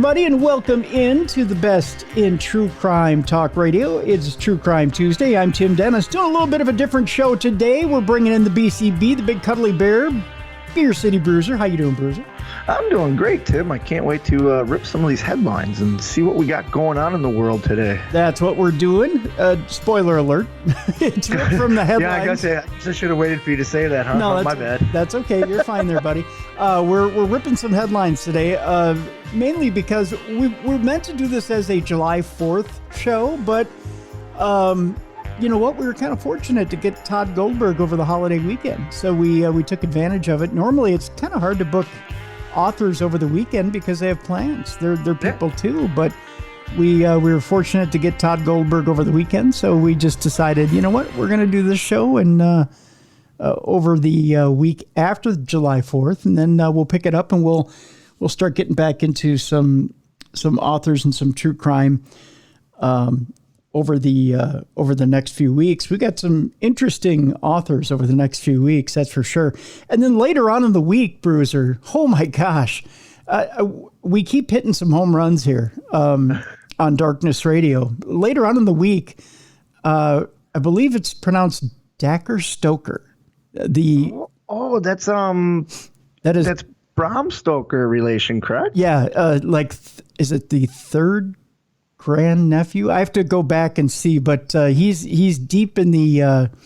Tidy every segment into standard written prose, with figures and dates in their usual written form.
everybody, and welcome in to the best in true crime talk radio. It's True Crime Tuesday. I'm Tim Dennis, doing a little bit of a different show today. We're bringing in the BCB, the Big Cuddly Bear, Beer City Bruiser. How you doing, Bruiser? I'm doing great, Tim. I can't wait to rip some of these headlines and see what we got going on in the world today. That's what we're doing. Spoiler alert. It's ripped from the headlines. Yeah, I guess I should have waited for you to say that, huh? No, my bad. That's okay. You're fine there, buddy. We're ripping some headlines today, mainly because we're meant to do this as a July 4th show, but you know what? We were kind of fortunate to get Todd Goldberg over the holiday weekend, so we took advantage of it. Normally, it's kind of hard to book authors over the weekend because they have plans. They're people too, but we were fortunate to get Todd Goldberg over the weekend, so we just decided, you know what, we're going to do this show and over the week after July 4th, and then we'll pick it up and we'll start getting back into some authors and some true crime over the next few weeks. We got some interesting authors over the next few weeks, that's for sure. And then later on in the week, Bruiser, oh my gosh, we keep hitting some home runs here on Darkness Radio. Later on in the week, I believe it's pronounced Dacker Stoker. That's Bram Stoker relation, correct? Yeah, is it the third grandnephew? I have to go back and see, but he's deep in the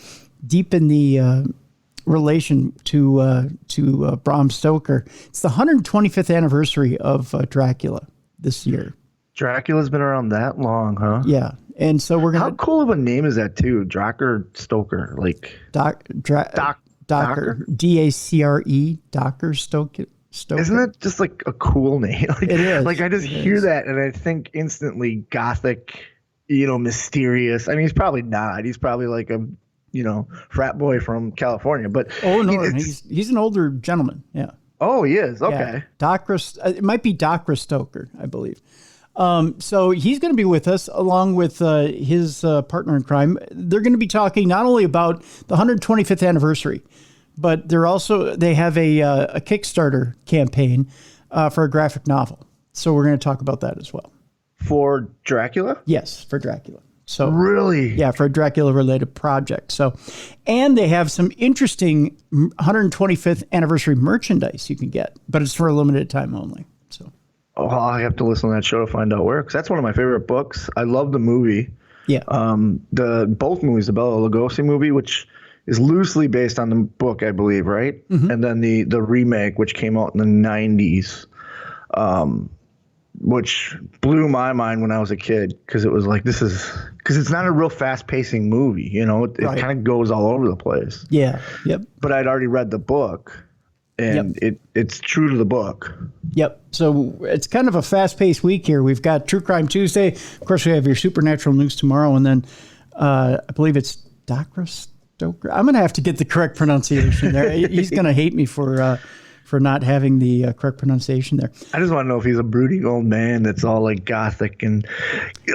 relation to Bram Stoker. It's the 125th anniversary of Dracula this year. Dracula's been around that long, huh? Yeah, and so we're gonna. How cool of a name is that too? Dracker Stoker, like Docker, Docker. D-A-C-R-E, Docker Stoker. Isn't that just like a cool name? It is. Like I just hear that and I think instantly gothic, mysterious. I mean, he's probably not. He's probably like a, frat boy from California. But oh no, he's an older gentleman. Yeah. Oh, he is. Okay. Yeah. It might be Docker Stoker, I believe. So he's going to be with us along with his partner in crime. They're going to be talking not only about the 125th anniversary, but they have a Kickstarter campaign for a graphic novel. So we're going to talk about that as well. For Dracula? Yes, for Dracula. So really? Yeah, for a Dracula related project. So, and they have some interesting 125th anniversary merchandise you can get, but it's for a limited time only. So. Oh, I have to listen to that show to find out where, because that's one of my favorite books. I love the movie. Yeah. Both movies, the Bela Lugosi movie, which is loosely based on the book, I believe, right? Mm-hmm. And then the remake, which came out in the 90s, which blew my mind when I was a kid, because it was like, because it's not a real fast-pacing movie, it right. Kind of goes all over the place. Yeah, yep. But I'd already read the book. And it's true to the book. Yep. So it's kind of a fast-paced week here. We've got True Crime Tuesday. Of course, we have your supernatural news tomorrow. And then I believe it's Dr. Stoker. I'm going to have to get the correct pronunciation there. He's going to hate me for not having the correct pronunciation there. I just want to know if he's a brooding old man that's all like gothic and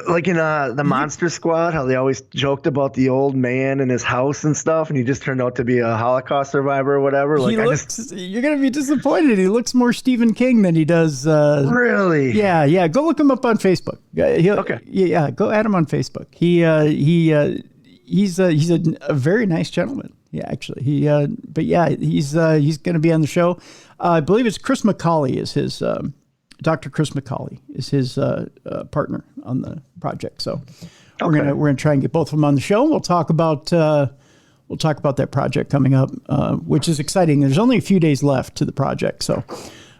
like in the Monster Squad, how they always joked about the old man in his house and stuff, and he just turned out to be a Holocaust survivor or whatever. Like you're going to be disappointed. He looks more Stephen King than he does. Really? Yeah. Go look him up on Facebook. Okay. Yeah, go add him on Facebook. He's a very nice gentleman. Yeah, actually, he's going to be on the show. I believe it's Chris McCauley is his Dr. Chris McCauley is his partner on the project. So we're gonna try and get both of them on the show. We'll talk about that project coming up, which is exciting. There's only a few days left to the project, so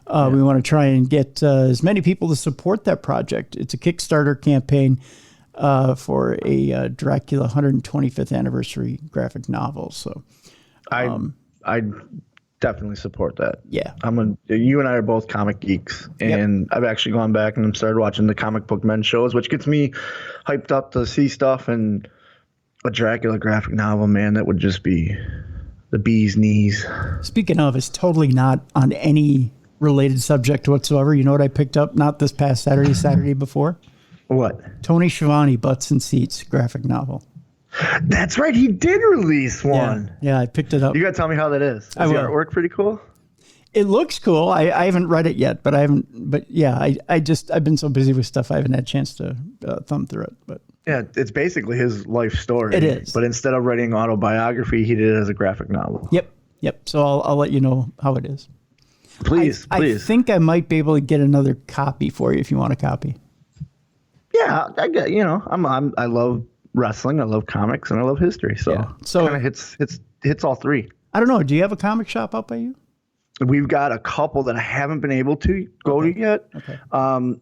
we want to try and get as many people to support that project. It's a Kickstarter campaign for a Dracula 125th anniversary graphic novel. So I definitely support that. Yeah. You and I are both comic geeks, and I've actually gone back and started watching the Comic Book Men shows, which gets me hyped up to see stuff. And a Dracula graphic novel, man, that would just be the bee's knees. Speaking of, it's totally not on any related subject whatsoever. You know what I picked up? Not this past Saturday before. What? Tony Schiavone, Butts and Seats graphic novel. That's right. He did release one. Yeah, I picked it up. You got to tell me how that is. Is the artwork pretty cool? It looks cool. I haven't read it yet, but I've been so busy with stuff I haven't had a chance to thumb through it. But Yeah, it's basically his life story. It is. But instead of writing autobiography, he did it as a graphic novel. Yep. So I'll let you know how it is. Please. I think I might be able to get another copy for you if you want a copy. Yeah, I get. I love wrestling, I love comics, and I love history. So kind of hits all three. I don't know. Do you have a comic shop up by you? We've got a couple that I haven't been able to go to yet. Okay.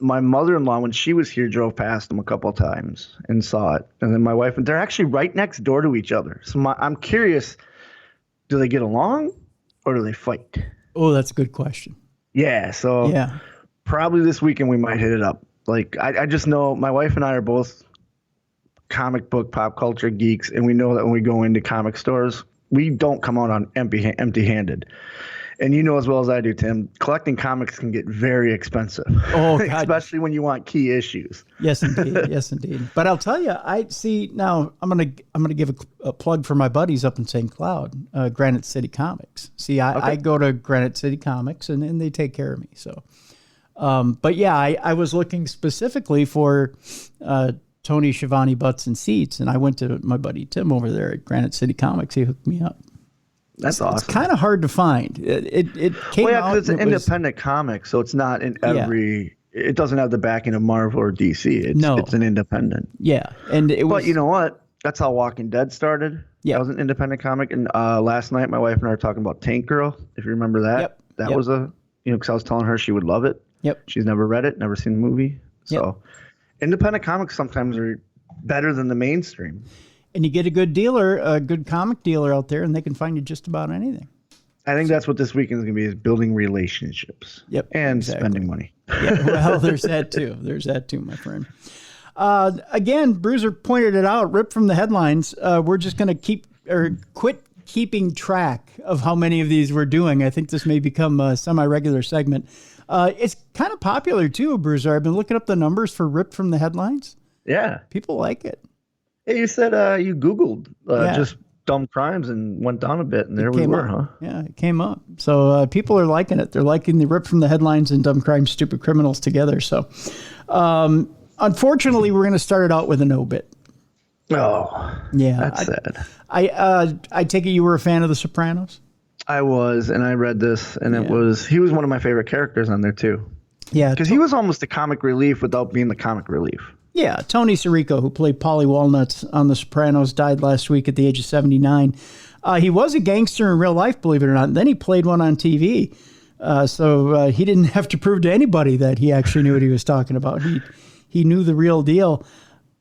My mother-in-law, when she was here, drove past them a couple of times and saw it. And then my wife, and they're actually right next door to each other. So I'm curious, do they get along or do they fight? Oh, that's a good question. Yeah. So probably this weekend we might hit it up. Like I just know my wife and I are both comic book pop culture geeks, and we know that when we go into comic stores, we don't come out on empty-handed. And you know as well as I do, Tim, collecting comics can get very expensive. Oh, God. Especially when you want key issues. Yes, indeed. Yes, indeed. But I'll tell you, I see now. I'm gonna give a plug for my buddies up in St. Cloud, Granite City Comics. See, I go to Granite City Comics, and they take care of me. So, but yeah, I was looking specifically for Tony Schiavone butts and seats, and I went to my buddy Tim over there at Granite City Comics. He hooked me up. That's awesome. It's kind of hard to find. It came out. Because it's an independent comic, so it's not in every. Yeah. It doesn't have the backing of Marvel or DC. It's an independent. Yeah, and But you know what? That's how Walking Dead started. Yeah, that was an independent comic. And last night, my wife and I were talking about Tank Girl. If you remember that, that was because I was telling her she would love it. Yep. She's never read it, never seen the movie. So, independent comics sometimes are better than the mainstream. And you get a good dealer, a good comic dealer out there, and they can find you just about anything. I think that's what this weekend is going to be: is building relationships. Yep, and spending money. Yeah, well, there's that too. There's that too, my friend. Again, Bruiser pointed it out. Ripped from the headlines. We're just going to quit keeping track of how many of these we're doing. I think this may become a semi-regular segment. It's kind of popular too, Bruiser. I've been looking up the numbers for Ripped from the headlines. Yeah, people like it. Hey, you said you Googled just dumb crimes and went down a bit, and there we were, huh? Yeah, it came up. So people are liking it. They're liking the Rip from the Headlines and Dumb Crimes, Stupid Criminals together. So unfortunately, we're going to start it out with an obit. Oh, yeah, that's sad. I take it you were a fan of The Sopranos? I was, and I read this, and he was one of my favorite characters on there, too. Yeah. Because he was almost the comic relief without being the comic relief. Yeah, Tony Sirico, who played Paulie Walnuts on The Sopranos, died last week at the age of 79. He was a gangster in real life, believe it or not. And then he played one on TV. So he didn't have to prove to anybody that he actually knew what he was talking about. He knew the real deal.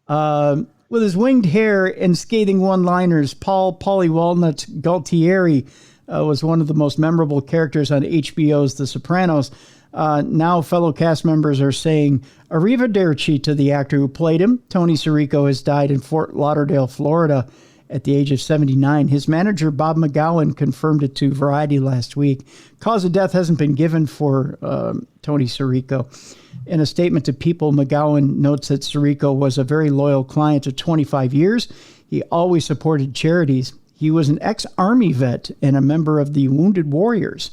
With his winged hair and scathing one-liners, Paulie Walnuts Gualtieri was one of the most memorable characters on HBO's The Sopranos. Now fellow cast members are saying arrivederci to the actor who played him. Tony Sirico has died in Fort Lauderdale, Florida at the age of 79. His manager, Bob McGowan, confirmed it to Variety last week. Cause of death hasn't been given for Tony Sirico. In a statement to People, McGowan notes that Sirico was a very loyal client of 25 years. He always supported charities. He was an ex-Army vet and a member of the Wounded Warriors.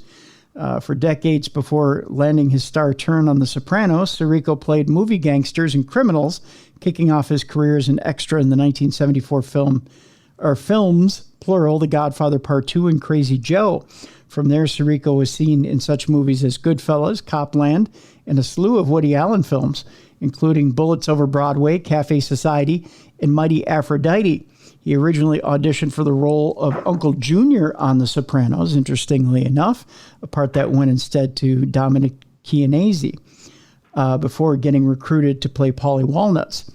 For decades before landing his star turn on The Sopranos, Sirico played movie gangsters and criminals, kicking off his career as an extra in the 1974 films, plural, The Godfather Part 2 and Crazy Joe. From there, Sirico was seen in such movies as Goodfellas, Copland, and a slew of Woody Allen films, including Bullets Over Broadway, Cafe Society, and Mighty Aphrodite. He originally auditioned for the role of Uncle Junior on The Sopranos, interestingly enough, a part that went instead to Dominic Chianese, before getting recruited to play Paulie Walnuts.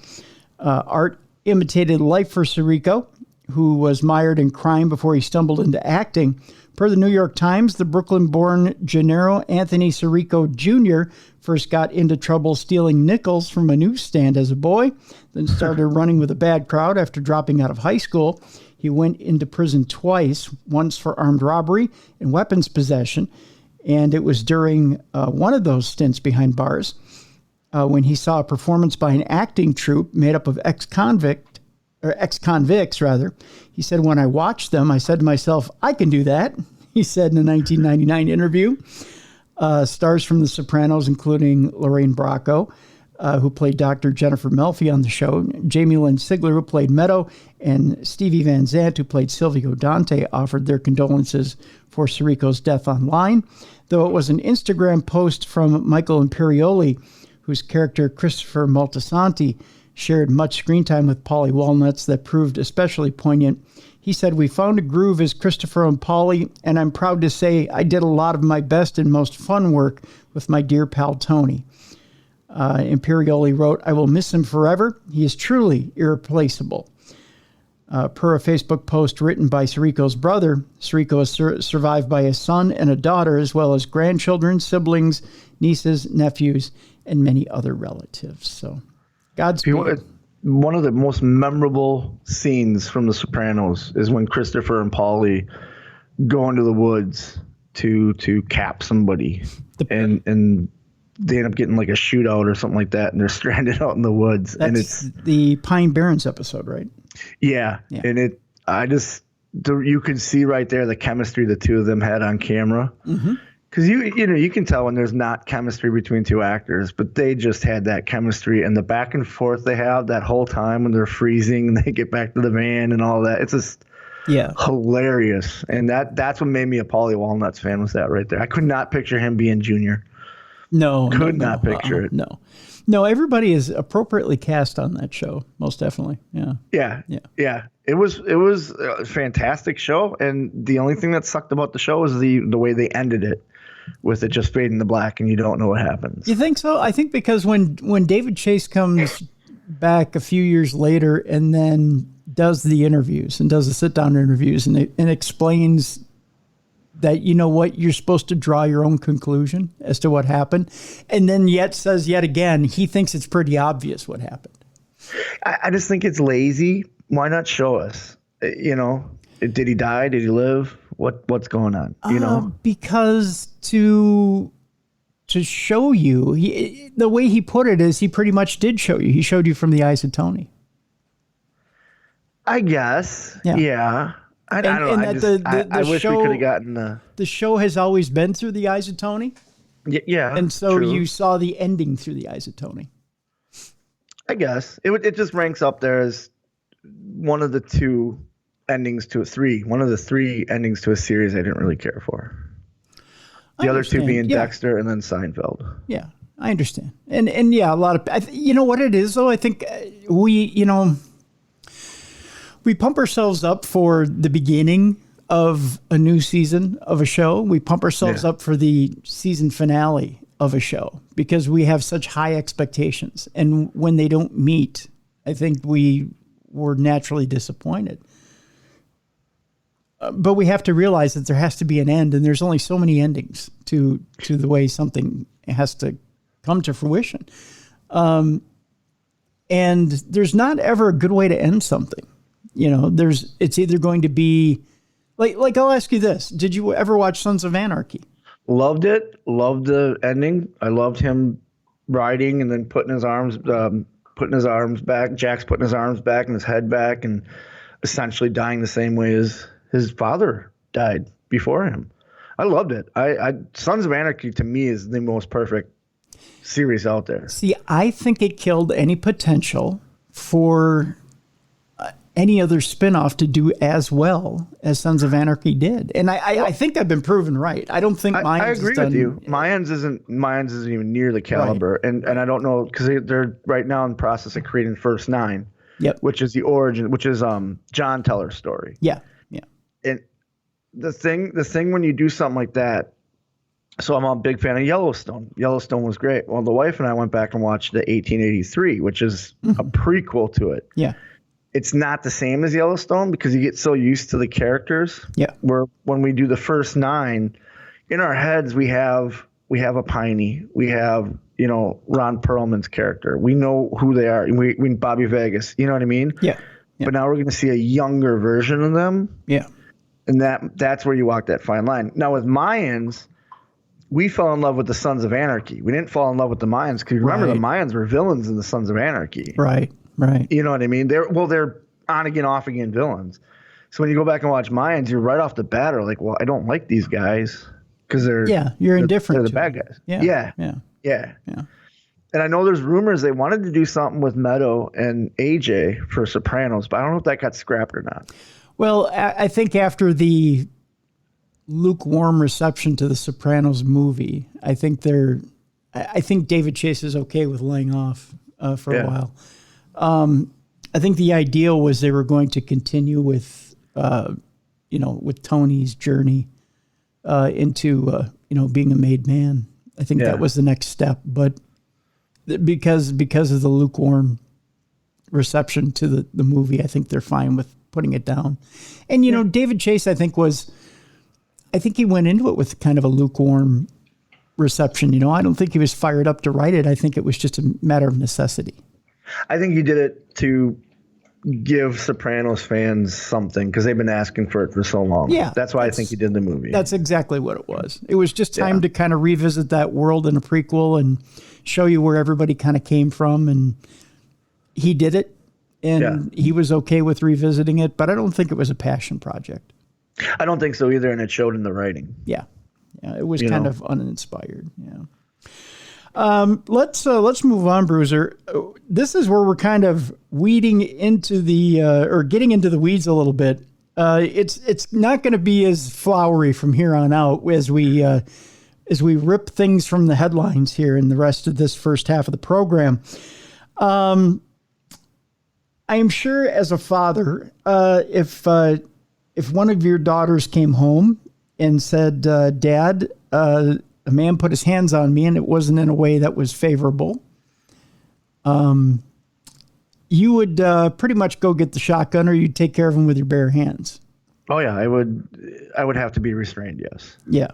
Art imitated life for Sirico, who was mired in crime before he stumbled into acting. Per the New York Times, the Brooklyn-born Gennaro Anthony Sirico Jr. first got into trouble stealing nickels from a newsstand as a boy, then started running with a bad crowd after dropping out of high school. He went into prison twice, once for armed robbery and weapons possession, and it was during one of those stints behind bars when he saw a performance by an acting troupe made up of ex-convicts. He said, when I watched them, I said to myself, I can do that. he said in a 1999 interview. Stars from The Sopranos, including Lorraine Bracco, who played Dr. Jennifer Melfi on the show, Jamie Lynn Sigler, who played Meadow, and Stevie Van Zandt, who played Silvio Dante, offered their condolences for Sirico's death online, though it was an Instagram post from Michael Imperioli, whose character Christopher Moltisanti shared much screen time with Paulie Walnuts that proved especially poignant. He said, "We found a groove as Christopher and Paulie, and I'm proud to say I did a lot of my best and most fun work with my dear pal Tony." Imperioli wrote, "I will miss him forever. He is truly irreplaceable." Per a Facebook post written by Sirico's brother, Sirico is survived by a son and a daughter, as well as grandchildren, siblings, nieces, nephews, and many other relatives. So, Godspeed. One of the most memorable scenes from The Sopranos is when Christopher and Paulie go into the woods to cap somebody, and they end up getting like a shootout or something like that, and they're stranded out in the woods. That's and it's the Pine Barrens episode, right? Yeah. And you could see right there the chemistry the two of them had on camera. Mm-hmm. Because you can tell when there's not chemistry between two actors, but they just had that chemistry, and the back and forth they have that whole time when they're freezing and they get back to the van and all that. It's just hilarious, and that's what made me a Paulie Walnuts fan, was that right there. I could not picture him being Junior. Could not picture it. No. Everybody is appropriately cast on that show, most definitely. Yeah. It was a fantastic show, and the only thing that sucked about the show is the way they ended it, with it just fading to black and you don't know what happens. You think so? I think because when David Chase comes back a few years later and then does the interviews and does the sit-down interviews and explains that, you know what, you're supposed to draw your own conclusion as to what happened, and then says yet again he thinks it's pretty obvious what happened. I just think it's lazy. Why not show us? Did he die? Did he live? What's going on? Because to show you, the way he put it is he pretty much did show you. He showed you from the eyes of Tony. I guess. Yeah. I don't know. I wish we could have gotten the show has always been through the eyes of Tony. Yeah. And so true. You saw the ending through the eyes of Tony. I guess it just ranks up there as one of the two endings to one of the three endings to a series I didn't really care for. The other two being Dexter and then Seinfeld. Yeah, I understand. And a lot of, you know what it is though? I think we pump ourselves up for the beginning of a new season of a show. We pump ourselves up for the season finale of a show because we have such high expectations. And when they don't meet, I think we were naturally disappointed. But we have to realize that there has to be an end, and there's only so many endings to the way something has to come to fruition. And there's not ever a good way to end something. It's either going to be like I'll ask you this. Did you ever watch Sons of Anarchy? Loved it. Loved the ending. I loved him riding and then putting his arms back. Jack's putting his arms back and his head back and essentially dying the same way as his father died before him. I loved it. Sons of Anarchy to me is the most perfect series out there. See, I think it killed any potential for any other spinoff to do as well as Sons of Anarchy did. And I think I've been proven right. I don't think Mayans I agree with you. Mayans isn't even near the caliber. Right. And I don't know, because they're right now in the process of creating First Nine, which is the origin, which is John Teller's story. Yeah. And the thing when you do something like that, so I'm a big fan of Yellowstone. Yellowstone was great. Well, the wife and I went back and watched the 1883, which is a prequel to it. Yeah. It's not the same as Yellowstone because you get so used to the characters. Yeah. Where when we do the First Nine, in our heads we have a Piney, we have Ron Perlman's character. We know who they are. We Bobby Vegas. You know what I mean? Yeah. But now we're going to see a younger version of them. Yeah. And that's where you walk that fine line. Now with Mayans, we fell in love with the Sons of Anarchy. We didn't fall in love with the Mayans because remember the Mayans were villains in the Sons of Anarchy. Right. You know what I mean? They're on again, off again villains. So when you go back and watch Mayans, you're right off the bat are like, well, I don't like these guys because you're indifferent. They're the to bad it. guys. Yeah. And I know there's rumors they wanted to do something with Meadow and AJ for Sopranos, but I don't know if that got scrapped or not. Well, I think after the lukewarm reception to the Sopranos movie, I think David Chase is okay with laying off for a while. I think the ideal was they were going to continue with, with Tony's journey into, being a made man. I think that was the next step, but because of the lukewarm reception to the movie, I think they're fine with putting it down. And, David Chase, I think he went into it with kind of a lukewarm reception. I don't think he was fired up to write it. I think it was just a matter of necessity. I think he did it to give Sopranos fans something because they've been asking for it for so long. Yeah. That's why I think he did the movie. That's exactly what it was. It was just time to kind of revisit that world in a prequel and show you where everybody kind of came from. And he did it. And he was okay with revisiting it, but I don't think it was a passion project. I don't think so either, and it showed in the writing. Yeah, it was kind of uninspired. Yeah. Let's move on, Bruiser. This is where we're kind of weeding into getting into the weeds a little bit. It's not going to be as flowery from here on out as we rip things from the headlines here in the rest of this first half of the program. I am sure as a father, if one of your daughters came home and said, Dad, a man put his hands on me and it wasn't in a way that was favorable, you would pretty much go get the shotgun or you'd take care of him with your bare hands. Oh yeah, I would have to be restrained, yes. Yeah.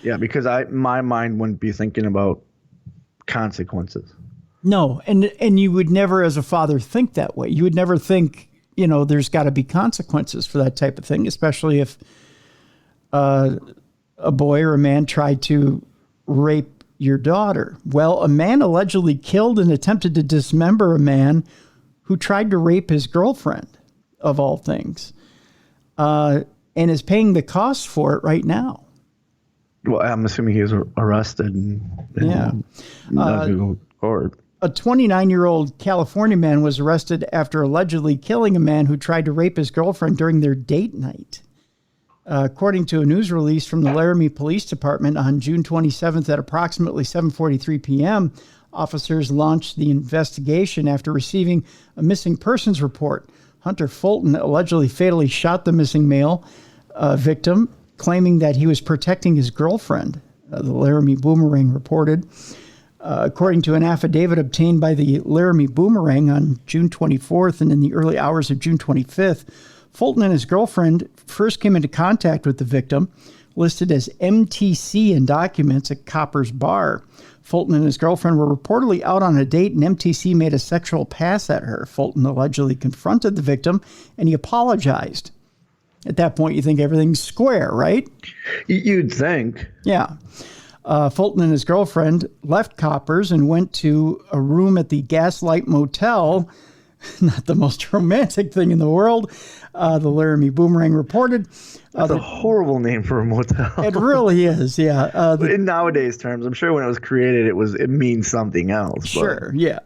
Yeah, because my mind wouldn't be thinking about consequences. No, and you would never as a father think that way. You would never think, there's got to be consequences for that type of thing, especially if a boy or a man tried to rape your daughter. Well, a man allegedly killed and attempted to dismember a man who tried to rape his girlfriend, of all things, and is paying the costs for it right now. Well, I'm assuming he was arrested and not going to go to court. A 29-year-old California man was arrested after allegedly killing a man who tried to rape his girlfriend during their date night. According to a news release from the Laramie Police Department on June 27th at approximately 7:43 p.m., officers launched the investigation after receiving a missing persons report. Hunter Fulton allegedly fatally shot the missing male victim, claiming that he was protecting his girlfriend, the Laramie Boomerang reported. According to an affidavit obtained by the Laramie Boomerang on June 24th and in the early hours of June 25th, Fulton and his girlfriend first came into contact with the victim, listed as MTC in documents at Copper's Bar. Fulton and his girlfriend were reportedly out on a date, and MTC made a sexual pass at her. Fulton allegedly confronted the victim, and he apologized. At that point, you think everything's square, right? You'd think. Yeah. Fulton and his girlfriend left Copper's and went to a room at the Gaslight Motel. Not the most romantic thing in the world, the Laramie Boomerang reported. That's a horrible name for a motel. It really is, yeah. In nowadays terms, I'm sure when it was created, it means something else. Sure, yeah.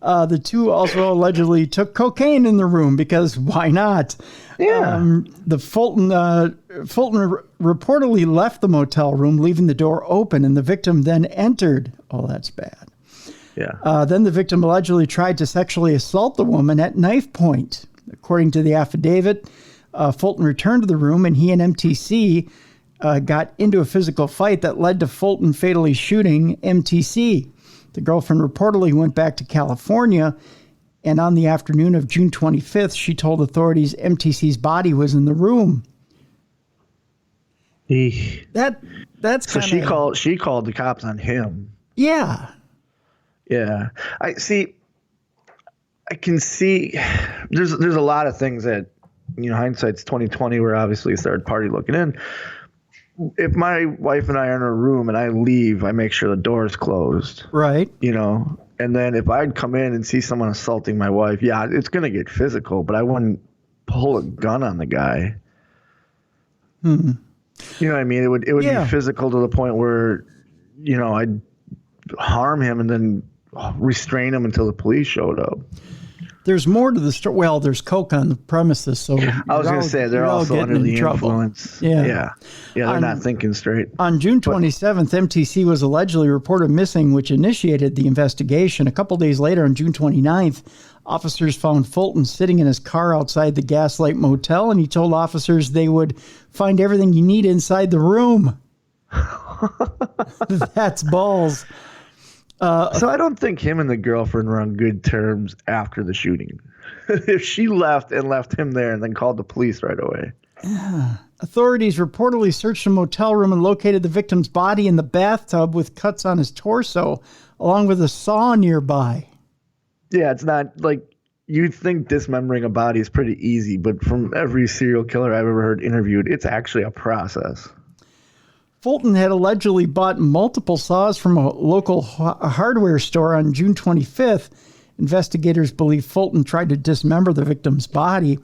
The two also allegedly took cocaine in the room because why not? Yeah. The Fulton reportedly left the motel room, leaving the door open, and the victim then entered. Oh, that's bad. Yeah. Then the victim allegedly tried to sexually assault the woman at knife point. According to the affidavit, Fulton returned to the room, and he and MTC got into a physical fight that led to Fulton fatally shooting MTC. The girlfriend reportedly went back to California, and on the afternoon of June 25th, she told authorities MTC's body was in the room. That's so she called the cops on him. Yeah. Yeah. I can see there's a lot of things that, hindsight's 2020, where obviously it's third party looking in. If my wife and I are in a room and I leave, I make sure the door is closed. Right. And then if I'd come in and see someone assaulting my wife, yeah, it's going to get physical, but I wouldn't pull a gun on the guy. You know what I mean? It would Yeah. be physical to the point where, I'd harm him and then restrain him until the police showed up. There's more to the story. Well, there's coke on the premises, so I was going to say they're also under the influence. Yeah. They're not thinking straight. On June 27th, MTC was allegedly reported missing, which initiated the investigation. A couple days later, on June 29th, officers found Fulton sitting in his car outside the Gaslight Motel, and he told officers they would find everything you need inside the room. That's balls. So I don't think him and the girlfriend were on good terms after the shooting. If she left him there and then called the police right away. Authorities reportedly searched a motel room and located the victim's body in the bathtub with cuts on his torso, along with a saw nearby. Yeah, it's not like you'd think dismembering a body is pretty easy, but from every serial killer I've ever heard interviewed, it's actually a process. Fulton had allegedly bought multiple saws from a local hardware store on June 25th. Investigators believe Fulton tried to dismember the victim's body.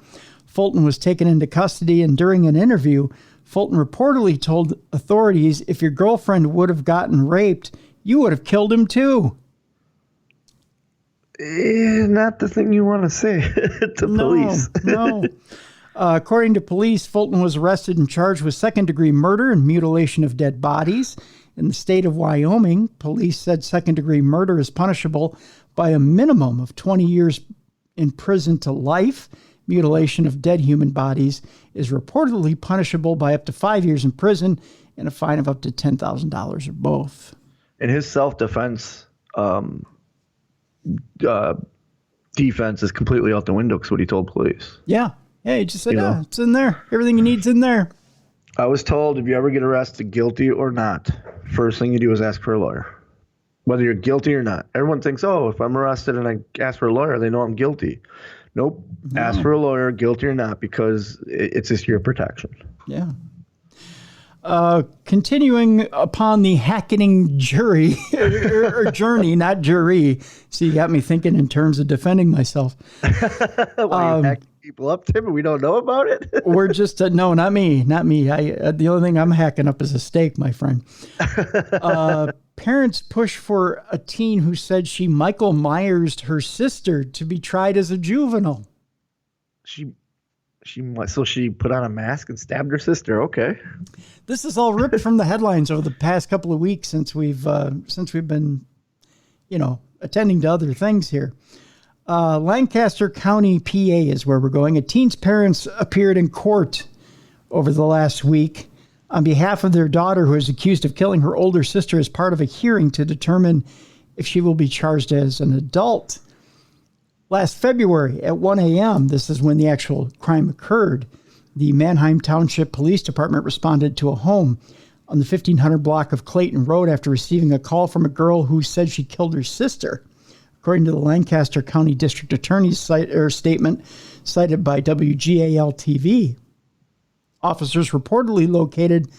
Fulton was taken into custody, and during an interview, Fulton reportedly told authorities, if your girlfriend would have gotten raped, you would have killed him too. Not the thing you want to say to police. No. According to police, Fulton was arrested and charged with second-degree murder and mutilation of dead bodies. In the state of Wyoming, police said second-degree murder is punishable by a minimum of 20 years in prison to life. Mutilation of dead human bodies is reportedly punishable by up to 5 years in prison and a fine of up to $10,000 or both. And his self-defense defense is completely out the window because what he told police. Yeah, he just said, it's in there. Everything you need's in there. I was told if you ever get arrested, guilty or not, first thing you do is ask for a lawyer. Whether you're guilty or not. Everyone thinks, if I'm arrested and I ask for a lawyer, they know I'm guilty. Nope. No. Ask for a lawyer, guilty or not, because it's just your protection. Yeah. Continuing upon the hackening jury, or journey, not jury. See, you got me thinking in terms of defending myself. Well, hacking people up, Tim, and we don't know about it? We're just, no, not me. The only thing I'm hacking up is a steak, my friend. Parents push for a teen who said she Michael Myers'd her sister to be tried as a juvenile. So she put on a mask and stabbed her sister. Okay. This is all ripped from the headlines over the past couple of weeks since we've been, attending to other things here. Lancaster County, PA is where we're going. A teen's parents appeared in court over the last week on behalf of their daughter, who is accused of killing her older sister, as part of a hearing to determine if she will be charged as an adult. Last February at 1 a.m., this is when the actual crime occurred, the Manheim Township Police Department responded to a home on the 1500 block of Clayton Road after receiving a call from a girl who said she killed her sister. According to the Lancaster County District Attorney's statement cited by WGAL-TV, officers reportedly located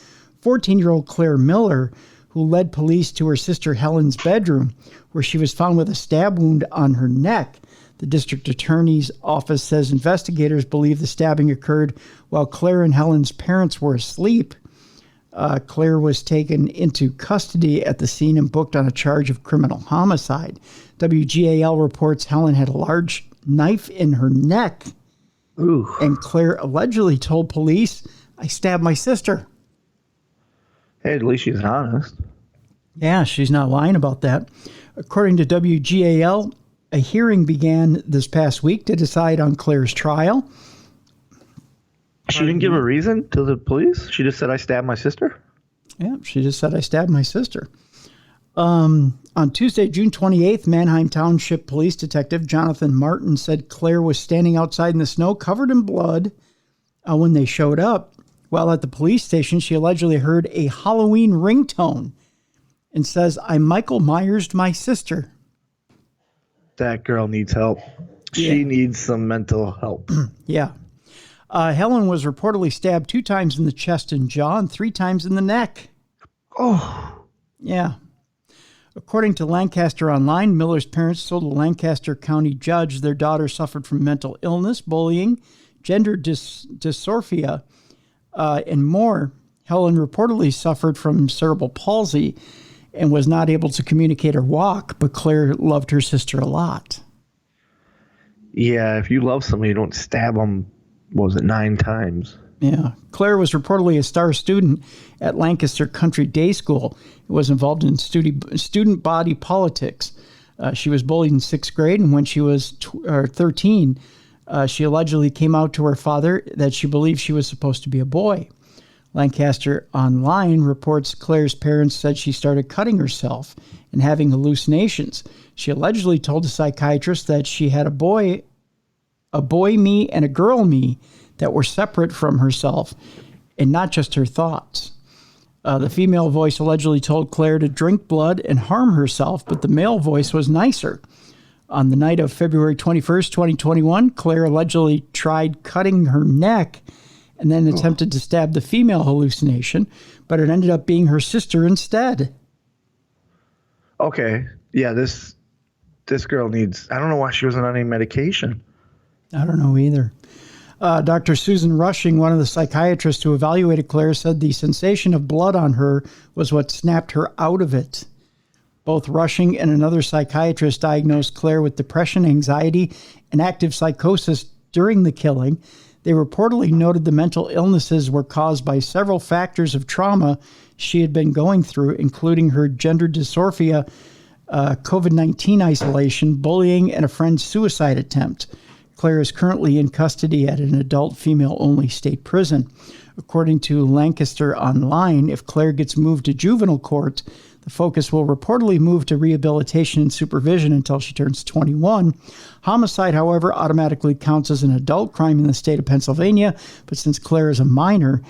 14-year-old Claire Miller, who led police to her sister Helen's bedroom, where she was found with a stab wound on her neck. The district attorney's office says investigators believe the stabbing occurred while Claire and Helen's parents were asleep. Claire was taken into custody at the scene and booked on a charge of criminal homicide. WGAL reports Helen had a large knife in her neck. Ooh. And Claire allegedly told police, I stabbed my sister. Hey, at least she's honest. Yeah, she's not lying about that. According to WGAL, a hearing began this past week to decide on Claire's trial. She didn't give a reason to the police? She just said, I stabbed my sister? Yeah, she just said, I stabbed my sister. On Tuesday, June 28th, Manheim Township Police Detective Jonathan Martin said Claire was standing outside in the snow covered in blood when they showed up. While at the police station, she allegedly heard a Halloween ringtone and says, I Michael Myers'd my sister. That girl needs help. Yeah. She needs some mental help. Yeah. Helen was reportedly stabbed 2 times in the chest and jaw and 3 times in the neck. Oh. Yeah. According to Lancaster Online, Miller's parents told a Lancaster County judge their daughter suffered from mental illness, bullying, gender dysmorphia, and more. Helen reportedly suffered from cerebral palsy and was not able to communicate or walk, but Claire loved her sister a lot. Yeah, if you love somebody, you don't stab them, what was it, 9 times? Yeah. Claire was reportedly a star student at Lancaster Country Day School. Was involved in student body politics. She was bullied in 6th grade, and when she was 13, she allegedly came out to her father that she believed she was supposed to be a boy. Lancaster Online reports Claire's parents said she started cutting herself and having hallucinations. She allegedly told a psychiatrist that she had a boy me and a girl me that were separate from herself and not just her thoughts. The female voice allegedly told Claire to drink blood and harm herself, but the male voice was nicer. On the night of February 21st, 2021, Claire allegedly tried cutting her neck and then attempted to stab the female hallucination, but it ended up being her sister instead. Okay. Yeah, this girl needs, I don't know why she wasn't on any medication. I don't know either. Dr. Susan Rushing, one of the psychiatrists who evaluated Claire, said the sensation of blood on her was what snapped her out of it. Both Rushing and another psychiatrist diagnosed Claire with depression, anxiety, and active psychosis during the killing. They reportedly noted the mental illnesses were caused by several factors of trauma she had been going through, including her gender dysphoria, COVID-19 isolation, bullying, and a friend's suicide attempt. Claire is currently in custody at an adult female-only state prison. According to Lancaster Online, if Claire gets moved to juvenile court, the focus will reportedly move to rehabilitation and supervision until she turns 21. Homicide, however, automatically counts as an adult crime in the state of Pennsylvania, but since Claire is a minor,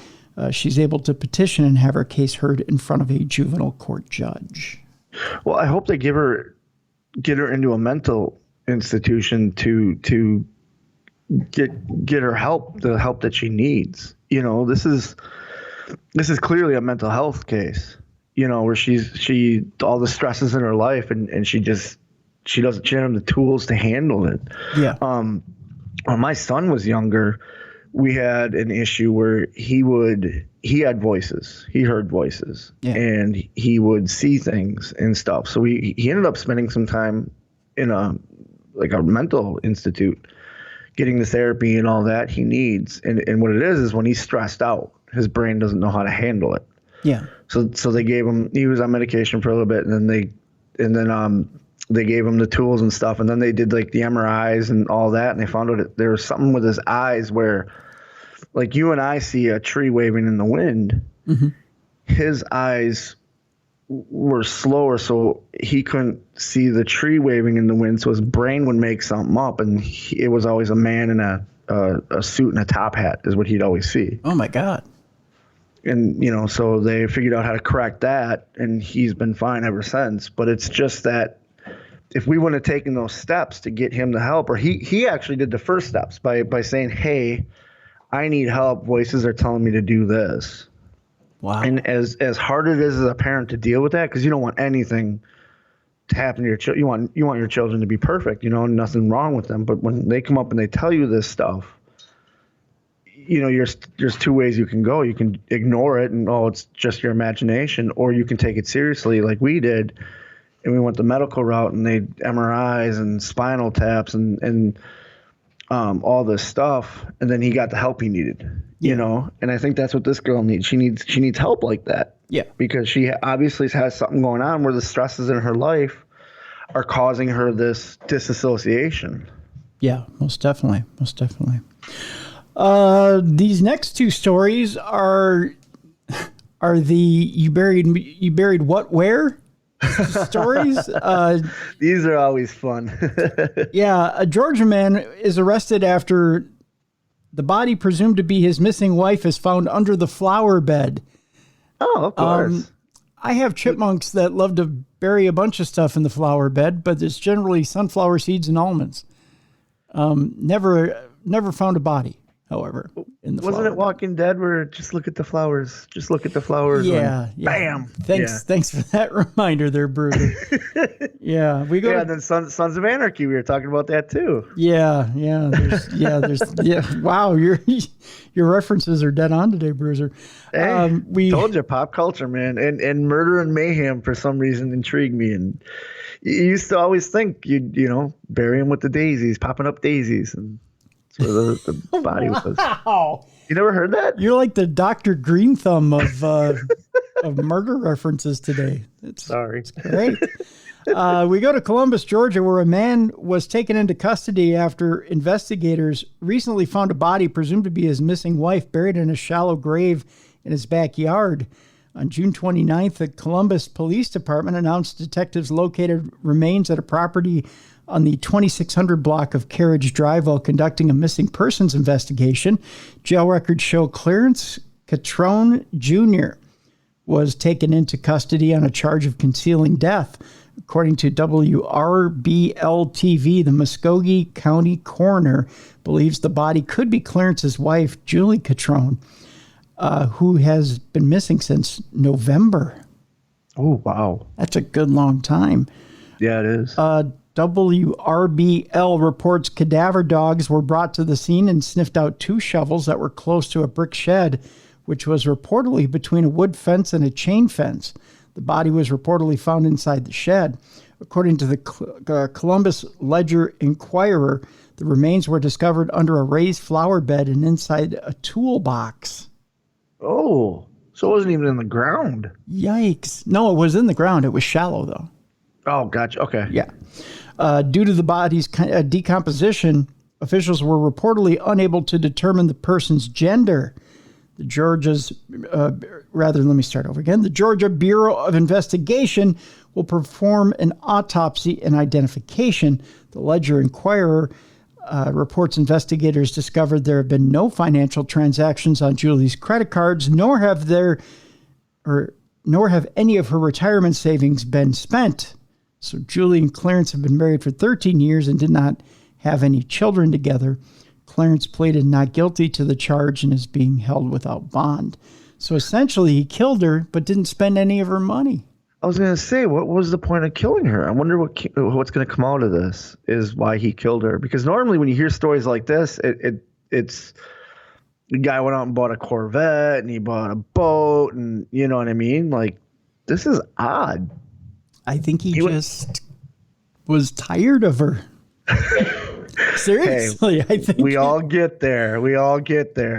she's able to petition and have her case heard in front of a juvenile court judge. Well, I hope they get her into a mental institution to get her help, the help that she needs. You know, this is clearly a mental health case. You know, where she all the stresses in her life and she doesn't have the tools to handle it. Yeah. When my son was younger, we had an issue where he had voices. He heard voices, and he would see things and stuff. So he ended up spending some time in a mental institute, getting the therapy and all that he needs. And what it is when he's stressed out, his brain doesn't know how to handle it. Yeah. So they gave him, he was on medication for a little bit, and then they gave him the tools and stuff, and then they did like the MRIs and all that, and they found out that there was something with his eyes where, like you and I see a tree waving in the wind, mm-hmm. His eyes were slower, so he couldn't see the tree waving in the wind, so his brain would make something up, and it was always a man in a suit and a top hat is what he'd always see. Oh my God. And, you know, so they figured out how to correct that, and he's been fine ever since. But it's just that if we wouldn't have taken those steps to get him the help, or he actually did the first steps by saying, hey, I need help. Voices are telling me to do this. Wow. And as hard it is as a parent to deal with that, because you don't want anything to happen to your children. You want your children to be perfect, you know, nothing wrong with them. But when they come up and they tell you this stuff, you know, there's 2 ways you can go. You can ignore it and, oh, it's just your imagination, or you can take it seriously like we did. And we went the medical route, and they MRIs and spinal taps and all this stuff. And then he got the help he needed, you know? And I think that's what this girl needs. She needs help like that. Yeah. Because she obviously has something going on where the stresses in her life are causing her this disassociation. Yeah, most definitely. Most definitely. These next 2 stories are the you buried what where stories. These are always fun. Yeah, a Georgia man is arrested after the body presumed to be his missing wife is found under the flower bed. Oh, of course. I have chipmunks that love to bury a bunch of stuff in the flower bed, but it's generally sunflower seeds and almonds. Never found a body. however, in the Wasn't flower it Walking Dead where just look at the flowers? Just look at the flowers. Yeah, and bam. Thanks for that reminder there, Bruiser. Yeah, we go. Yeah, and then Sons of Anarchy. We were talking about that too. Yeah. Wow, your references are dead on today, Bruiser. Hey, We told you, pop culture, man, and murder and mayhem for some reason intrigued me. And you used to always think you'd bury him with the daisies, popping up daisies, and that's where the body was. Wow, You never heard that? you're like the Dr. Green Thumb of murder references today. Sorry. It's great. We go to Columbus, Georgia, where a man was taken into custody after investigators recently found a body presumed to be his missing wife buried in a shallow grave in his backyard. On June 29th, the Columbus Police Department announced detectives located remains at a property on the 2600 block of Carriage Drive while conducting a missing persons investigation. Jail records show Clarence Catrone Jr. was taken into custody on a charge of concealing death. According to WRBL-TV, the Muskogee County coroner believes the body could be Clarence's wife, Julie Catrone, who has been missing since November. Oh, wow. That's a good long time. Yeah, it is. WRBL reports cadaver dogs were brought to the scene and sniffed out 2 shovels that were close to a brick shed, which was reportedly between a wood fence and a chain fence. The body was reportedly found inside the shed. According to the Columbus Ledger-Inquirer, the remains were discovered under a raised flower bed and inside a toolbox. Oh, so it wasn't even in the ground. Yikes. No, it was in the ground. It was shallow, though. Oh, gotcha. Okay. Yeah. Due to the body's decomposition, officials were reportedly unable to determine the person's gender. The Georgia Bureau of Investigation will perform an autopsy and identification. The Ledger-Inquirer reports investigators discovered there have been no financial transactions on Julie's credit cards, nor have any of her retirement savings been spent. So Julie and Clarence have been married for 13 years and did not have any children together. Clarence pleaded not guilty to the charge and is being held without bond. So essentially, he killed her, but didn't spend any of her money. I was going to say, what was the point of killing her? I wonder what's going to come out of this is why he killed her. Because normally when you hear stories like this, it's the guy went out and bought a Corvette and he bought a boat and you know what I mean? Like, this is odd. I think he just was tired of her. Seriously, hey, I think we all get there.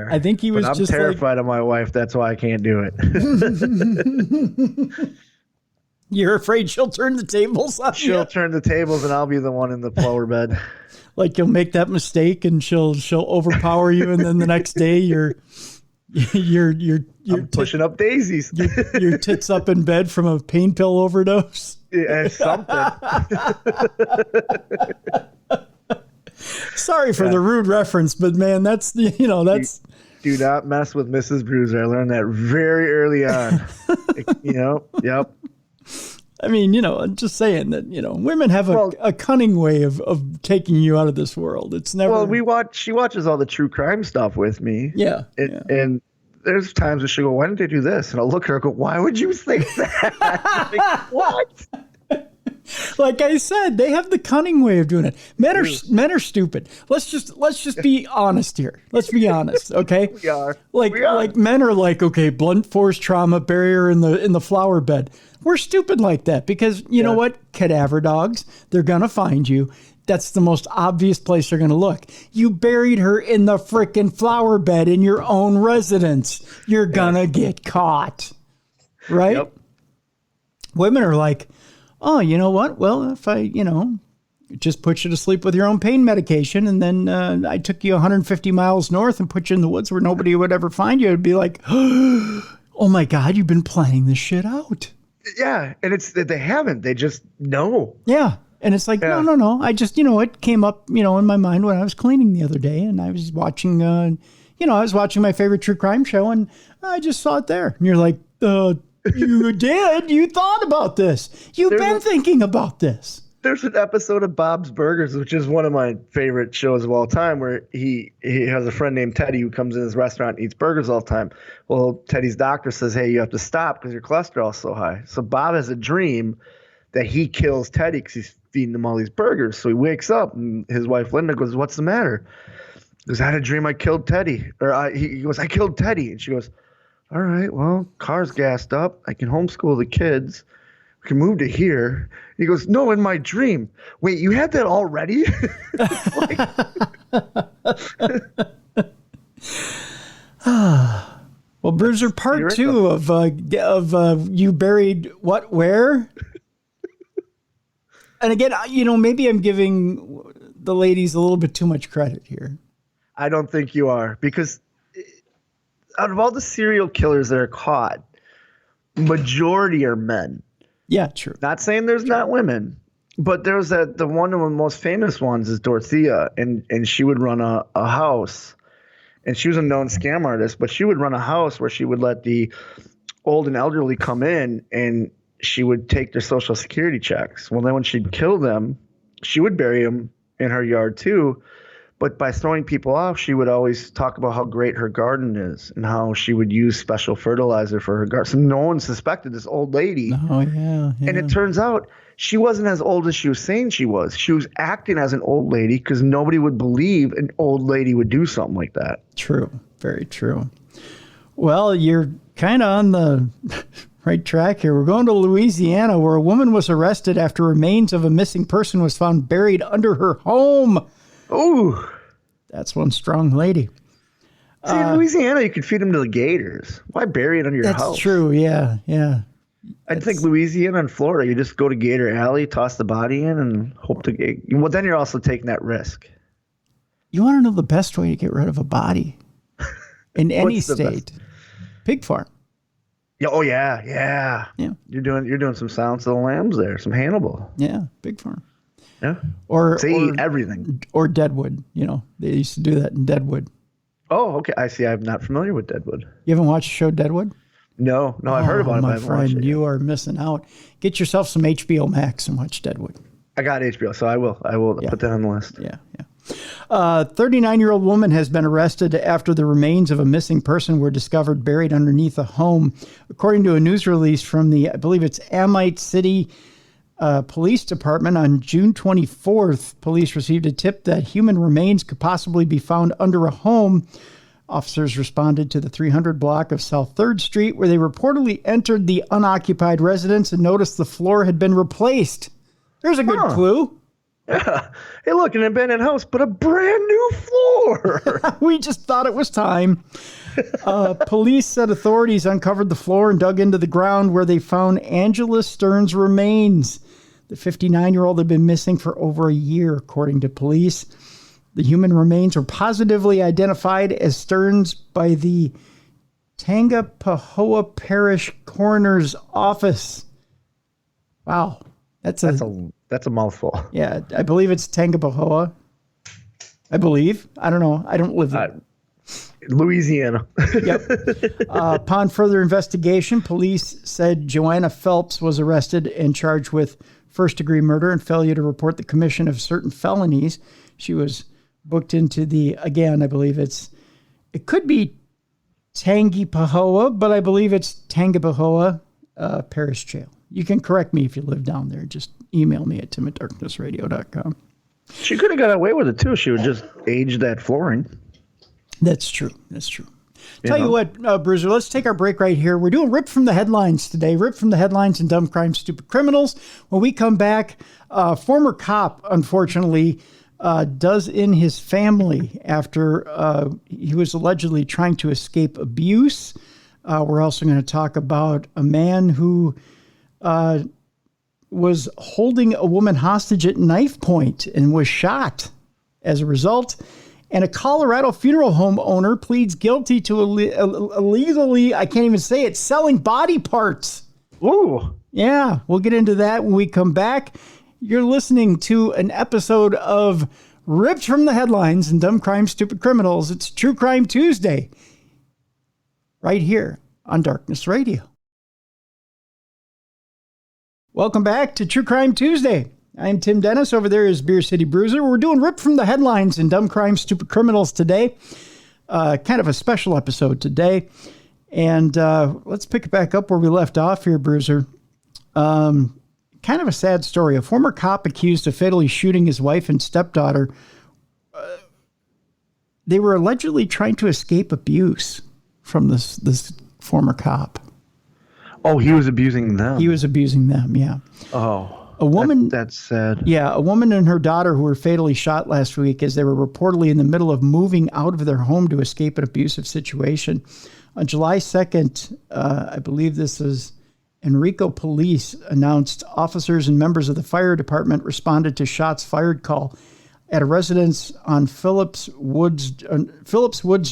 I think he was I'm just terrified of my wife. That's why I can't do it. You're afraid she'll turn the tables on you? She'll turn the tables and I'll be the one in the flower bed. Like you'll make that mistake and she'll overpower you, and then the next day you're pushing up daisies. your tits up in bed from a pain pill overdose. Yeah, something. Sorry for the rude reference, but man, that's. Do not mess with Mrs. Bruiser. I learned that very early on. Yep. I mean, I'm just saying that, women have a cunning way of taking you out of this world. It's never. Well, she watches all the true crime stuff with me. Yeah. And there's times where she'll go, why didn't they do this? And I'll look at her and go, why would you think that? Like, what? Like I said, they have the cunning way of doing it. Men are stupid. Let's just be honest here. Let's be honest, okay? We are. Like men are like, okay, blunt force trauma, barrier in the flower bed. We're stupid like that because you know what? Cadaver dogs, they're gonna find you. That's the most obvious place they're gonna look. You buried her in the frickin' flower bed in your own residence. You're gonna get caught, right? Yep. Women are like, oh, you know what? Well, if I, just put you to sleep with your own pain medication and then I took you 150 miles north and put you in the woods where nobody would ever find you, it'd be like, oh my God, you've been planning this shit out. Yeah. And they haven't. They just know. Yeah. And it's like, no. I just, it came up, in my mind when I was cleaning the other day and I was watching, I was watching my favorite true crime show and I just saw it there. And you're like, you did? You thought about this. You've been thinking about this. There's an episode of Bob's Burgers, which is one of my favorite shows of all time, where he has a friend named Teddy who comes in his restaurant and eats burgers all the time. Well, Teddy's doctor says, hey, you have to stop because your cholesterol's so high. So Bob has a dream that he kills Teddy because he's feeding him all these burgers. So he wakes up and his wife Linda goes, what's the matter? He goes, I had a dream I killed Teddy. He goes, I killed Teddy. And she goes, all right, well, car's gassed up. I can homeschool the kids. We can move to here. He goes, no, in my dream. Wait, you had that already? Well, Bruiser, part two of you buried what, where? And again, maybe I'm giving the ladies a little bit too much credit here. I don't think you are, because out of all the serial killers that are caught, majority are men. Yeah, true. Not saying there's not women, but there's the one of the most famous ones is Dorothea, and she would run a house, and she was a known scam artist, but she would run a house where she would let the old and elderly come in, and she would take their social security checks. Well, then when she'd kill them, she would bury them in her yard too. But by throwing people off, she would always talk about how great her garden is and how she would use special fertilizer for her garden. So no one suspected this old lady. Oh, yeah. And it turns out she wasn't as old as she was saying she was. She was acting as an old lady because nobody would believe an old lady would do something like that. True. Very true. Well, you're kind of on the right track here. We're going to Louisiana, where a woman was arrested after remains of a missing person was found buried under her home. Ooh. That's one strong lady. See, in Louisiana, you could feed them to the gators. Why bury it under your house? That's true, yeah. I'd think Louisiana and Florida, you just go to Gator Alley, toss the body in, and hope to get... Well, then you're also taking that risk. You want to know the best way to get rid of a body in any state? Pig farm. Yeah, oh, yeah. You're doing some Silence of the Lambs there, some Hannibal. Yeah, pig farm. Yeah. Or everything. Or Deadwood. They used to do that in Deadwood. Oh, okay. I see. I'm not familiar with Deadwood. You haven't watched the show Deadwood? No, I've heard about it, but I haven't watched it. You are missing out. Get yourself some HBO Max and watch Deadwood. I got HBO, so I will put that on the list. Yeah. 39-year-old woman has been arrested after the remains of a missing person were discovered buried underneath a home. According to a news release from I believe it's Amite City Police Department on June 24th, police received a tip that human remains could possibly be found under a home. Officers responded to the 300 block of South 3rd Street, where they reportedly entered the unoccupied residence and noticed the floor had been replaced. There's a good clue. Yeah. Hey, look, an abandoned house, but a brand new floor. We just thought it was time. Police said authorities uncovered the floor and dug into the ground, where they found Angela Stern's remains. The 59-year-old had been missing for over a year, according to police. The human remains were positively identified as Stern's by the Tangipahoa Parish Coroner's Office. Wow. That's a mouthful. Yeah, I believe it's Tangipahoa. I believe. I don't know. I don't live there. Louisiana. Yep. Upon further investigation, police said Joanna Phelps was arrested and charged with first-degree murder and failure to report the commission of certain felonies. She was booked into I believe it could be Tangipahoa, but I believe it's Tangipahoa Parish Jail. You can correct me if you live down there. Just email me at tim@darknessradio.com. She could have got away with it, too. She would just age that flooring. That's true. Tell you what, Bruiser, let's take our break right here. We're doing Rip from the Headlines today. Rip from the Headlines and Dumb Crime, Stupid Criminals. When we come back, former cop, unfortunately, does in his family after he was allegedly trying to escape abuse. We're also going to talk about a man who was holding a woman hostage at knife point and was shot as a result. And a Colorado funeral home owner pleads guilty to illegally, I can't even say it, selling body parts. Ooh. Yeah, we'll get into that when we come back. You're listening to an episode of Ripped from the Headlines and Dumb Crime, Stupid Criminals. It's True Crime Tuesday, right here on Darkness Radio. Welcome back to True Crime Tuesday. I'm Tim Dennis. Over there is Beer City Bruiser. We're doing Rip from the Headlines and Dumb Crimes, Stupid Criminals today. Kind of a special episode today. And let's pick it back up where we left off here, Bruiser. Kind of a sad story. A former cop accused of fatally shooting his wife and stepdaughter. They were allegedly trying to escape abuse from this former cop. Oh, he was abusing them. He was abusing them, yeah. Oh. A woman, that's sad. Yeah, a woman and her daughter who were fatally shot last week as they were reportedly in the middle of moving out of their home to escape an abusive situation. On July 2nd, I believe this is Enrico Police announced officers and members of the fire department responded to shots fired call at a residence on Phillips Woods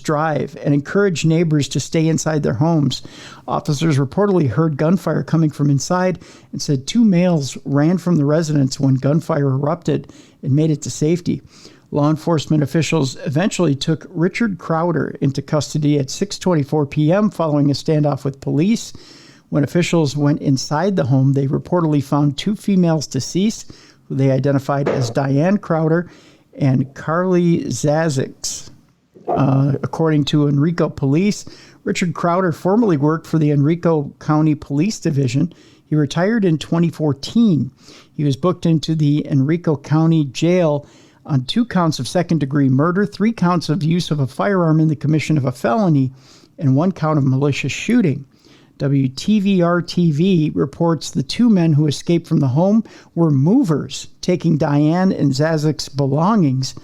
Drive and encouraged neighbors to stay inside their homes. Officers reportedly heard gunfire coming from inside and said two males ran from the residence when gunfire erupted and made it to safety. Law enforcement officials eventually took Richard Crowder into custody at 6:24 p.m. following a standoff with police. When officials went inside the home, they reportedly found two females deceased, who they identified as Diane Crowder and Carly Zazix. According to Enrico Police, Richard Crowder formerly worked for the Enrico County Police Division. He retired in 2014. He was booked into the Enrico County Jail on 2 counts of second-degree murder, 3 counts of use of a firearm in the commission of a felony, and 1 count of malicious shooting. WTVR-TV reports the 2 men who escaped from the home were movers, taking Diane and Zazik's belongings.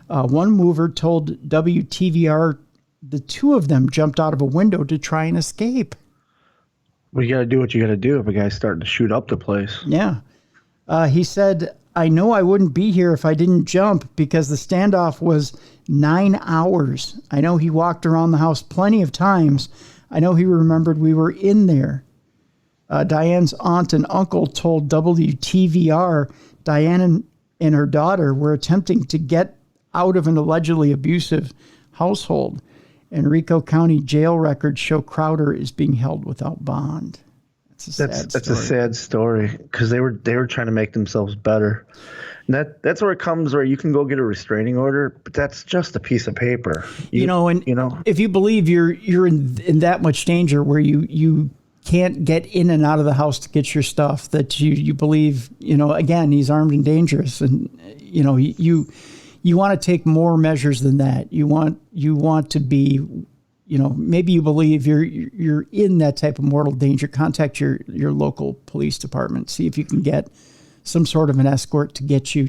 One mover told WTVR the 2 of them jumped out of a window to try and escape. Well, you got to do what you got to do if a guy's starting to shoot up the place. Yeah. He said, I know I wouldn't be here if I didn't jump because the standoff was 9 hours. I know he walked around the house plenty of times. I know he remembered we were in there. Diane's aunt and uncle told WTVR Diane and her daughter were attempting to get out of an allegedly abusive household. Enrico County jail records show Crowder is being held without bond. That's a sad story because they were trying to make themselves better. And that's where it comes where you can go get a restraining order, but that's just a piece of paper. If you believe you're in that much danger where you can't get in and out of the house to get your stuff, that you believe, again, he's armed and dangerous, and you want to take more measures than that. You want to be, maybe you believe you're in that type of mortal danger. Contact your local police department. See if you can get some sort of an escort to get you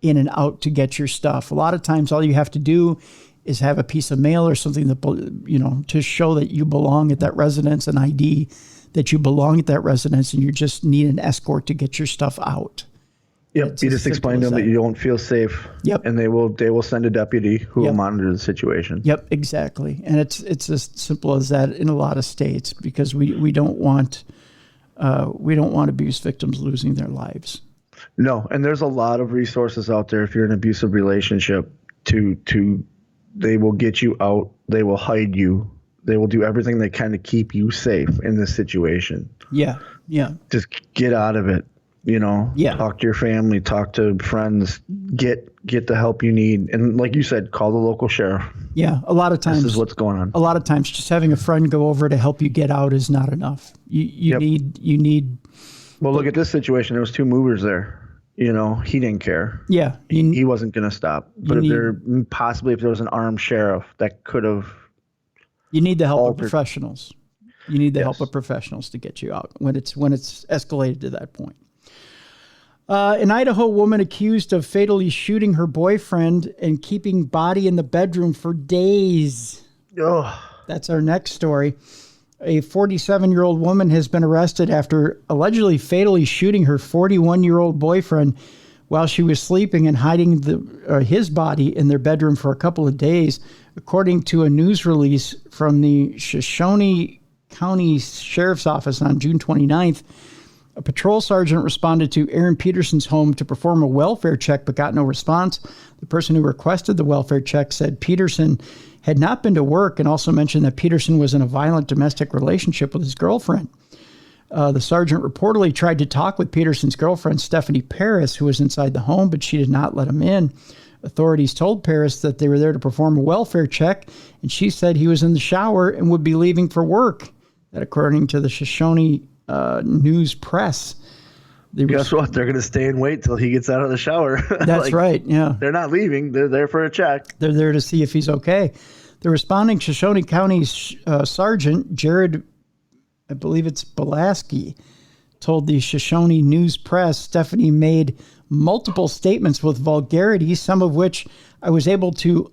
in and out to get your stuff. A lot of times all you have to do is have a piece of mail or something that, to show that you belong at that residence, an ID that you belong at that residence, and you just need an escort to get your stuff out. Yep. You just explain to them that you don't feel safe. Yep. And they will send a deputy who will monitor the situation. Yep, exactly. And it's as simple as that in a lot of states because we don't want abuse victims losing their lives. No, and there's a lot of resources out there if you're in an abusive relationship they will get you out, they will hide you, they will do everything they can to keep you safe in this situation. Yeah. Just get out of it. Yeah. Talk to your family, talk to friends, get the help you need. And like you said, call the local sheriff. Yeah. A lot of times this is what's going on. A lot of times just having a friend go over to help you get out is not enough. You need. Well, look at this situation. There was 2 movers there. He didn't care. Yeah. He wasn't going to stop. But if there was an armed sheriff that could have. You need the help of professionals. You need the help of professionals to get you out when it's escalated to that point. An Idaho woman accused of fatally shooting her boyfriend and keeping body in the bedroom for days. Oh. That's our next story. A 47-year-old woman has been arrested after allegedly fatally shooting her 41-year-old boyfriend while she was sleeping and hiding his body in their bedroom for a couple of days, according to a news release from the Shoshone County Sheriff's Office on June 29th. A patrol sergeant responded to Aaron Peterson's home to perform a welfare check but got no response. The person who requested the welfare check said Peterson had not been to work and also mentioned that Peterson was in a violent domestic relationship with his girlfriend. The sergeant reportedly tried to talk with Peterson's girlfriend, Stephanie Paris, who was inside the home, but she did not let him in. Authorities told Paris that they were there to perform a welfare check, and she said he was in the shower and would be leaving for work. That, according to the Shoshone News Press. Guess what? They're going to stay and wait till he gets out of the shower. That's right, yeah. They're not leaving. They're there for a check. They're there to see if he's okay. The responding Shoshone County Sergeant, Jared, I believe it's Belaski, told the Shoshone News Press Stephanie made multiple statements with vulgarity, some of which I was unable to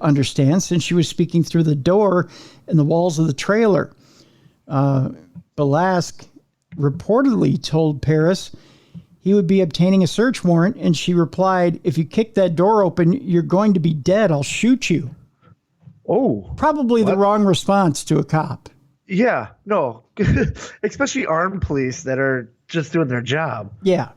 understand since she was speaking through the door and the walls of the trailer. Belask reportedly told Paris he would be obtaining a search warrant, and she replied, "If you kick that door open, you're going to be dead. I'll shoot you." Oh. Probably the wrong response to a cop. Yeah, no. Especially armed police that are just doing their job. Yeah.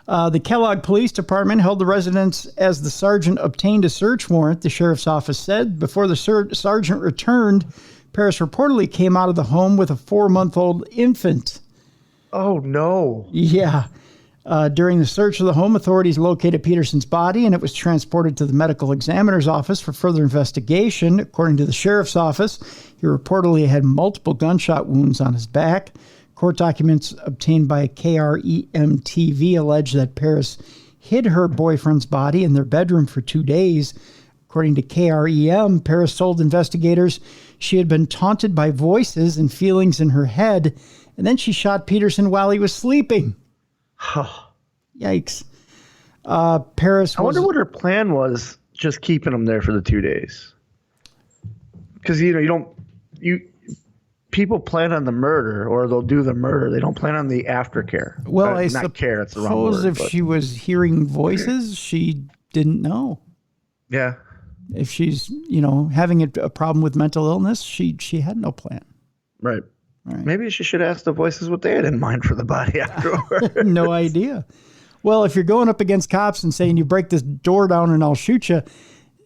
The Kellogg Police Department held the residence as the sergeant obtained a search warrant, the sheriff's office said. Before the sergeant returned, Paris reportedly came out of the home with a 4-month-old infant. Oh, no. Yeah. During the search of the home, authorities located Peterson's body, and it was transported to the medical examiner's office for further investigation. According to the sheriff's office, he reportedly had multiple gunshot wounds on his back. Court documents obtained by KREM TV allege that Paris hid her boyfriend's body in their bedroom for 2 days. According to KREM, Paris told investigators she had been taunted by voices and feelings in her head, and then she shot Peterson while he was sleeping. Yikes. Paris. I wonder what her plan was, just keeping him there for the 2 days. Because people plan on the murder, or they'll do the murder. They don't plan on the aftercare. Well, I not care. It's the wrong word. suppose if she was hearing voices, she didn't know. Yeah. If she's, having a problem with mental illness, she had no plan. Right. Maybe she should ask the voices what they had in mind for the body afterward. No idea. Well, if you're going up against cops and saying you break this door down and I'll shoot you,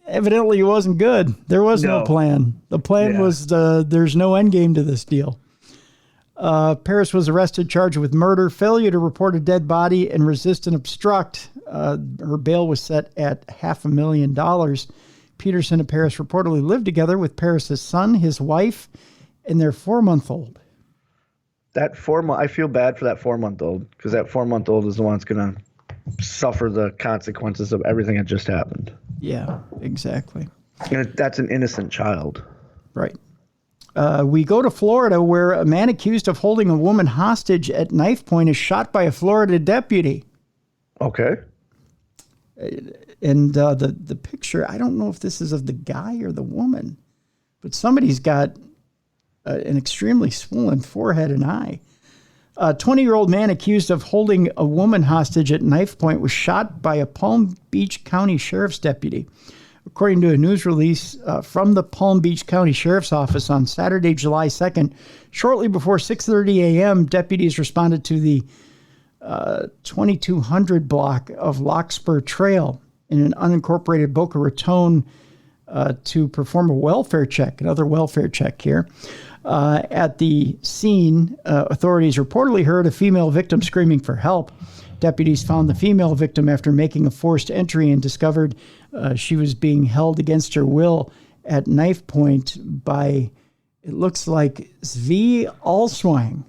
evidently it wasn't good. There was no plan. The plan was there's no end game to this deal. Paris was arrested, charged with murder, failure to report a dead body, and resist and obstruct. Her bail was set at $500,000. Peterson and Paris reportedly lived together with Paris's son, his wife, and their 4-month-old. I feel bad for that 4-month-old, because that 4-month-old is the one that's going to suffer the consequences of everything that just happened. Yeah, exactly. And that's an innocent child. Right. We go to Florida, where a man accused of holding a woman hostage at knife point is shot by a Florida deputy. Okay. And the picture, I don't know if this is of the guy or the woman, but somebody's got an extremely swollen forehead and eye. A 20-year-old man accused of holding a woman hostage at knife point was shot by a Palm Beach County Sheriff's deputy. According to a news release from the Palm Beach County Sheriff's Office on Saturday, July 2nd, shortly before 6:30 a.m., deputies responded to the 2200 block of Larkspur Trail in an unincorporated Boca Raton to perform a welfare check, another welfare check here. At the scene, authorities reportedly heard a female victim screaming for help. Deputies found the female victim after making a forced entry and discovered she was being held against her will at knife point by, it looks like, Zvi Alswang.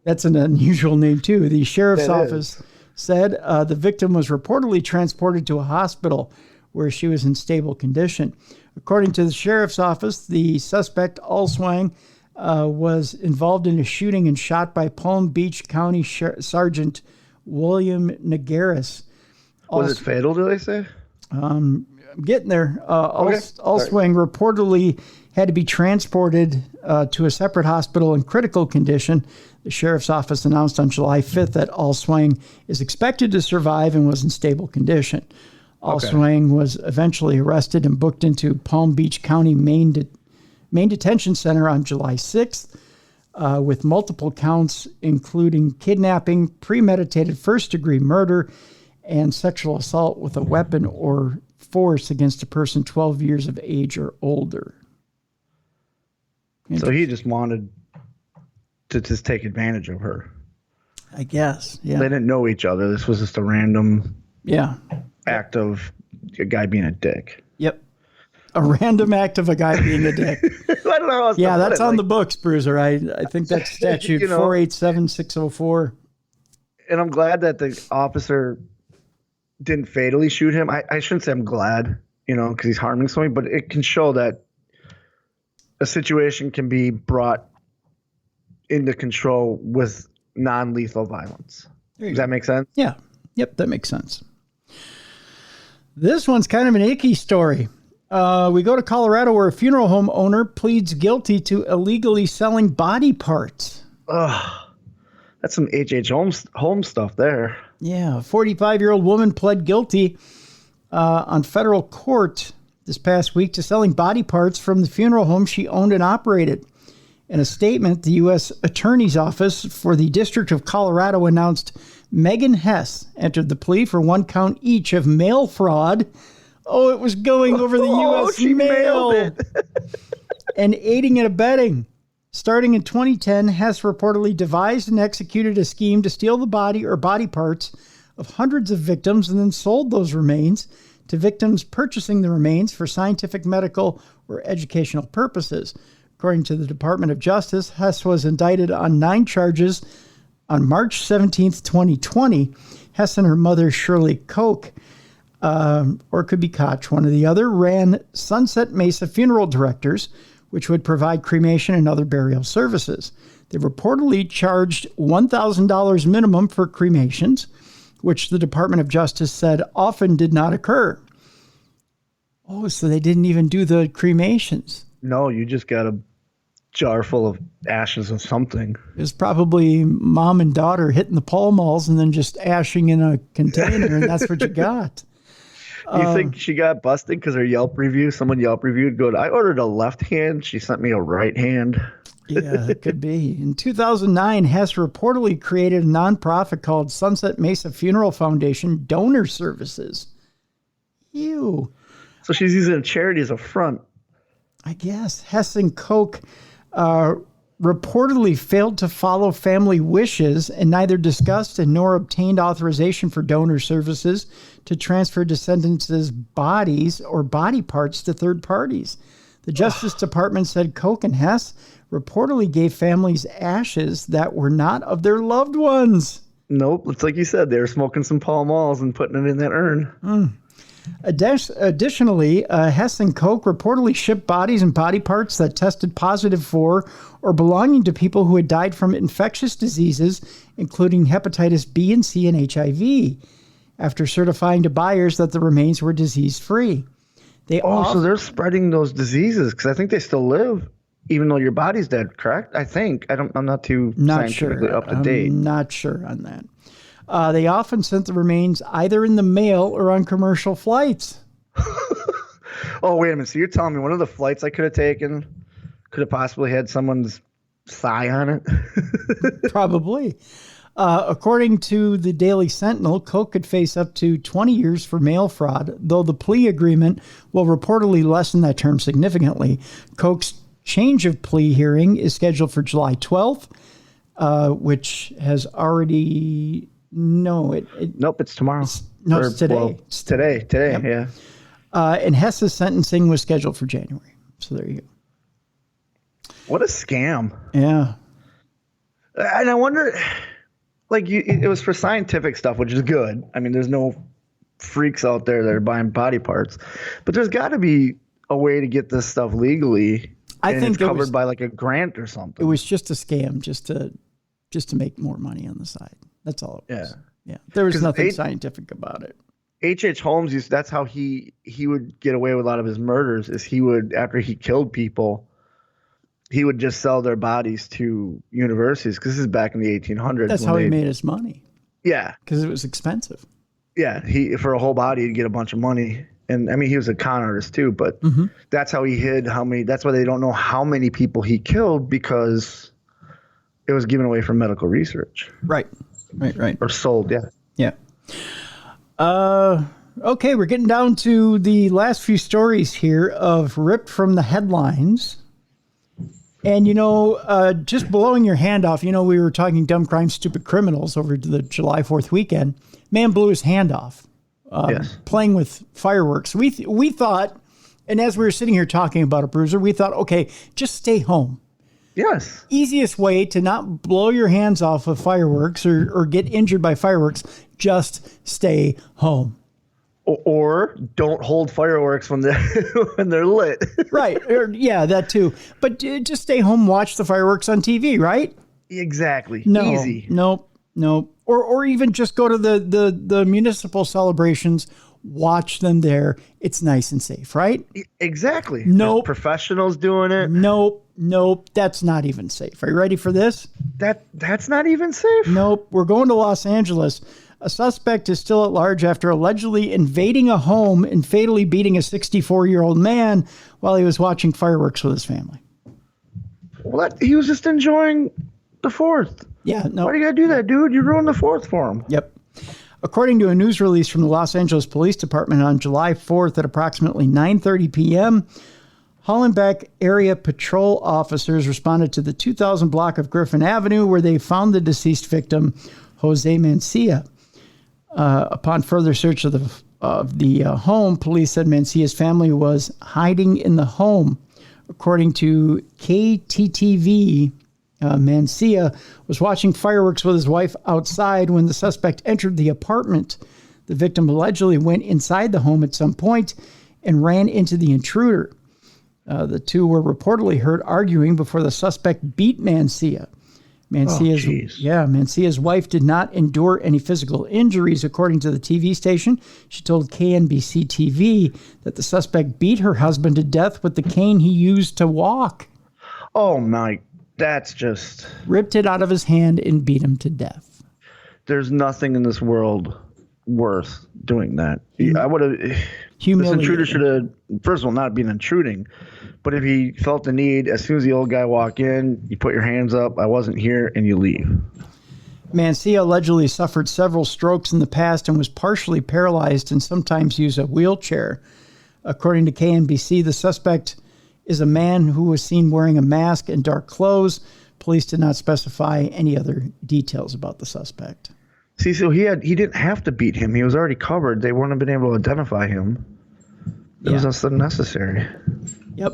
That's an unusual name, too. The sheriff's office said the victim was reportedly transported to a hospital where she was in stable condition. According to the sheriff's office, the suspect, Alswang, was involved in a shooting and shot by Palm Beach County Sergeant William Nagaris. Was it fatal, do they say? I'm getting there. Okay. Alswang reportedly had to be transported to a separate hospital in critical condition. The sheriff's office announced on July 5th that Alswang is expected to survive and was in stable condition. Alswang was eventually arrested and booked into Palm Beach County main detention center on July 6th with multiple counts, including kidnapping, premeditated first-degree murder, and sexual assault with a weapon or force against a person 12 years of age or older. So he just wanted to just take advantage of her. I guess. Yeah. They didn't know each other. This was just a random act of a guy being a dick. Yep. A random act of a guy being a dick. I don't know how else to put that's it. on the books, Bruiser. I think that's statute 487604. And I'm glad that the officer didn't fatally shoot him. I shouldn't say I'm glad, because he's harming somebody, but it can show that a situation can be brought into control with non-lethal violence. Does that make sense? Yeah. Yep, that makes sense. This one's kind of an icky story. We go to Colorado where a funeral home owner pleads guilty to illegally selling body parts. Ugh. That's some H.H. Holmes stuff there. Yeah, a 45-year-old woman pled guilty on federal court this past week to selling body parts from the funeral home she owned and operated. In a statement, the U.S. Attorney's Office for the District of Colorado announced Megan Hess entered the plea for 1 count each of mail fraud. Oh, it was going over the U.S. mail. And aiding and abetting. Starting in 2010, Hess reportedly devised and executed a scheme to steal the body or body parts of hundreds of victims and then sold those remains to victims purchasing the remains for scientific, medical, or educational purposes. According to the Department of Justice, Hess was indicted on 9 charges on March 17th, 2020. Hess and her mother, Shirley Koch, or it could be Koch, one or the other, ran Sunset Mesa Funeral Directors, which would provide cremation and other burial services. They reportedly charged $1,000 minimum for cremations, which the Department of Justice said often did not occur. Oh, so they didn't even do the cremations. No, you just got a jar full of ashes of something. It was probably mom and daughter hitting the Pall Malls and then just ashing in a container, and that's what you got. You think she got busted because her Yelp review, someone Yelp reviewed, I ordered a left hand. She sent me a right hand. Yeah, it could be. In 2009, Hess reportedly created a nonprofit called Sunset Mesa Funeral Foundation Donor Services. Ew. So she's using a charity as a front. I guess. Hess and Koch reportedly failed to follow family wishes and neither discussed and nor obtained authorization for donor services to transfer descendants' bodies or body parts to third parties. The Justice Department said Koch and Hess reportedly gave families ashes that were not of their loved ones. Nope. It's like you said, they were smoking some Pall Malls and putting it in that urn. Additionally, Hess and Koch reportedly shipped bodies and body parts that tested positive for or belonging to people who had died from infectious diseases, including hepatitis B and C and HIV, after certifying to buyers that the remains were disease-free. So they're spreading those diseases because I think they still live, even though your body's dead, correct? I think. I'm not too scientifically up to date. I'm not sure on that. They often sent the remains either in the mail or on commercial flights. Oh, wait a minute. So you're telling me one of the flights I could have taken could have possibly had someone's thigh on it? Probably. According to the Daily Sentinel, Koch could face up to 20 years for mail fraud, though the plea agreement will reportedly lessen that term significantly. Koch's change of plea hearing is scheduled for July 12th, which has already... Nope, it's tomorrow. It's today. Well, it's today, yep. Yeah. And Hess's sentencing was scheduled for January. So there you go. What a scam. Yeah. And I wonder, it was for scientific stuff, which is good. I mean, there's no freaks out there that are buying body parts. But there's got to be a way to get this stuff legally. I think it's covered by a grant or something. It was just a scam just to make more money on the side. That's all it was. Yeah. There was nothing scientific about it. H.H. Holmes that's how he would get away with a lot of his murders is he would, after he killed people, he would just sell their bodies to universities because this is back in the 1800s. That's how he made his money. Yeah. Because it was expensive. Yeah. For a whole body, he'd get a bunch of money. And I mean, he was a con artist too, but that's how he hid that's why they don't know how many people he killed because it was given away for medical research. Right. Or sold, yeah. Yeah. Okay, we're getting down to the last few stories here of ripped from the headlines. And, just blowing your hand off, we were talking dumb crimes, stupid criminals over the July 4th weekend. Man blew his hand off Yes. playing with fireworks. We thought, and as we were sitting here talking about it, Bruiser, we thought, okay, just stay home. Yes. Easiest way to not blow your hands off of fireworks or get injured by fireworks, just stay home. Or don't hold fireworks when they're when they're lit. Right. Yeah, that too. But just stay home, watch the fireworks on TV, right? Exactly. No, Easy. Nope. Or even just go to the municipal celebrations, watch them there. It's nice and safe, right? Exactly. Nope. There's professionals doing it. Nope. That's not even safe. Are you ready for this? That's not even safe. Nope. We're going to Los Angeles. A suspect is still at large after allegedly invading a home and fatally beating a 64-year-old man while he was watching fireworks with his family. What? He was just enjoying the 4th. Yeah, no. Why do you gotta do that, dude? You ruined the 4th for him. Yep. According to a news release from the Los Angeles Police Department on July 4th at approximately 9:30 p.m., Hollenbeck area patrol officers responded to the 2000 block of Griffin Avenue where they found the deceased victim, Jose Mancia. Upon further search of the home, police said Mancia's family was hiding in the home. According to KTTV, Mancia was watching fireworks with his wife outside when the suspect entered the apartment. The victim allegedly went inside the home at some point and ran into the intruder. The two were reportedly heard arguing before the suspect beat Mancia. Mancia's wife did not endure any physical injuries, according to the TV station. She told KNBC TV that the suspect beat her husband to death with the cane he used to walk. Oh my, that's just... Ripped it out of his hand and beat him to death. There's nothing in this world worth doing that. I would have... This intruder should have, first of all, not been intruding, but if he felt the need, as soon as the old guy walked in, you put your hands up, I wasn't here, and you leave. Mancia allegedly suffered several strokes in the past and was partially paralyzed and sometimes used a wheelchair. According to KNBC, the suspect is a man who was seen wearing a mask and dark clothes. Police did not specify any other details about the suspect. See, so he didn't have to beat him. He was already covered. They wouldn't have been able to identify him. It was just unnecessary. Yep.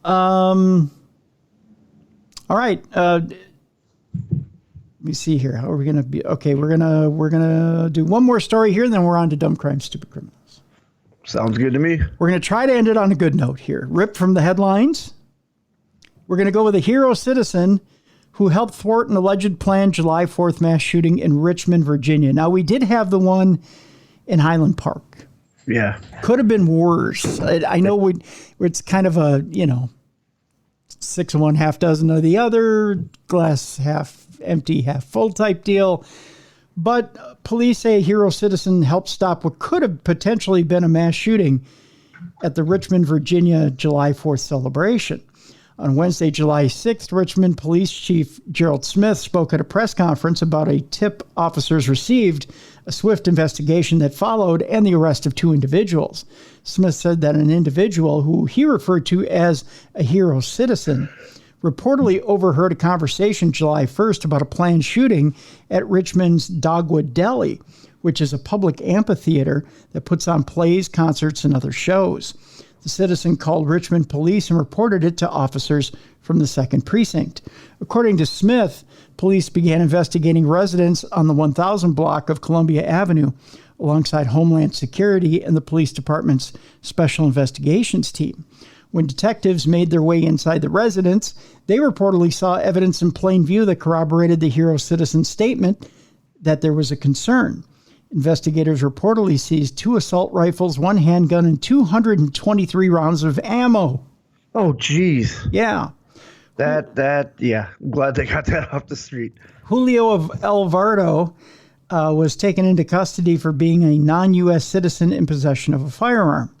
All right. Let me see here. How are we going to be? Okay, we're gonna do one more story here, and then we're on to dumb crimes, stupid criminals. Sounds good to me. We're going to try to end it on a good note here. Ripped from the headlines. We're going to go with a hero citizen who helped thwart an alleged planned July 4th mass shooting in Richmond, Virginia. Now, we did have the one in Highland Park. Yeah. Could have been worse. I know it's kind of a, 6 of one, half dozen of the other, glass half empty, half full type deal. But police say a hero citizen helped stop what could have potentially been a mass shooting at the Richmond, Virginia July 4th celebration. On Wednesday, July 6th, Richmond Police Chief Gerald Smith spoke at a press conference about a tip officers received, a swift investigation that followed, and the arrest of 2 individuals. Smith said that an individual who he referred to as a hero citizen reportedly overheard a conversation July 1st about a planned shooting at Richmond's Dogwood Deli, which is a public amphitheater that puts on plays, concerts, and other shows. The citizen called Richmond police and reported it to officers from the 2nd Precinct. According to Smith, police began investigating residents on the 1000 block of Columbia Avenue alongside Homeland Security and the police department's Special Investigations team. When detectives made their way inside the residence, they reportedly saw evidence in plain view that corroborated the hero citizen's statement that there was a concern. Investigators reportedly seized 2 assault rifles, 1 handgun, and 223 rounds of ammo. Oh, geez. Yeah. Yeah. I'm glad they got that off the street. Julio of Alvarado was taken into custody for being a non-U.S. citizen in possession of a firearm.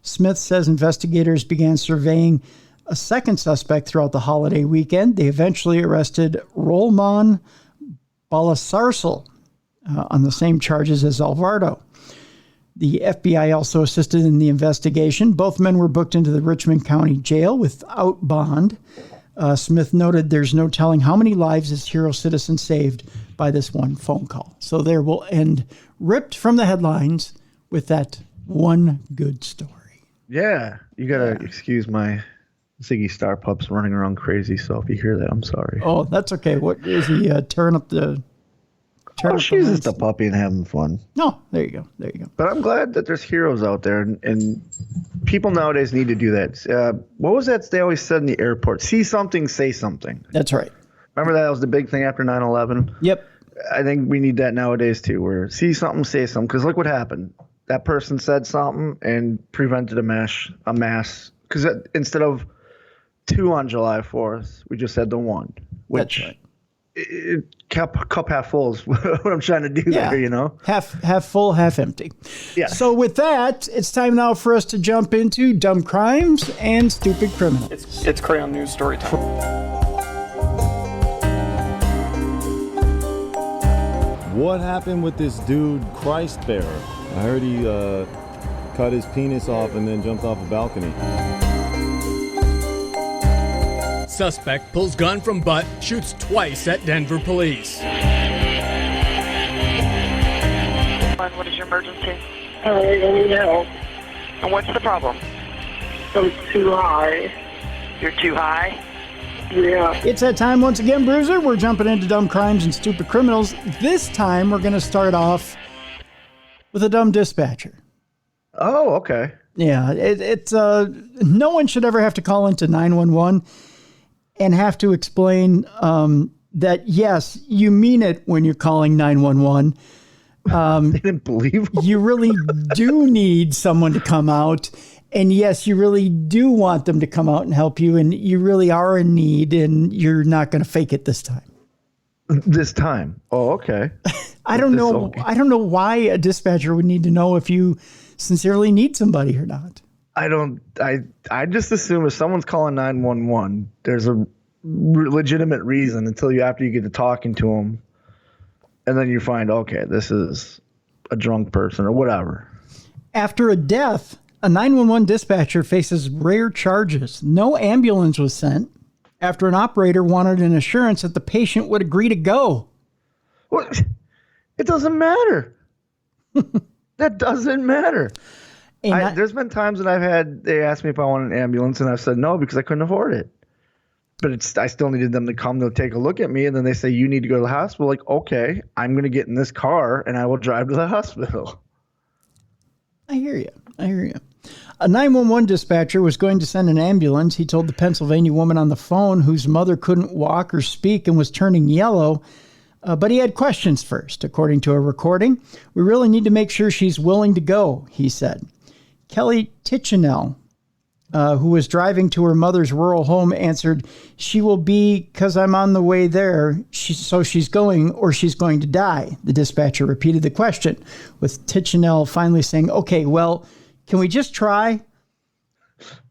Smith says investigators began surveying a second suspect throughout the holiday weekend. They eventually arrested Rolman Balasarsal on the same charges as Alvarado. The FBI also assisted in the investigation. Both men were booked into the Richmond County Jail without bond. Smith noted there's no telling how many lives this hero citizen saved by this one phone call. So there we'll end, ripped from the headlines with that one good story. Yeah, you got to excuse my Ziggy Star pups running around crazy, so if you hear that, I'm sorry. Oh, that's okay. What is he tearing up the... She's just a puppy and having fun. No, there you go. There you go. But I'm glad that there's heroes out there, and people nowadays need to do that. What was that they always said in the airport? See something, say something. That's right. Remember that was the big thing after 9/11? Yep. I think we need that nowadays too, where see something, say something. Because look what happened. That person said something and prevented a mass. Because instead of 2 on July 4th, we just had the 1. Which, that's right. Cup half full is what I'm trying to do there, you know? Half full, half empty. Yeah. So with that, it's time now for us to jump into dumb crimes and stupid criminals. It's Crayon News story time. What happened with this dude, Christ Bearer? I heard he cut his penis off and then jumped off a balcony. Suspect pulls gun from butt, shoots twice at Denver police. What is your emergency? I need help. And what's the problem? I'm too high. You're too high? Yeah. It's that time once again, Bruiser. We're jumping into dumb crimes and stupid criminals. This time, we're going to start off with a dumb dispatcher. Oh, okay. Yeah, it's no one should ever have to call into 911 and have to explain that, yes, you mean it when you're calling 911. They didn't believe him. You really do need someone to come out. And yes, you really do want them to come out and help you. And you really are in need, and you're not going to fake it this time. This time? Oh, okay. I don't know. Okay. I don't know why a dispatcher would need to know if you sincerely need somebody or not. I just assume if someone's calling 911, there's a legitimate reason after you get to talking to them, and then you find, okay, this is a drunk person or whatever. After a death, a 911 dispatcher faces rare charges. No ambulance was sent after an operator wanted an assurance that the patient would agree to go. What? It doesn't matter. That doesn't matter. There's been times that they asked me if I want an ambulance, and I've said no because I couldn't afford it. But I still needed them to come to take a look at me, and then they say, you need to go to the hospital. Like, okay, I'm going to get in this car, and I will drive to the hospital. I hear you. A 911 dispatcher was going to send an ambulance. He told the Pennsylvania woman on the phone, whose mother couldn't walk or speak and was turning yellow, but he had questions first, according to a recording. We really need to make sure she's willing to go, he said. Kelly Tichenell, who was driving to her mother's rural home, answered, she will be because I'm on the way there. So she's going or she's going to die. The dispatcher repeated the question, with Tichenell finally saying, okay, well, can we just try?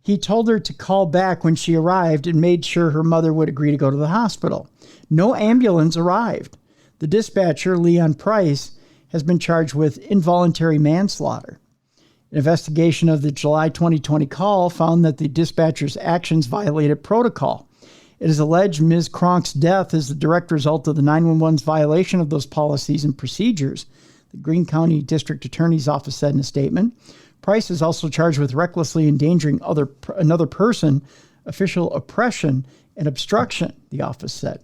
He told her to call back when she arrived and made sure her mother would agree to go to the hospital. No ambulance arrived. The dispatcher, Leon Price, has been charged with involuntary manslaughter. An investigation of the July 2020 call found that the dispatcher's actions violated protocol. It is alleged Ms. Cronk's death is the direct result of the 911's violation of those policies and procedures, the Greene County District Attorney's Office said in a statement. Price is also charged with recklessly endangering another person, official oppression, and obstruction, the office said.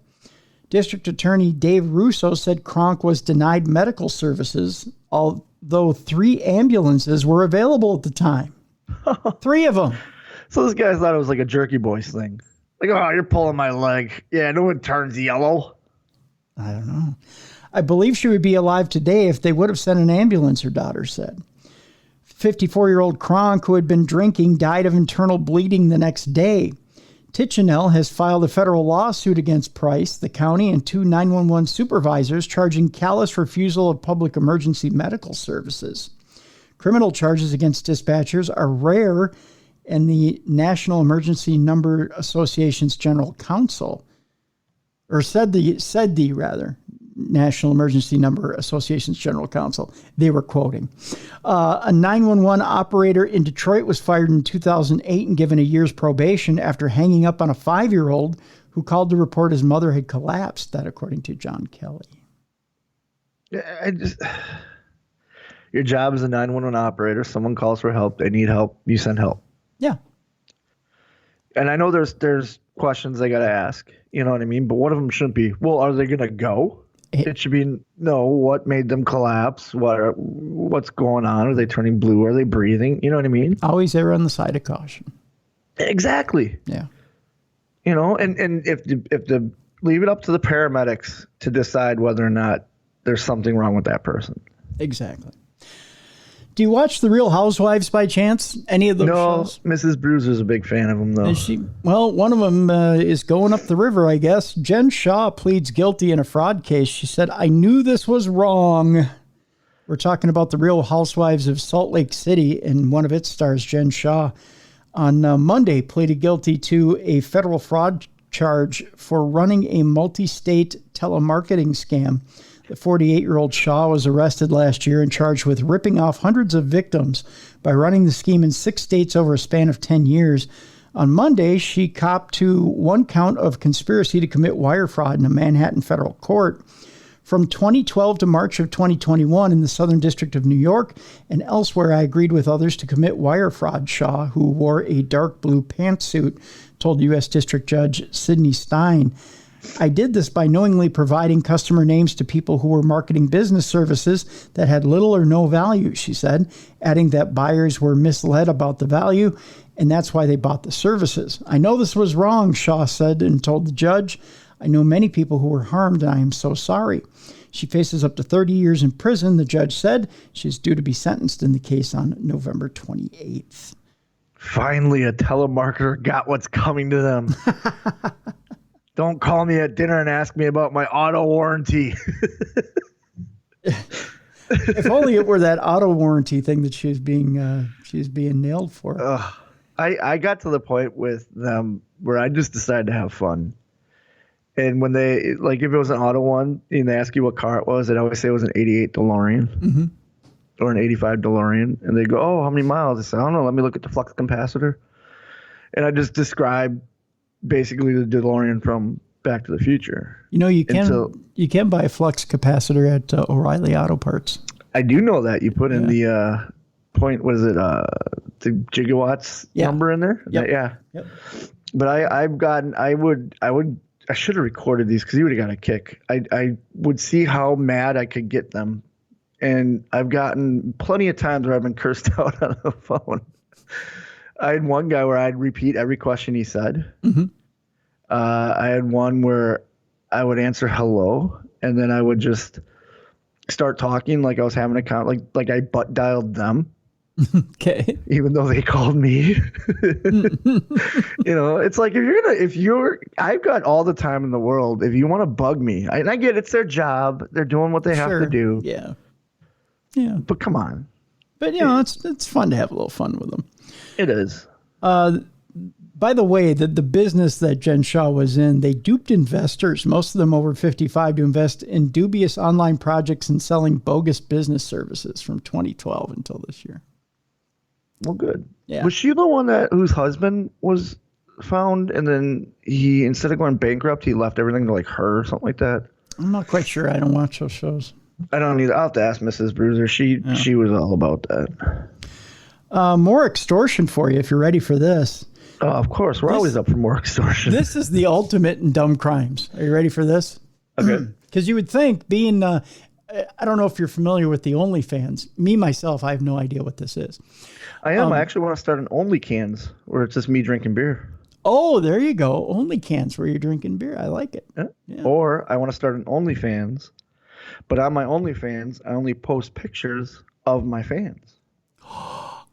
District Attorney Dave Russo said Kronk was denied medical services, although 3 ambulances were available at the time. 3 of them. So this guy thought it was like a Jerky Boys thing. Like, oh, you're pulling my leg. Yeah, no one turns yellow. I don't know. I believe she would be alive today if they would have sent an ambulance, her daughter said. 54-year-old Kronk, who had been drinking, died of internal bleeding the next day. Tichenell has filed a federal lawsuit against Price, the county, and 2 911 supervisors, charging callous refusal of public emergency medical services. Criminal charges against dispatchers are rare, and the National Emergency Number Association's General Counsel, or said the National Emergency Number Association's general counsel. They were quoting. A 911 operator in Detroit was fired in 2008 and given a year's probation after hanging up on a 5-year-old who called to report his mother had collapsed. That according to John Kelly. Yeah, your job as a 911 operator, someone calls for help, they need help, you send help. Yeah. And I know there's questions they got to ask, you know what I mean? But one of them shouldn't be, well, are they going to go? It should be, no, what made them collapse? What's going on? Are they turning blue? Are they breathing? You know what I mean? Always err on the side of caution. Exactly. Yeah. You know, and if the leave it up to the paramedics to decide whether or not there's something wrong with that person. Exactly. Do you watch The Real Housewives by chance? Any of those shows? No, Mrs. Bruiser's a big fan of them, though. Well, one of them is going up the river, I guess. Jen Shaw pleads guilty in a fraud case. She said, I knew this was wrong. We're talking about The Real Housewives of Salt Lake City, and one of its stars, Jen Shaw, on Monday pleaded guilty to a federal fraud charge for running a multi-state telemarketing scam. The 48-year-old Shaw was arrested last year and charged with ripping off hundreds of victims by running the scheme in 6 states over a span of 10 years. On Monday, she copped to 1 count of conspiracy to commit wire fraud in a Manhattan federal court. From 2012 to March of 2021 in the Southern District of New York and elsewhere, I agreed with others to commit wire fraud, Shaw, who wore a dark blue pantsuit, told U.S. District Judge Sidney Stein. I did this by knowingly providing customer names to people who were marketing business services that had little or no value, she said, adding that buyers were misled about the value, and that's why they bought the services. I know this was wrong, Shaw said, and told the judge. I know many people who were harmed, and I am so sorry. She faces up to 30 years in prison, the judge said. She's due to be sentenced in the case on November 28th. Finally, a telemarketer got what's coming to them. Don't call me at dinner and ask me about my auto warranty. If only it were that auto warranty thing that she's being nailed for. I got to the point with them where I just decided to have fun. And when they, like, if it was an auto one and they ask you what car it was, they'd always say it was an 88 DeLorean or an 85 DeLorean. And they go, oh, how many miles? I said, I don't know. Let me look at the flux capacitor. And I just described basically the DeLorean from Back to the Future. You know, you can buy a flux capacitor at O'Reilly Auto Parts. I do know that. You put in the point, what is it, the gigawatts number in there? Yep. Yep. But I should have recorded these because you would have got a kick. I would see how mad I could get them. And I've gotten plenty of times where I've been cursed out on the phone. I had one guy where I'd repeat every question he said. I had one where I would answer hello, and then I would just start talking like I was having a like I butt dialed them. Okay. Even though they called me. You know, it's like I've got all the time in the world. If you want to bug me, and I get it's their job. They're doing what they have to do. Yeah. Yeah. But come on. But, you know, it's fun to have a little fun with them. It is. By the way, the business that Jen Shaw was in, they duped investors, most of them over 55, to invest in dubious online projects and selling bogus business services from 2012 until this year. Well, good. Yeah. Was she the one whose husband was found, and then he, instead of going bankrupt, he left everything to like her or something like that? I'm not quite sure. I don't watch those shows. I don't either. I'll have to ask Mrs. Bruiser. She was all about that. More extortion for you if you're ready for this. Oh, of course. We're always up for more extortion. This is the ultimate in dumb crimes. Are you ready for this? Okay. Because you would think being, I don't know if you're familiar with the OnlyFans. Me, myself, I have no idea what this is. I am. I actually want to start an OnlyCans where it's just me drinking beer. Oh, there you go. OnlyCans where you're drinking beer. I like it. Yeah. Yeah. Or I want to start an OnlyFans, but on my OnlyFans, I only post pictures of my fans.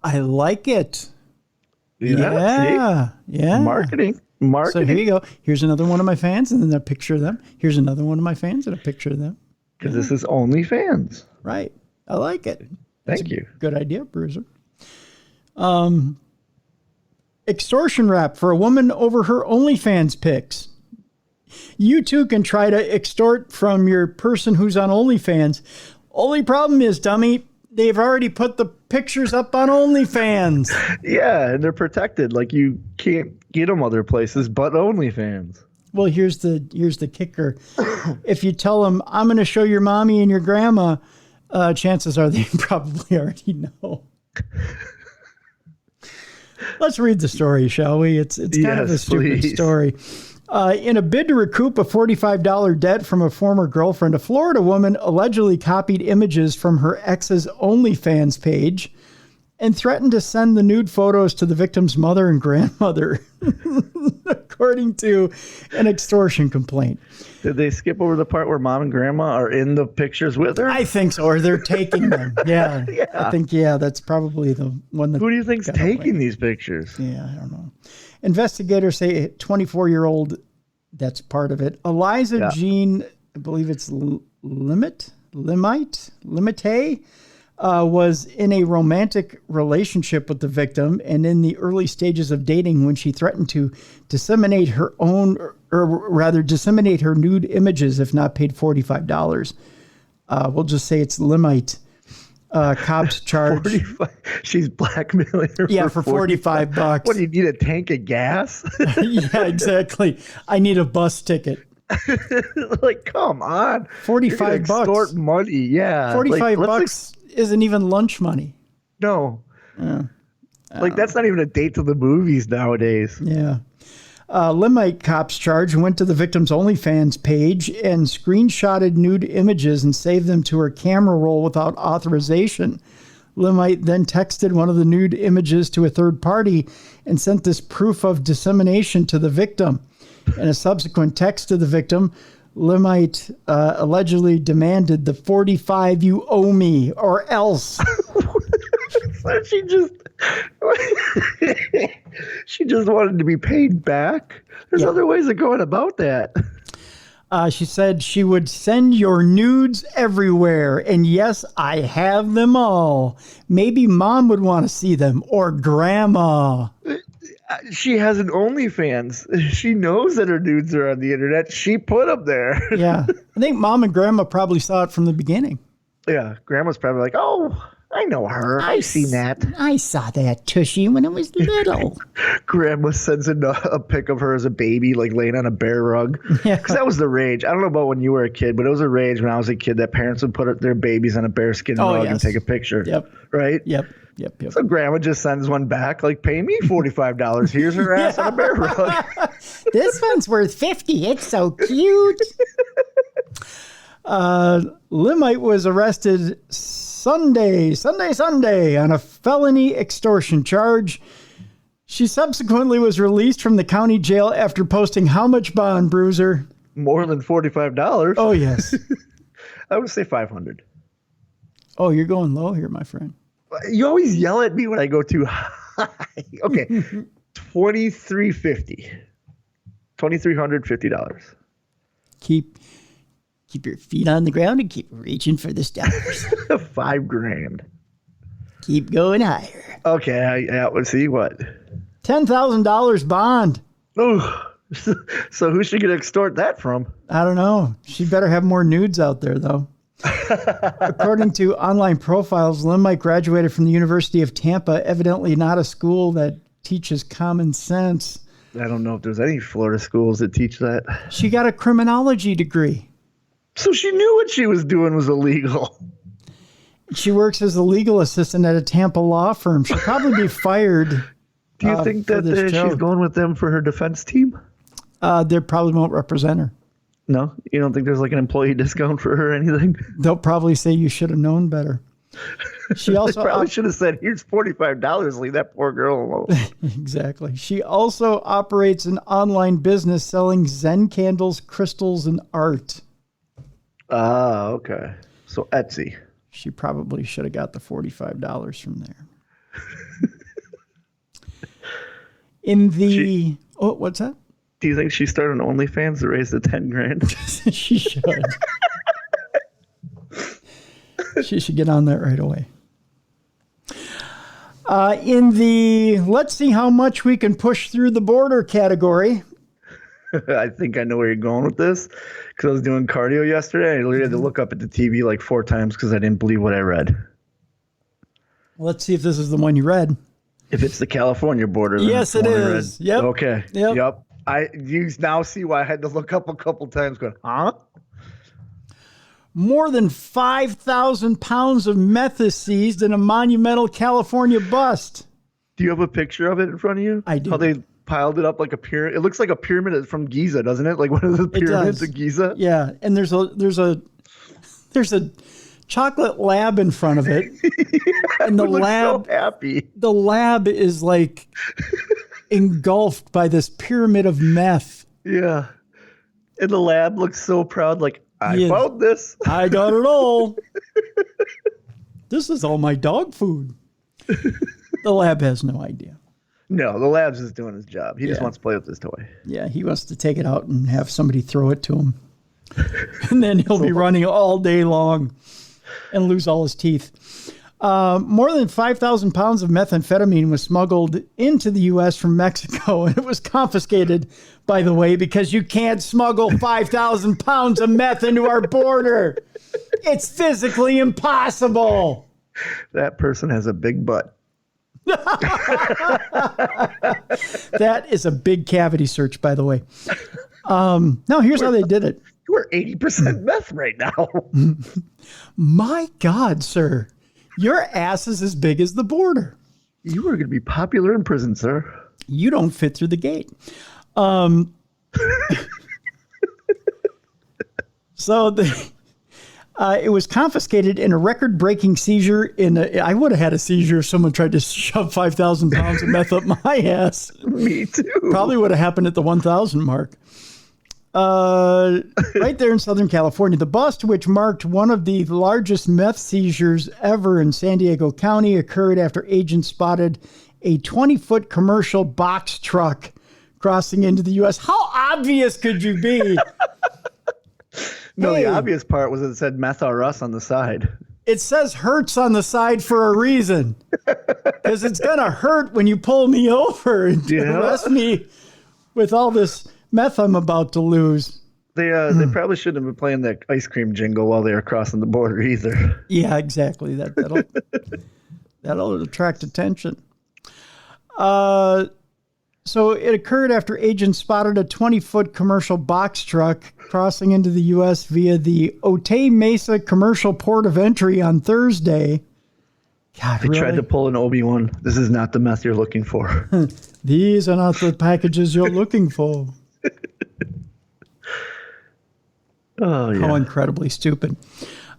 I like it. Yeah. Marketing. So here you go. Here's another one of my fans, and then a picture of them. Here's another one of my fans, and a picture of them. Because this is OnlyFans. Right. I like it. Thank you. Good idea, Bruiser. Extortion rap for a woman over her OnlyFans pics. You too can try to extort from your person who's on OnlyFans. Only problem is, dummy, they've already put the pictures up on OnlyFans. Yeah, and they're protected. Like you can't get them other places but OnlyFans. Well, here's the kicker. If you tell them, I'm going to show your mommy and your grandma, chances are they probably already know. Let's read the story, shall we? It's kind of a stupid story. In a bid to recoup a $45 debt from a former girlfriend, a Florida woman allegedly copied images from her ex's OnlyFans page and threatened to send the nude photos to the victim's mother and grandmother, according to an extortion complaint. Did they skip over the part where mom and grandma are in the pictures with her? I think so, or they're taking them. Yeah. I think, that's probably the one that... Who do you think's taking these pictures? Yeah, I don't know. Investigators say a 24-year-old, that's part of it, Eliza Jean, I believe it's Limite, was in a romantic relationship with the victim and in the early stages of dating when she threatened to disseminate her nude images if not paid $45. We'll just say it's Limite. Cops charge. She's blackmailing her for $45. What, do you need a tank of gas? Yeah, exactly. I need a bus ticket. Like, come on. $45. Extort money. Yeah. $45 isn't even lunch money. No. That's not even a date to the movies nowadays. Yeah. Limite cops charge went to the victim's OnlyFans page and screenshotted nude images and saved them to her camera roll without authorization. Limite then texted one of the nude images to a third party and sent this proof of dissemination to the victim. In a subsequent text to the victim, Limite allegedly demanded the $45 you owe me or else. So she just wanted to be paid back. There's other ways of going about that. She said she would send your nudes everywhere. And yes, I have them all. Maybe mom would want to see them or grandma. She has an OnlyFans. She knows that her nudes are on the internet. She put them there. Yeah. I think mom and grandma probably saw it from the beginning. Yeah. Grandma's probably like, oh, I know her. I've seen that. I saw that tushy when I was little. Grandma sends in a pic of her as a baby, like laying on a bear rug. Yeah. Because that was the rage. I don't know about when you were a kid, but it was a rage when I was a kid that parents would put their babies on a bearskin rug and take a picture. Yep. Right? Yep. So grandma just sends one back, like, pay me $45. Here's her ass on a bear rug. This one's worth $50. It's so cute. Limite was arrested Sunday on a felony extortion charge. She subsequently was released from the county jail after posting how much bond, Bruiser? More than $45. Oh, yes. I would say $500. Oh, you're going low here, my friend. You always yell at me when I go too high. Okay, $2,350. $2,350. Keep your feet on the ground and keep reaching for the stars. $5,000. Keep going higher. Okay, let's see what. $10,000 bond. Oh, so who's she gonna extort that from? I don't know. She better have more nudes out there, though. According to online profiles, Limite graduated from the University of Tampa, evidently not a school that teaches common sense. I don't know if there's any Florida schools that teach that. She got a criminology degree. So she knew what she was doing was illegal. She works as a legal assistant at a Tampa law firm. She'll probably be fired. Do you think that she's going with them for her defense team? They probably won't represent her. No? You don't think there's like an employee discount for her or anything? They'll probably say you should have known better. She also probably should have said, here's $45, leave that poor girl alone. Exactly. She also operates an online business selling Zen candles, crystals, and art. Ah, okay. So Etsy. She probably should have got the $45 from there. What's that? Do you think she started an OnlyFans to raise the $10,000? She should. She should get on that right away. In the let's see how much we can push through the border category, I think I know where you're going with this because I was doing cardio yesterday. And I literally had to look up at the TV like 4 times because I didn't believe what I read. Let's see if this is the one you read. If it's the California border, then Yes, it's the it one I read. is. Yep. Okay. Yep. You now see why I had to look up a couple times going, huh? More than 5,000 pounds of meth is seized in a monumental California bust. Do you have a picture of it in front of you? I do. How they piled it up like a pyramid. It looks like a pyramid from Giza, doesn't it? Like one of the pyramids of Giza. Yeah, and there's a chocolate lab in front of it. And the lab so happy. The lab is like engulfed by this pyramid of meth. Yeah. And the lab looks so proud, like, I found this. I got it all. This is all my dog food. The lab has no idea. No, the lab's just doing his job. He just wants to play with this toy. Yeah, he wants to take it out and have somebody throw it to him. And then he'll be running all day long and lose all his teeth. More than 5,000 pounds of methamphetamine was smuggled into the U.S. from Mexico, and it was confiscated, by the way, because you can't smuggle 5,000 pounds of meth into our border. It's physically impossible. That person has a big butt. That is a big cavity search, by the way. Now, here's how they did it. You're 80% meth right now. My God, sir. Your ass is as big as the border. You are going to be popular in prison, sir. You don't fit through the gate. So it was confiscated in a record-breaking seizure. I would have had a seizure if someone tried to shove 5,000 pounds of meth up my ass. Me too. Probably would have happened at the 1,000 mark. Right there in Southern California. The bust, which marked one of the largest meth seizures ever in San Diego County, occurred after agents spotted a 20-foot commercial box truck crossing into the U.S. How obvious could you be? No, Hey. the obvious part was it said meth or us on the side. It says hurts on the side for a reason. Because it's going to hurt when you pull me over and arrest me with all this meth I'm about to lose. They probably shouldn't have been playing that ice cream jingle while they were crossing the border either. Yeah, exactly. That'll attract attention. So it occurred after agents spotted a 20-foot commercial box truck crossing into the U.S. via the Otay Mesa commercial port of entry on Thursday. God, They tried to pull an Obi-Wan. This is not the meth you're looking for. These are not the packages you're looking for. Oh, yeah. How incredibly stupid.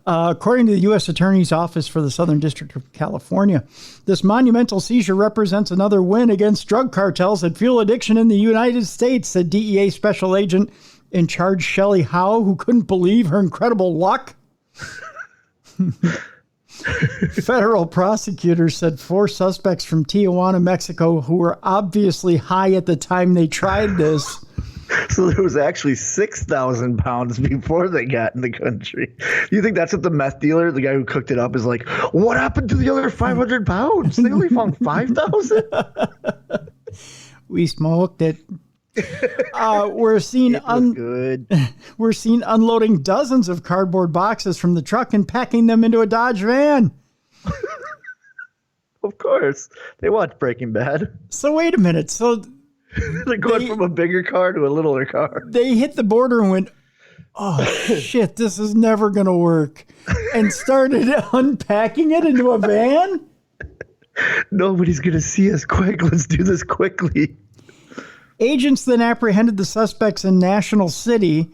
According to the U.S. Attorney's Office for the Southern District of California, this monumental seizure represents another win against drug cartels that fuel addiction in the United States, said DEA Special Agent in charge Shelley Howe, who couldn't believe her incredible luck. Federal prosecutors said 4 suspects from Tijuana, Mexico, who were obviously high at the time they tried this. So there was actually 6,000 pounds before they got in the country. You think that's what the meth dealer, the guy who cooked it up, is like, what happened to the other 500 pounds? They only found 5,000? We smoked it. We're seen good. We're seen unloading dozens of cardboard boxes from the truck and packing them into a Dodge van. Of course. They watch Breaking Bad. So wait a minute. So They're going from a bigger car to a littler car. they hit the border and went, oh, shit, this is never going to work. And started unpacking it into a van? Nobody's going to see us quick. Let's do this quickly. Agents then apprehended the suspects in National City,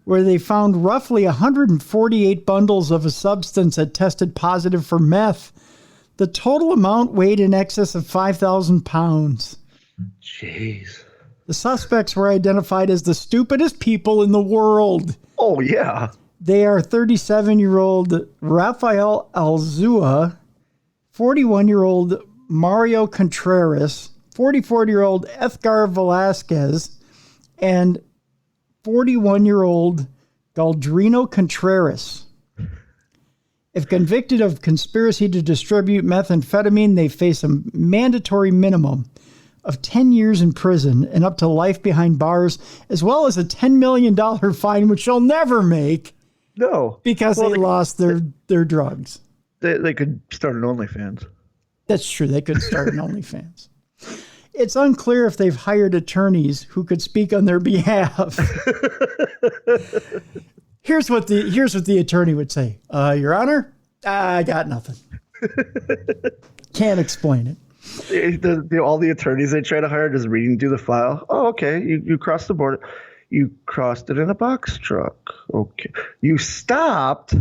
where they found roughly 148 bundles of a substance that tested positive for meth. The total amount weighed in excess of 5,000 pounds. Jeez. The suspects were identified as the stupidest people in the world. Oh, yeah. They are 37-year-old Rafael Alzua, 41-year-old Mario Contreras, 44-year-old Edgar Velasquez, and 41-year-old Galdrino Contreras. If convicted of conspiracy to distribute methamphetamine, they face a mandatory minimum of 10 years in prison and up to life behind bars, as well as a $10 million fine, which they'll never make No. because they lost their drugs. They could start an OnlyFans. That's true. They could start an OnlyFans. It's unclear if they've hired attorneys who could speak on their behalf. Here's what the attorney would say. Your Honor, I got nothing. Can't explain it. All the attorneys they try to hire just reading through the file. Oh, okay. You crossed the border. You crossed it in a box truck. Okay. You stopped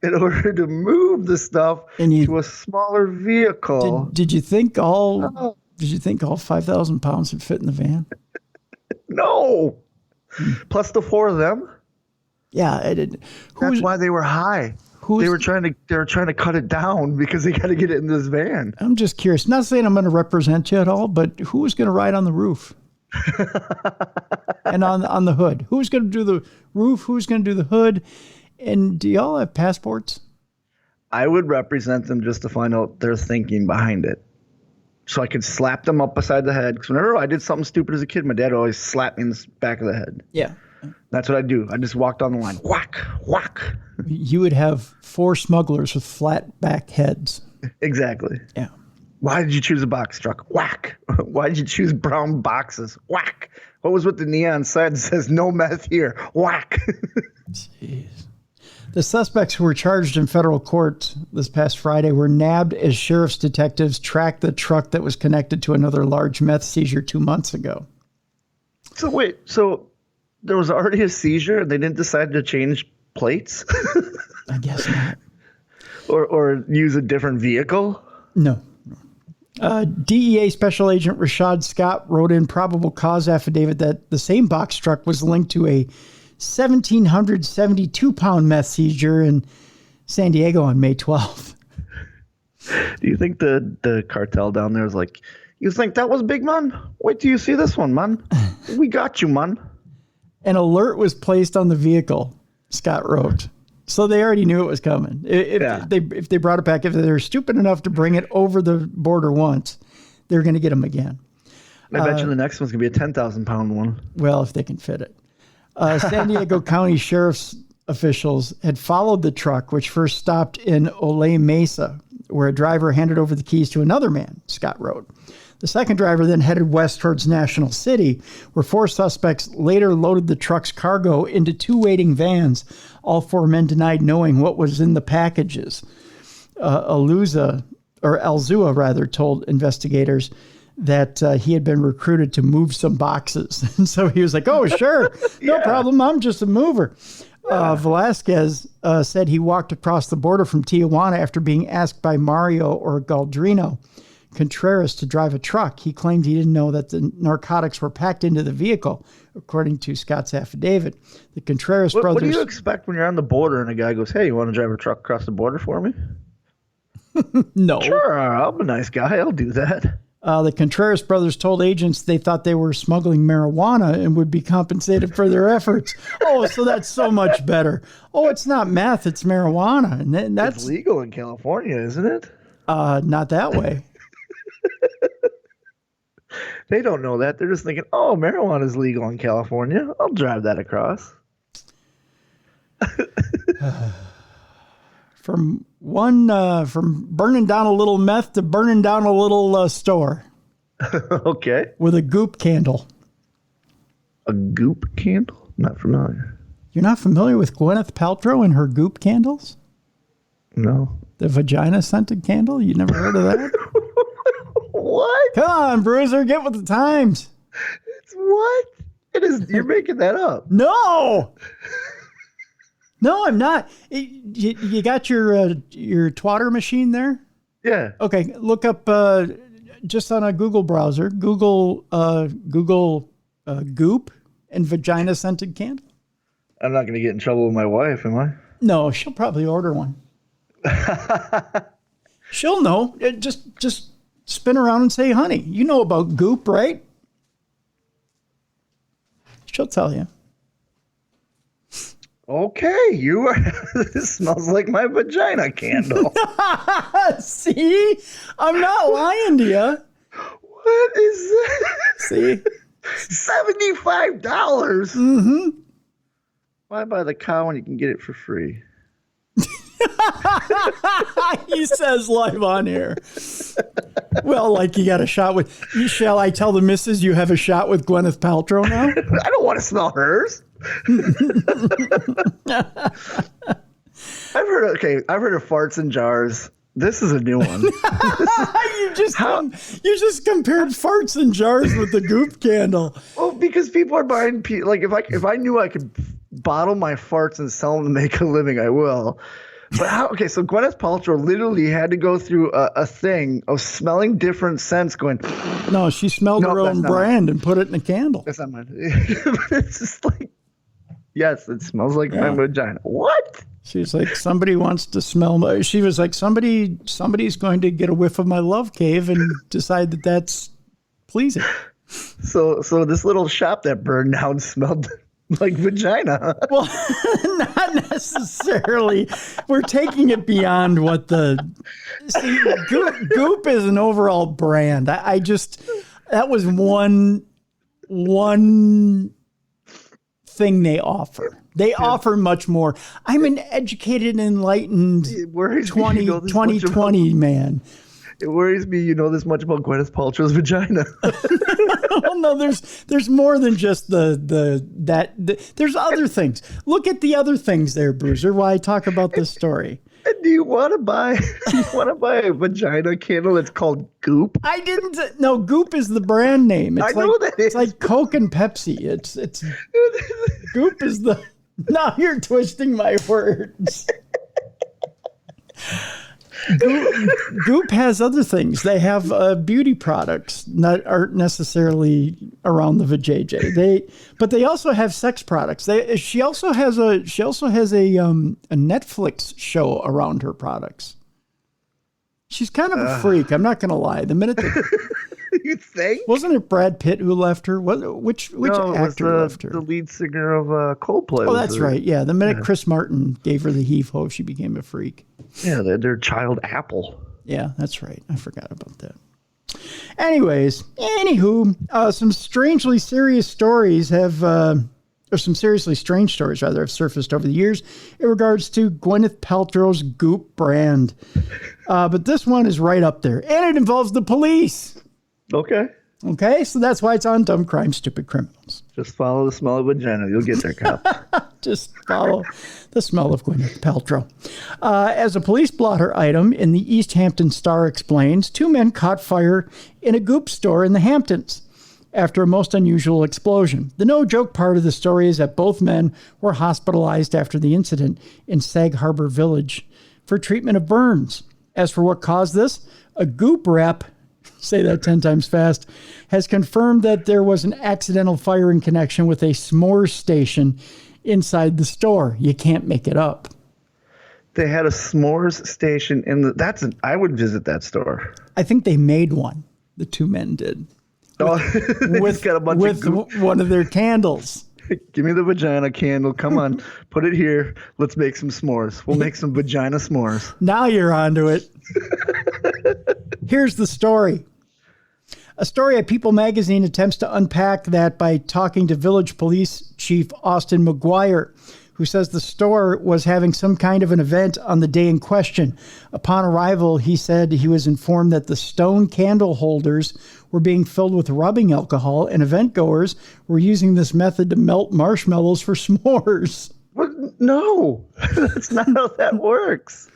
in order to move the stuff to a smaller vehicle. Did you think all 5,000 pounds would fit in the van? No. Plus the 4 of them. Yeah, I did. That's why they were high. They were trying to cut it down because they got to get it in this van. I'm just curious. Not saying I'm going to represent you at all, but who was going to ride on the roof? And on the hood? Who's going to do the roof? Who's going to do the hood? And do y'all have passports? I would represent them just to find out their thinking behind it. So I could slap them up beside the head. Because whenever I did something stupid as a kid, my dad always slapped me in the back of the head. Yeah. That's what I do. I just walked on the line. Whack, whack. You would have 4 smugglers with flat back heads. Exactly. Yeah. Why did you choose a box truck? Whack. Why did you choose brown boxes? Whack. What was with the neon sign that says no meth here? Whack. Jeez. The suspects who were charged in federal court this past Friday were nabbed as sheriff's detectives tracked the truck that was connected to another large meth seizure 2 months ago. So wait, there was already a seizure and they didn't decide to change plates? I guess not. Or use a different vehicle? No. DEA Special Agent Rashad Scott wrote in probable cause affidavit that the same box truck was linked to a 1,772-pound meth seizure in San Diego on May 12th. Do you think the cartel down there is like, you think that was big, man? Wait till you see this one, man. We got you, man. An alert was placed on the vehicle, Scott wrote. So they already knew it was coming. If they brought it back, if they're stupid enough to bring it over the border once, they're going to get them again. I bet you the next one's going to be a 10,000-pound one. Well, if they can fit it. San Diego County Sheriff's officials had followed the truck, which first stopped in Olay Mesa, where a driver handed over the keys to another man, Scott wrote. The second driver then headed west towards National City, where 4 suspects later loaded the truck's cargo into 2 waiting vans. All 4 men denied knowing what was in the packages. Alzua told investigators that he had been recruited to move some boxes. And so he was like, oh, sure, no problem. I'm just a mover. Velasquez said he walked across the border from Tijuana after being asked by Mario or Galdrino Contreras to drive a truck. He claimed he didn't know that the narcotics were packed into the vehicle, according to Scott's affidavit. The Contreras brothers... What do you expect when you're on the border and a guy goes, hey, you want to drive a truck across the border for me? No. Sure, I'm a nice guy. I'll do that. The Contreras brothers told agents they thought they were smuggling marijuana and would be compensated for their efforts. Oh, so that's so much better. Oh, it's not meth, it's marijuana. And that's it's legal in California, isn't it? Not that way. They don't know that. They're just thinking, oh, marijuana is legal in California. I'll drive that across. From burning down a little meth to burning down a little store. Okay. With a goop candle. A goop candle? Not familiar. You're not familiar with Gwyneth Paltrow and her goop candles? No. The vagina scented candle? You never heard of that? What? Come on, Bruiser, get with the times. It's what? It is. You're making that up. No. No, I'm not. You got your twatter machine there? Yeah. Okay, look up just on a Google browser. Google goop and vagina scented candle. I'm not going to get in trouble with my wife, am I? No, she'll probably order one. She'll know. Just spin around and say, honey, you know about goop, right? She'll tell you. Okay, you are. This smells like my vagina candle. See? I'm not lying to you. What is that? See? $75. Mm-hmm. Why buy the cow when you can get it for free? He says live on air. Well, like you got a shot with. Shall I tell the missus you have a shot with Gwyneth Paltrow now? I don't want to smell hers. I've heard of farts in jars. This is a new one. you just compared farts in jars with the Goop candle. Well, because people are buying like if I knew I could bottle my farts and sell them to make a living, I will. But how? Okay, so Gwyneth Paltrow literally had to go through a thing of smelling different scents. Going, no, she smelled her own brand and put it in a candle. That's not mine. It's just like, yes, it smells like my vagina. What? She's like, somebody wants to smell. She was like, somebody's going to get a whiff of my love cave and decide that that's pleasing. So this little shop that burned down smelled like vagina. Well, not necessarily. We're taking it beyond what Goop is an overall brand. That was one thing they offer. They offer much more. I'm an educated, enlightened 2020 man. It worries me you know this much about Gwyneth Paltrow's vagina. Well, no, there's more than just there's other things. Look at the other things there, Bruiser, while I talk about this story. And do you want to buy a vagina candle that's called Goop? I didn't. No, Goop is the brand name. It's It's like Coke and Pepsi. It's Goop is the. Now you're twisting my words. Goop has other things. They have beauty products that aren't necessarily around the vajayjay. But they also have sex products. She also has a Netflix show around her products. She's kind of a freak. I'm not going to lie. The minute you think? Wasn't it Brad Pitt who left her? Which actor left her? The lead singer of Coldplay. Oh, that's right. Yeah, the minute Chris Martin gave her the heave-ho, she became a freak. Yeah, their child Apple. Yeah, that's right. I forgot about that. Anywho, some strangely serious stories or some seriously strange stories, rather, have surfaced over the years in regards to Gwyneth Paltrow's Goop brand. But this one is right up there, and it involves the police. Okay, so that's why it's on Dumb Crime, Stupid Criminals. Just follow the smell of vagina. You'll get there, cop. Just follow the smell of Gwyneth Paltrow. As a police blotter item in the East Hampton Star explains, 2 men caught fire in a Goop store in the Hamptons after a most unusual explosion. The no-joke part of the story is that both men were hospitalized after the incident in Sag Harbor Village for treatment of burns. As for what caused this, a Goop rep, say that 10 times fast, has confirmed that there was an accidental fire in connection with a s'mores station inside the store. You can't make it up. They had a s'mores station I would visit that store. I think they made one. The 2 men did. With got a bunch of Goop. One of their candles. Give me the vagina candle. Come on, put it here. Let's make some s'mores. We'll make some vagina s'mores. Now you're onto it. Here's the story. A story at People magazine attempts to unpack that by talking to Village Police Chief Austin McGuire, who says the store was having some kind of an event on the day in question. Upon arrival, he said he was informed that the stone candle holders were being filled with rubbing alcohol, and event goers were using this method to melt marshmallows for s'mores. What? No, that's not how that works.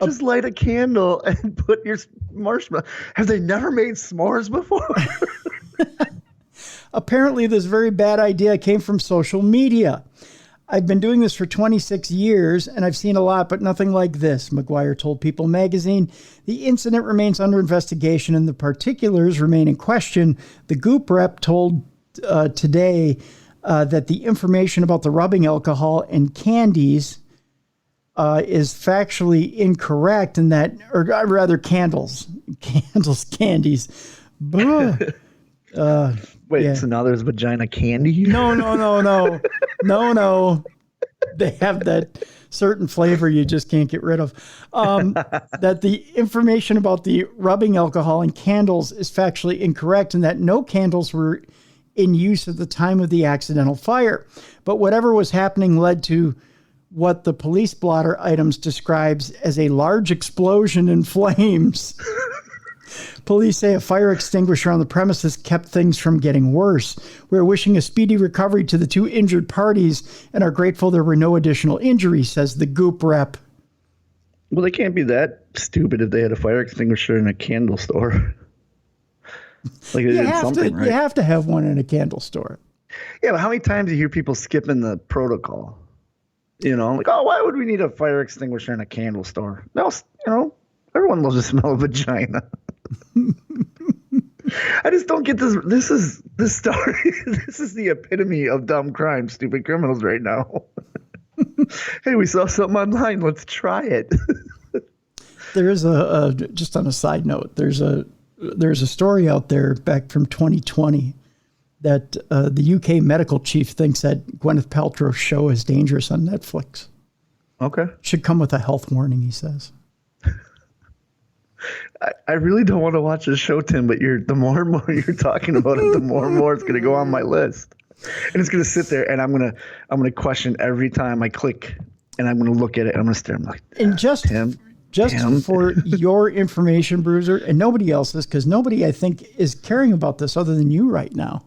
Just light a candle and put your marshmallow. Have they never made s'mores before? Apparently, this very bad idea came from social media. I've been doing this for 26 years, and I've seen a lot, but nothing like this, McGuire told People magazine. The incident remains under investigation, and the particulars remain in question. The Goop rep told today that the information about the rubbing alcohol and candies is factually incorrect, and that, or rather candies. Wait, yeah. So now there's vagina candy? No. They have that certain flavor you just can't get rid of. That the information about the rubbing alcohol in candles is factually incorrect, and that no candles were in use at the time of the accidental fire. But whatever was happening led to what the police blotter items describes as a large explosion in flames. Police say a fire extinguisher on the premises kept things from getting worse. We're wishing a speedy recovery to the 2 injured parties and are grateful there were no additional injuries, says the Goop rep. Well, they can't be that stupid if they had a fire extinguisher in a candle store. Like they did something, right? You have to have one in a candle store. Yeah, but how many times do you hear people skipping the protocol? You know, like, oh, why would we need a fire extinguisher in a candle store? No, everyone loves the smell of vagina. I just don't get this. This story. This is the epitome of dumb crime, stupid criminals right now. Hey, we saw something online. Let's try it. There is just on a side note, there's a story out there back from 2020 that the UK medical chief thinks that Gwyneth Paltrow's show is dangerous on Netflix. Okay. Should come with a health warning, he says. I really don't want to watch this show, Tim, but the more and more you're talking about it, the more and more it's going to go on my list. And it's going to sit there, and I'm going to question every time I click, and I'm going to look at it, and I'm going to stare. I'm like, and just for your information, Bruiser, and nobody else's, because nobody, I think, is caring about this other than you right now.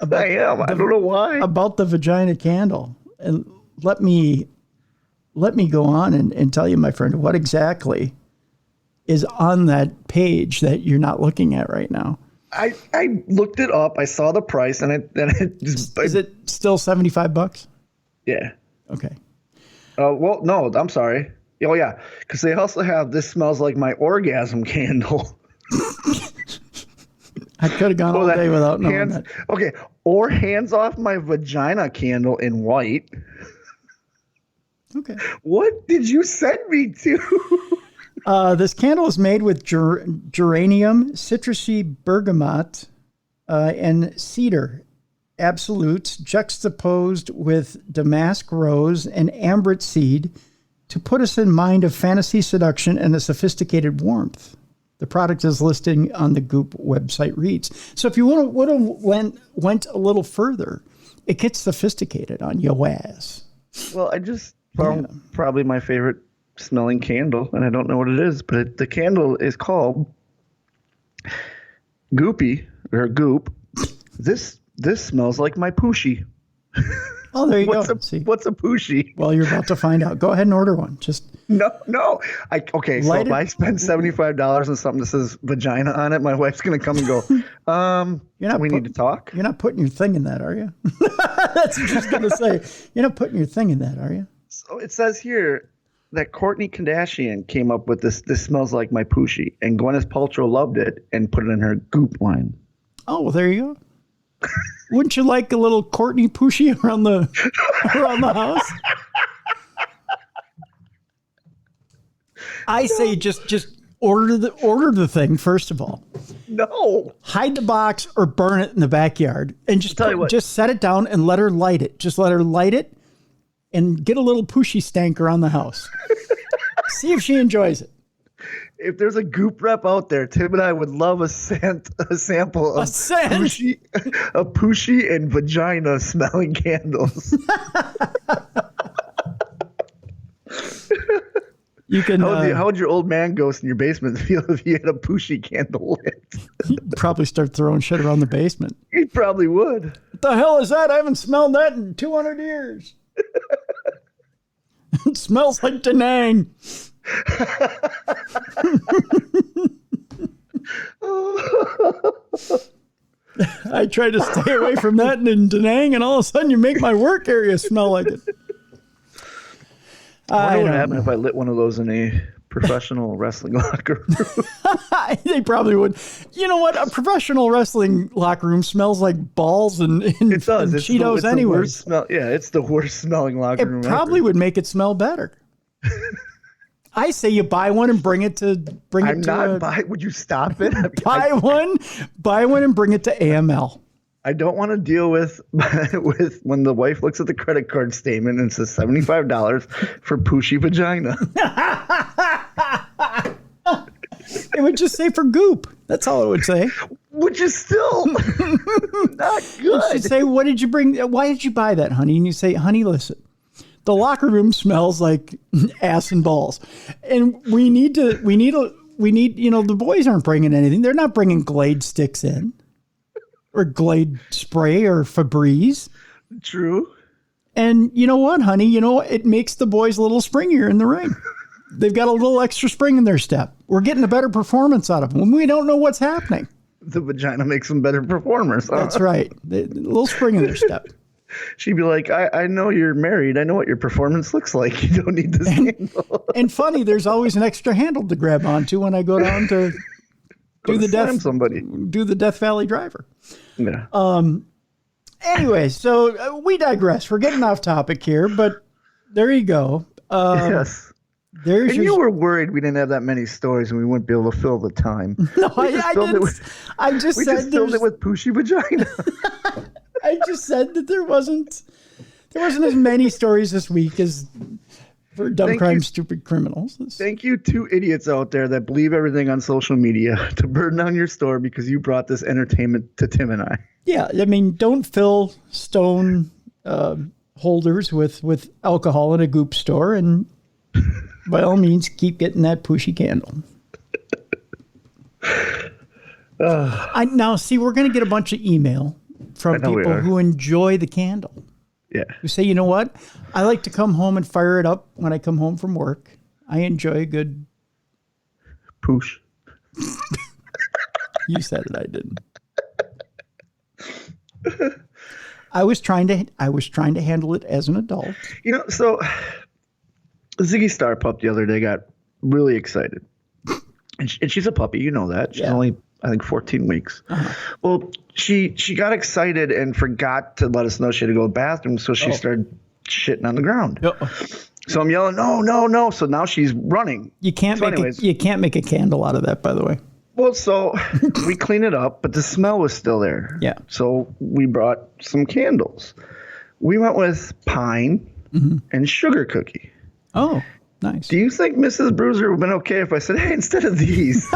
I don't know why. About the vagina candle. And let me go on and tell you, my friend, what exactly is on that page that you're not looking at right now. I looked it up. I saw the price, and it just... Is it still $75? Yeah. Okay. Well, no, I'm sorry. Oh, yeah, because they also have This Smells Like My Orgasm candle. I could have gone all day without knowing that. Okay, or Hands Off My Vagina candle in white. Okay. What did you send me to? This candle is made with geranium, citrusy bergamot, and cedar absolutes juxtaposed with damask rose and ambrit seed to put us in mind of fantasy seduction and a sophisticated warmth. The product is listed on the Goop website reads. So if you would have went a little further, it gets sophisticated on your ass. Well, I just found probably my favorite smelling candle, and I don't know what it is, but the candle is called Goopy, or Goop. This smells like my pooshie. Oh, there you go. What's a pooshie? Well, you're about to find out. Go ahead and order one. Just no. So if I spend $75 on something that says vagina on it, my wife's gonna come and go, we need to talk. You're not putting your thing in that, are you? That's what she's gonna say. You're not putting your thing in that, are you? So it says here that Kourtney Kardashian came up with this smells like my pooshie, and Gwyneth Paltrow loved it and put it in her Goop line. Oh, well, there you go. Wouldn't you like a little Kourtney Pooshie around the house? I say just order the thing first of all. No. Hide the box or burn it in the backyard, and just set it down and let her light it. Just let her light it, and get a little Pooshie stank around the house. See if she enjoys it. If there's a Goop rep out there, Tim and I would love a sample of Pooshie and vagina smelling candles. You can. How would your old man ghost in your basement feel if he had a Pooshie candle lit? He'd probably start throwing shit around the basement. He probably would. What the hell is that? I haven't smelled that in 200 years. It smells like Da Nang. I try to stay away from that in Da Nang, and all of a sudden you make my work area smell like it. I wonder what would happen if I lit one of those in a professional wrestling locker room. They probably would. You know what? A professional wrestling locker room smells like balls and it does. And Cheetos anyway. It's the worst smelling locker room ever. It probably would make it smell better. I say you buy one and bring it to. Would you stop it? Buy one and bring it to AML. I don't want to deal with with when the wife looks at the credit card statement and says $75 for Pushy vagina. It would just say for goop. That's all it would say. Which is still not It good. should say, what did you bring? Why did you buy that, honey? And you say, honey, listen, the locker room smells like ass and balls. And we need, the boys aren't bringing anything. They're not bringing Glade sticks in or Glade spray or Febreze. True. And you know what, honey? It makes the boys a little springier in the ring. They've got a little extra spring in their step. We're getting a better performance out of them when we don't know what's happening. The vagina makes them better performers. Huh? That's right. A little spring in their step. She'd be like, I know you're married. I know what your performance looks like. You don't need this handle. And funny, there's always an extra handle to grab onto when I go down to do the Death Valley Driver. Yeah. Anyway, so we digress. We're getting off topic here, but there you go. Yes. There's And you were worried we didn't have that many stories and we wouldn't be able to fill the time. No, I didn't. I just We said just filled it with Pushy vagina. I just said that there wasn't as many stories this week as for dumb crime, stupid criminals. Thank you to idiots out there that believe everything on social media to burn down your store because you brought this entertainment to Tim and I. Yeah, I mean, don't fill stone holders with alcohol in a goop store, and by all means, keep getting that Pushy candle. Now, see, we're going to get a bunch of email from people who enjoy the candle. Yeah. Who say, you know what? I like to come home and fire it up when I come home from work. I enjoy a good Poosh. You said it, I didn't. I was trying to handle it as an adult. So Ziggy Star Pup the other day got really excited. And she's a puppy, you know that. She's only, I think, 14 weeks. Uh-huh. Well, she got excited and forgot to let us know she had to go to the bathroom, so she started shitting on the ground. So I'm yelling, no. So now she's running. You can't make a candle out of that, by the way. Well, so we clean it up, but the smell was still there. Yeah. So we brought some candles. We went with pine and sugar cookie. Oh, nice. Do you think Mrs. Bruiser would have been okay if I said, hey, instead of these,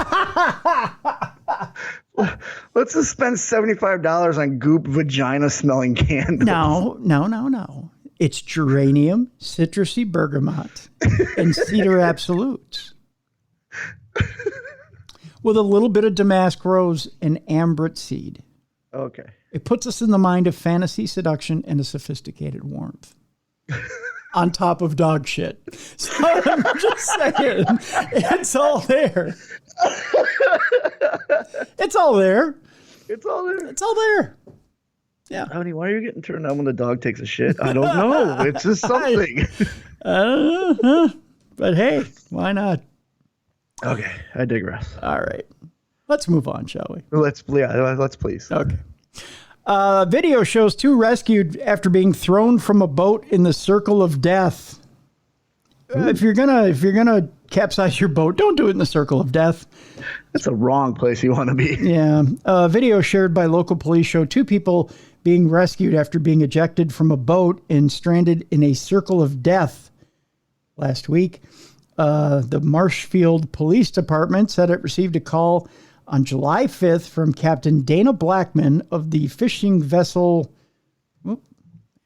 let's just spend $75 on goop vagina smelling candles? No. It's geranium, citrusy bergamot, and cedar absolutes. With a little bit of damask rose and ambret seed. Okay. It puts us in the mind of fantasy, seduction, and a sophisticated warmth. On top of dog shit. So I'm just saying, it's all there. It's all there. It's all there. It's all there. Yeah. Honey, why are you getting turned on when the dog takes a shit? I don't know. It's just something. But hey, why not? Okay, I digress. All right. Let's move on, shall we? Let's please. Okay. Video shows two rescued after being thrown from a boat in the circle of death. If you're gonna capsize your boat, don't do it in the circle of death. That's the wrong place you want to be. Yeah. A video shared by local police showed two people being rescued after being ejected from a boat and stranded in a circle of death last week. The Marshfield Police Department said it received a call on July 5th from Captain Dana Blackman of the fishing vessel.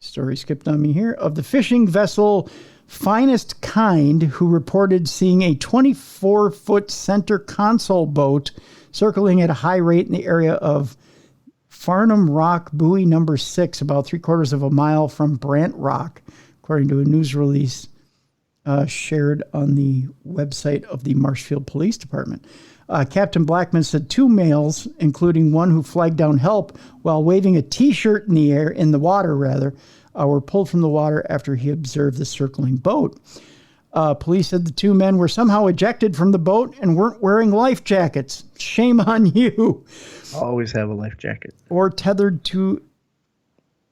Story skipped on me here. Of the fishing vessel Finest Kind, who reported seeing a 24-foot center console boat circling at a high rate in the area of Farnham Rock Buoy number 6, about 3/4 of a mile from Brant Rock, according to a news release shared on the website of the Marshfield Police Department. Captain Blackman said two males, including one who flagged down help while waving a T-shirt in the water, were pulled from the water after he observed the circling boat. Police said the two men were somehow ejected from the boat and weren't wearing life jackets. Shame on you. Always have a life jacket. Or tethered to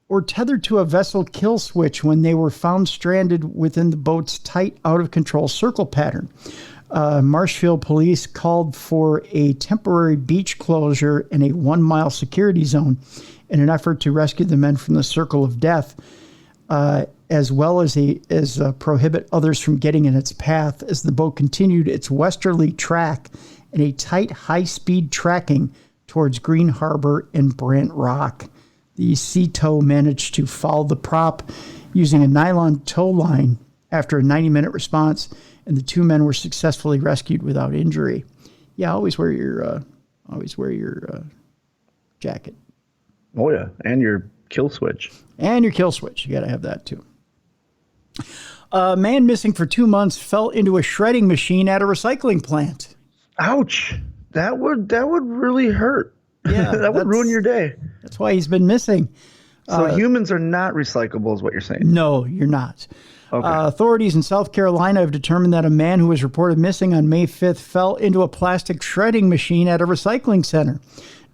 a vessel kill switch when they were found stranded within the boat's tight, out-of-control circle pattern. Marshfield police called for a temporary beach closure and a 1-mile security zone in an effort to rescue the men from the circle of death, as well as prohibit others from getting in its path as the boat continued its westerly track in a tight, high-speed tracking towards Green Harbor and Brant Rock. The sea tow managed to follow the prop using a nylon tow line after a 90-minute response, and the 2 men were successfully rescued without injury. Yeah, always wear your jacket. Oh yeah, and your kill switch. And your kill switch. You got to have that too. A man missing for 2 months fell into a shredding machine at a recycling plant. Ouch. That would really hurt. Yeah, that would ruin your day. That's why he's been missing. So humans are not recyclable is what you're saying? No, you're not. Okay. Authorities in South Carolina have determined that a man who was reported missing on May 5th fell into a plastic shredding machine at a recycling center.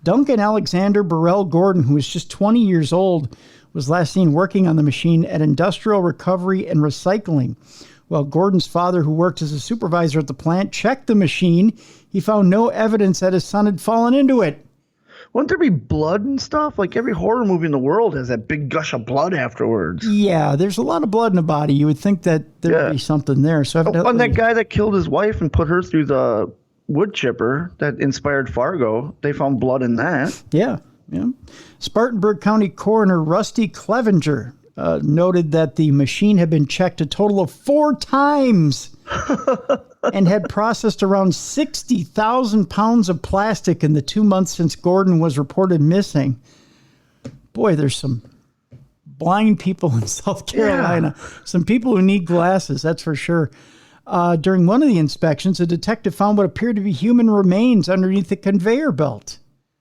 Duncan Alexander Burrell Gordon, who was just 20 years old, was last seen working on the machine at Industrial Recovery and Recycling. While Gordon's father, who worked as a supervisor at the plant, checked the machine, he found no evidence that his son had fallen into it. Wouldn't there be blood and stuff? Like every horror movie in the world has that big gush of blood afterwards. Yeah, there's a lot of blood in the body. You would think that there'd be something there. So and that guy that killed his wife and put her through the wood chipper that inspired Fargo, they found blood in that. Yeah. Spartanburg County Coroner Rusty Clevenger noted that the machine had been checked a total of 4 times and had processed around 60,000 pounds of plastic in the 2 months since Gordon was reported missing. Boy, there's some blind people in South Carolina. Yeah. Some people who need glasses, that's for sure. During one of the inspections, a detective found what appeared to be human remains underneath the conveyor belt.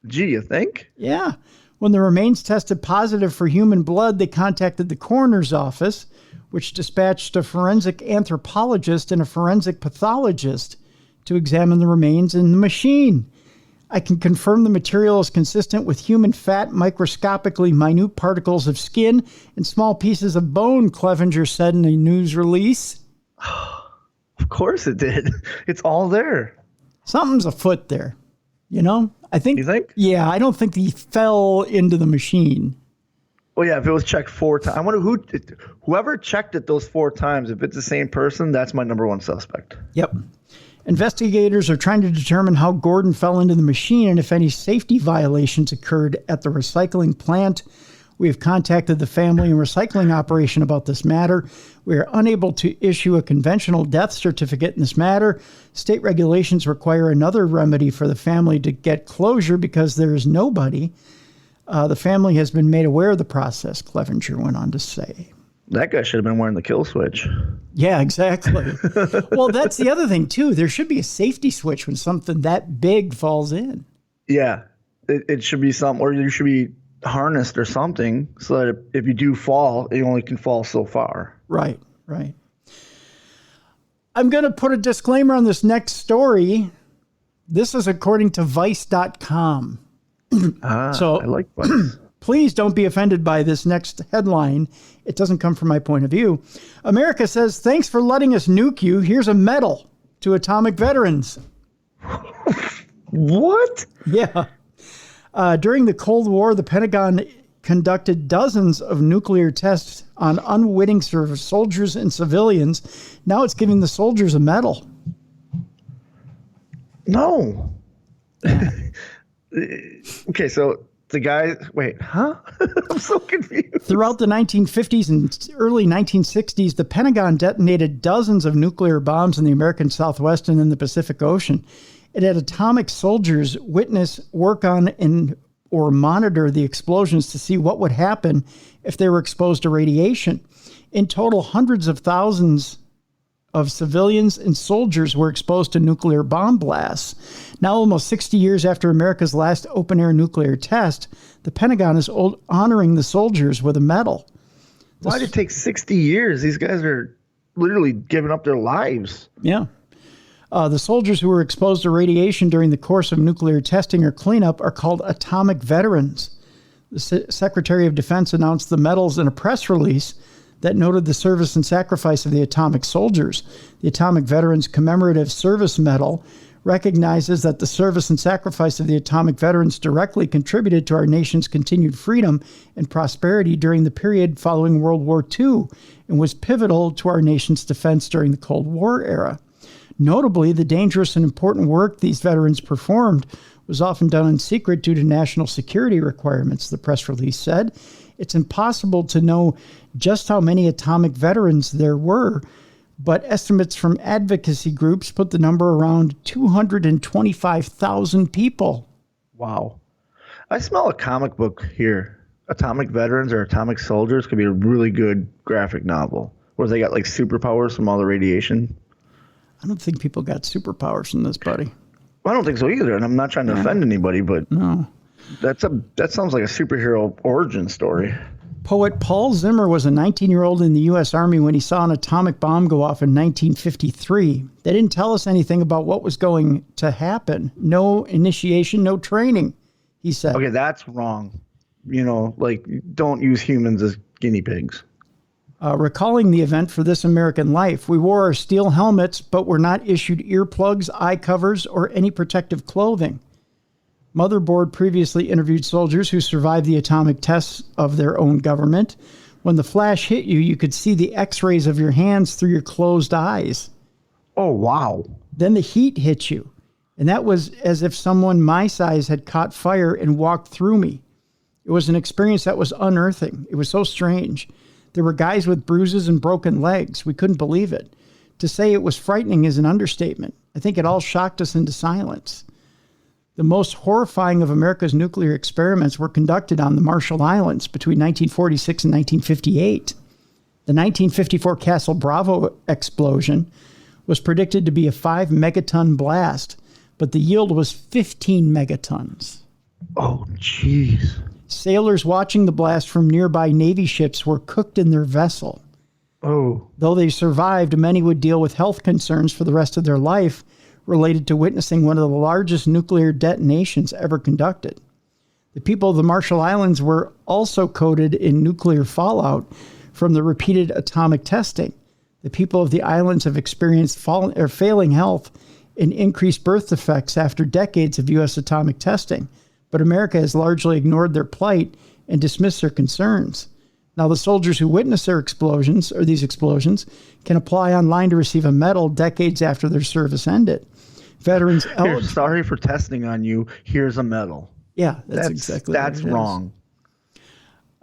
Gee, you think? Yeah. When the remains tested positive for human blood, they contacted the coroner's office, which dispatched a forensic anthropologist and a forensic pathologist to examine the remains in the machine. I can confirm the material is consistent with human fat, microscopically minute particles of skin, and small pieces of bone, Clevenger said in a news release. Of course it did. It's all there. Something's afoot there. You know? You think? Yeah, I don't think he fell into the machine. Oh, yeah, if it was checked 4 times. I wonder whoever checked it those 4 times, if it's the same person, that's my number 1 suspect. Yep. Investigators are trying to determine how Gordon fell into the machine and if any safety violations occurred at the recycling plant. We have contacted the family and recycling operation about this matter. We are unable to issue a conventional death certificate in this matter. State regulations require another remedy for the family to get closure because there is nobody. The family has been made aware of the process, Clevenger went on to say. That guy should have been wearing the kill switch. Yeah, exactly. Well, that's the other thing, too. There should be a safety switch when something that big falls in. Yeah, it should be something, or you should be harnessed or something so that if you do fall, you only can fall so far. Right. I'm going to put a disclaimer on this next story. This is according to Vice.com. So I like Vice. Please don't be offended by this next headline. It doesn't come from my point of view. America says, thanks for letting us nuke you. Here's a medal to atomic veterans. What? Yeah. During the Cold War, the Pentagon conducted dozens of nuclear tests on unwitting soldiers and civilians. Now it's giving the soldiers a medal. No. Okay, so the guy, wait, huh? I'm so confused. Throughout the 1950s and early 1960s, the Pentagon detonated dozens of nuclear bombs in the American Southwest and in the Pacific Ocean. It had atomic soldiers witness, work on, or monitor the explosions to see what would happen if they were exposed to radiation. In total, hundreds of thousands of civilians and soldiers were exposed to nuclear bomb blasts. Now, almost 60 years after America's last open-air nuclear test, the Pentagon is honoring the soldiers with a medal. Why did it take 60 years? These guys are literally giving up their lives. Yeah. The soldiers who were exposed to radiation during the course of nuclear testing or cleanup are called atomic veterans. The Secretary of Defense announced the medals in a press release. that noted the service and sacrifice of the atomic soldiers. The Atomic Veterans Commemorative Service Medal recognizes that the service and sacrifice of the atomic veterans directly contributed to our nation's continued freedom and prosperity during the period following World War II and was pivotal to our nation's defense during the Cold War era. Notably, the dangerous and important work these veterans performed was often done in secret due to national security requirements, the press release said. It's impossible to know just how many atomic veterans there were, but estimates from advocacy groups put the number around 225,000 people. Wow. I smell a comic book here. Atomic Veterans or Atomic Soldiers could be a really good graphic novel where they got like superpowers from all the radiation. I don't think people got superpowers from this, buddy. I don't think so either, and I'm not trying to offend anybody, but No. that sounds like a superhero origin story. Poet Paul Zimmer was a 19-year-old in the U.S. Army when he saw an atomic bomb go off in 1953. They didn't tell us anything about what was going to happen. No initiation, no training, he said. Okay, that's wrong. Like, don't use humans as guinea pigs. Recalling the event for This American Life, we wore our steel helmets, but were not issued earplugs, eye covers, or any protective clothing. Motherboard previously interviewed soldiers who survived the atomic tests of their own government. When the flash hit you, you could see the x-rays of your hands through your closed eyes. Oh, wow. Then the heat hit you, and that was as if someone my size had caught fire and walked through me. It was an experience that was unearthing. It was so strange. There were guys with bruises and broken legs. We couldn't believe it. To say it was frightening is an understatement. I think it all shocked us into silence. The most horrifying of America's nuclear experiments were conducted on the Marshall Islands between 1946 and 1958. The 1954 Castle Bravo explosion was predicted to be a 5-megaton blast, but the yield was 15 megatons. Oh, jeez. Sailors watching the blast from nearby Navy ships were cooked in their vessel. Oh. Though they survived, many would deal with health concerns for the rest of their life related to witnessing one of the largest nuclear detonations ever conducted. The people of the Marshall Islands were also coated in nuclear fallout from the repeated atomic testing. The people of the islands have experienced failing health and increased birth defects after decades of U.S. atomic testing. But America has largely ignored their plight and dismissed their concerns. Now, the soldiers who witnessed these explosions can apply online to receive a medal decades after their service ended. Veterans sorry for testing on you. Here's a medal. Yeah, that's wrong.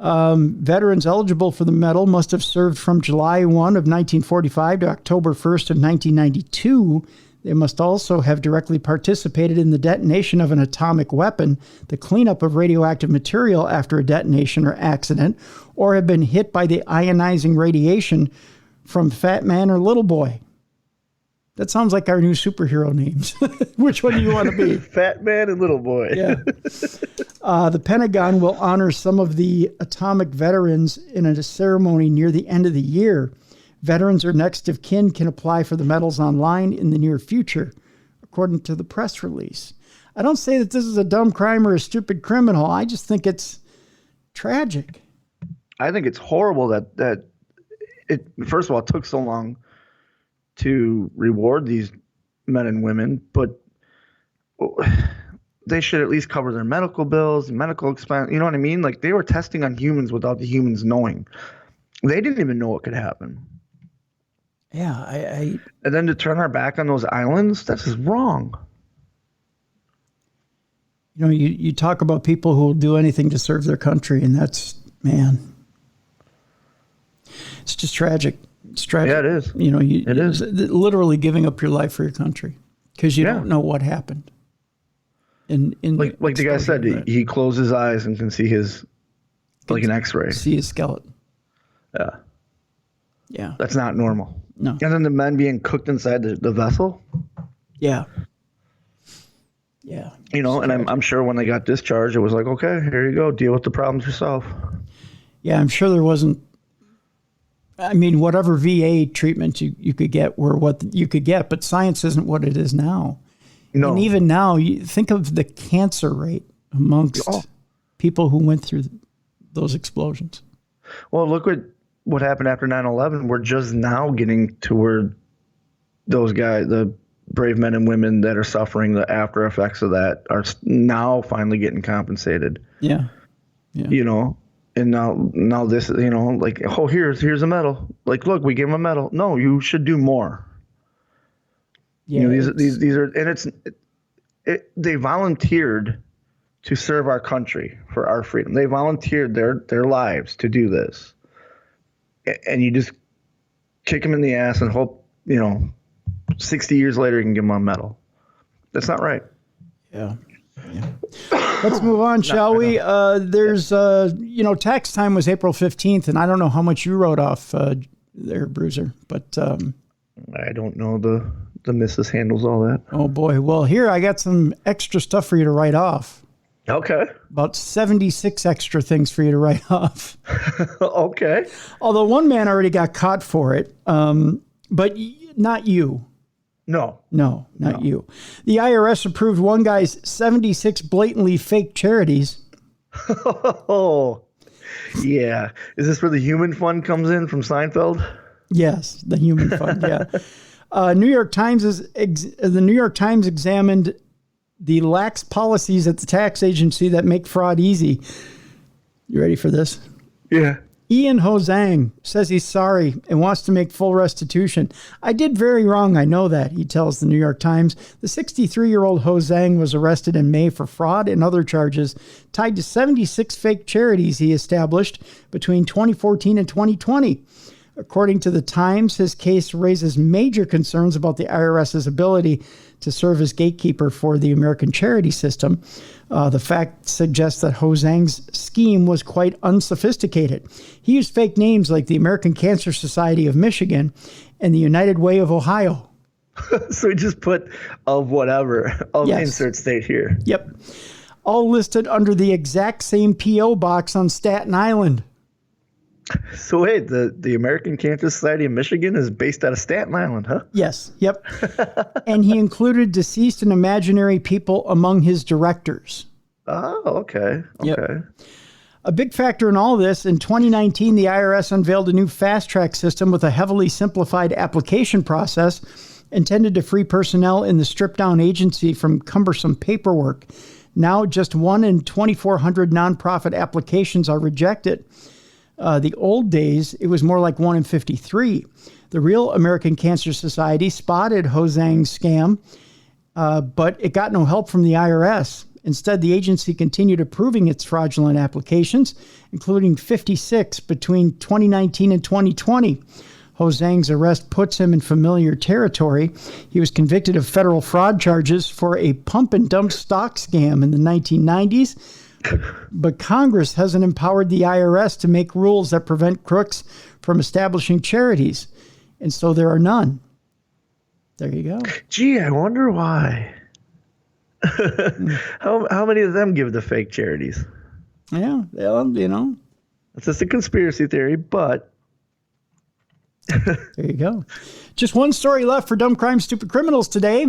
Veterans eligible for the medal must have served from July 1 of 1945 to October 1st of 1992. They must also have directly participated in the detonation of an atomic weapon, the cleanup of radioactive material after a detonation or accident, or have been hit by the ionizing radiation from Fat Man or Little Boy. That sounds like our new superhero names. Which one do you want to be? Fat Man and Little Boy. Yeah. The Pentagon will honor some of the atomic veterans in a ceremony near the end of the year. Veterans or next of kin can apply for the medals online in the near future, according to the press release. I don't say that this is a dumb crime or a stupid criminal. I just think it's tragic. I think it's horrible that it, first of all, it took so long to reward these men and women, but they should at least cover their medical bills, medical expense. You know what I mean? Like, they were testing on humans without the humans knowing. They didn't even know what could happen. Yeah, and then to turn our back on those islands, that's just wrong. You talk about people who will do anything to serve their country, and that's, man, it's just tragic. It's tragic. Yeah, it is. It is literally giving up your life for your country because you don't know what happened. Like the guy said, he closed his eyes and can see his, like an X-ray. See his skeleton. Yeah. Yeah. That's not normal. No. And then the men being cooked inside the vessel. Yeah. Yeah. And I'm sure when they got discharged, it was like, okay, here you go. Deal with the problems yourself. Yeah, I'm sure there wasn't. I mean, whatever VA treatment you could get were what you could get, but science isn't what it is now. No. And even now, you think of the cancer rate amongst people who went through those explosions. Well, look what what happened after 9/11. We're just now getting to where those guys, the brave men and women that are suffering the after effects of that, are now finally getting compensated. Yeah. You know, and now this, you know, like, oh, here's a medal. Like, look, we gave them a medal. No, you should do more. Yeah. You know, these are, and they volunteered to serve our country for our freedom. They volunteered their lives to do this, and you just kick them in the ass and hope, you know, 60 years later you can give them a medal. That's not right. Yeah. Let's move on, shall we? There's, you know, tax time was April 15th, and I don't know how much you wrote off there, Bruiser, but I don't know the missus handles all that. oh boy. Well, here I got some extra stuff for you to write off. Okay. About 76 extra things for you to write off. Okay. Although one man already got caught for it, but not you. No, not you. The IRS approved one guy's 76 blatantly fake charities. Oh, yeah. Is this where the human fund comes in from Seinfeld? Yes, the human fund. Yeah. The New York Times examined the lax policies at the tax agency that make fraud easy. You ready for this? Yeah. Ian Hozang says he's sorry and wants to make full restitution. I did very wrong, I know that, he tells the New York Times. The 63-year-old Hozang was arrested in May for fraud and other charges tied to 76 fake charities he established between 2014 and 2020. According to the Times, his case raises major concerns about the IRS's ability to serve as gatekeeper for the American charity system. The fact suggests that Hozang's scheme was quite unsophisticated. He used fake names like the American Cancer Society of Michigan and the United Way of Ohio. So he just put of whatever, of Yes. insert state here. Yep. All listed under the exact same P.O. box on Staten Island. So wait, the American Cancer Society of Michigan is based out of Staten Island, huh? Yes. Yep. And he included deceased and imaginary people among his directors. Oh, okay. Yep. Okay. A big factor in all this, in 2019, the IRS unveiled a new fast-track system with a heavily simplified application process intended to free personnel in the stripped-down agency from cumbersome paperwork. Now, just 1 in 2,400 nonprofit applications are rejected. The old days, it was more like 1 in 53. The real American Cancer Society spotted Hozang's scam, but it got no help from the IRS. Instead, the agency continued approving its fraudulent applications, including 56 between 2019 and 2020. Hozang's arrest puts him in familiar territory. He was convicted of federal fraud charges for a pump and dump stock scam in the 1990s. But Congress hasn't empowered the IRS to make rules that prevent crooks from establishing charities. And so there are none. There you go. Gee, I wonder why. How many of them give the fake charities? Yeah, well, you know. It's just a conspiracy theory, but There you go. Just one story left for Dumb Crime, Stupid Criminals today.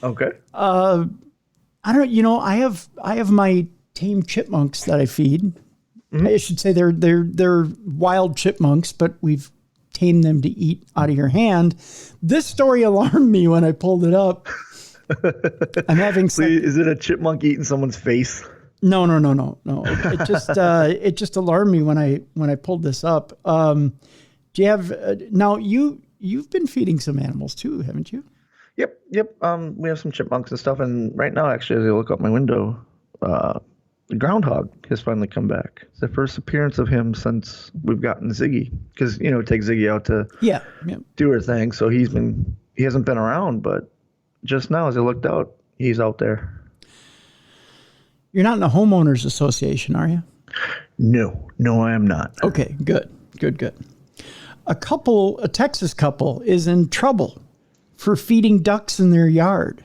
okay. I don't, you know, I have my tame chipmunks that I feed. Mm-hmm. I should say they're wild chipmunks, but we've tamed them to eat out of your hand. This story alarmed me when I pulled it up. I'm having some... Is it a chipmunk eating someone's face? No. It just alarmed me when I pulled this up. Do you have now you've been feeding some animals too, haven't you? Yep. We have some chipmunks and stuff, and right now, actually, as I look out my window, the groundhog has finally come back. It's the first appearance of him since we've gotten Ziggy, because take Ziggy out to do her thing. So he hasn't been around, but just now as I looked out, he's out there. You're not in a homeowners association, are you? No, I am not. Okay, good. A Texas couple is in trouble for feeding ducks in their yard.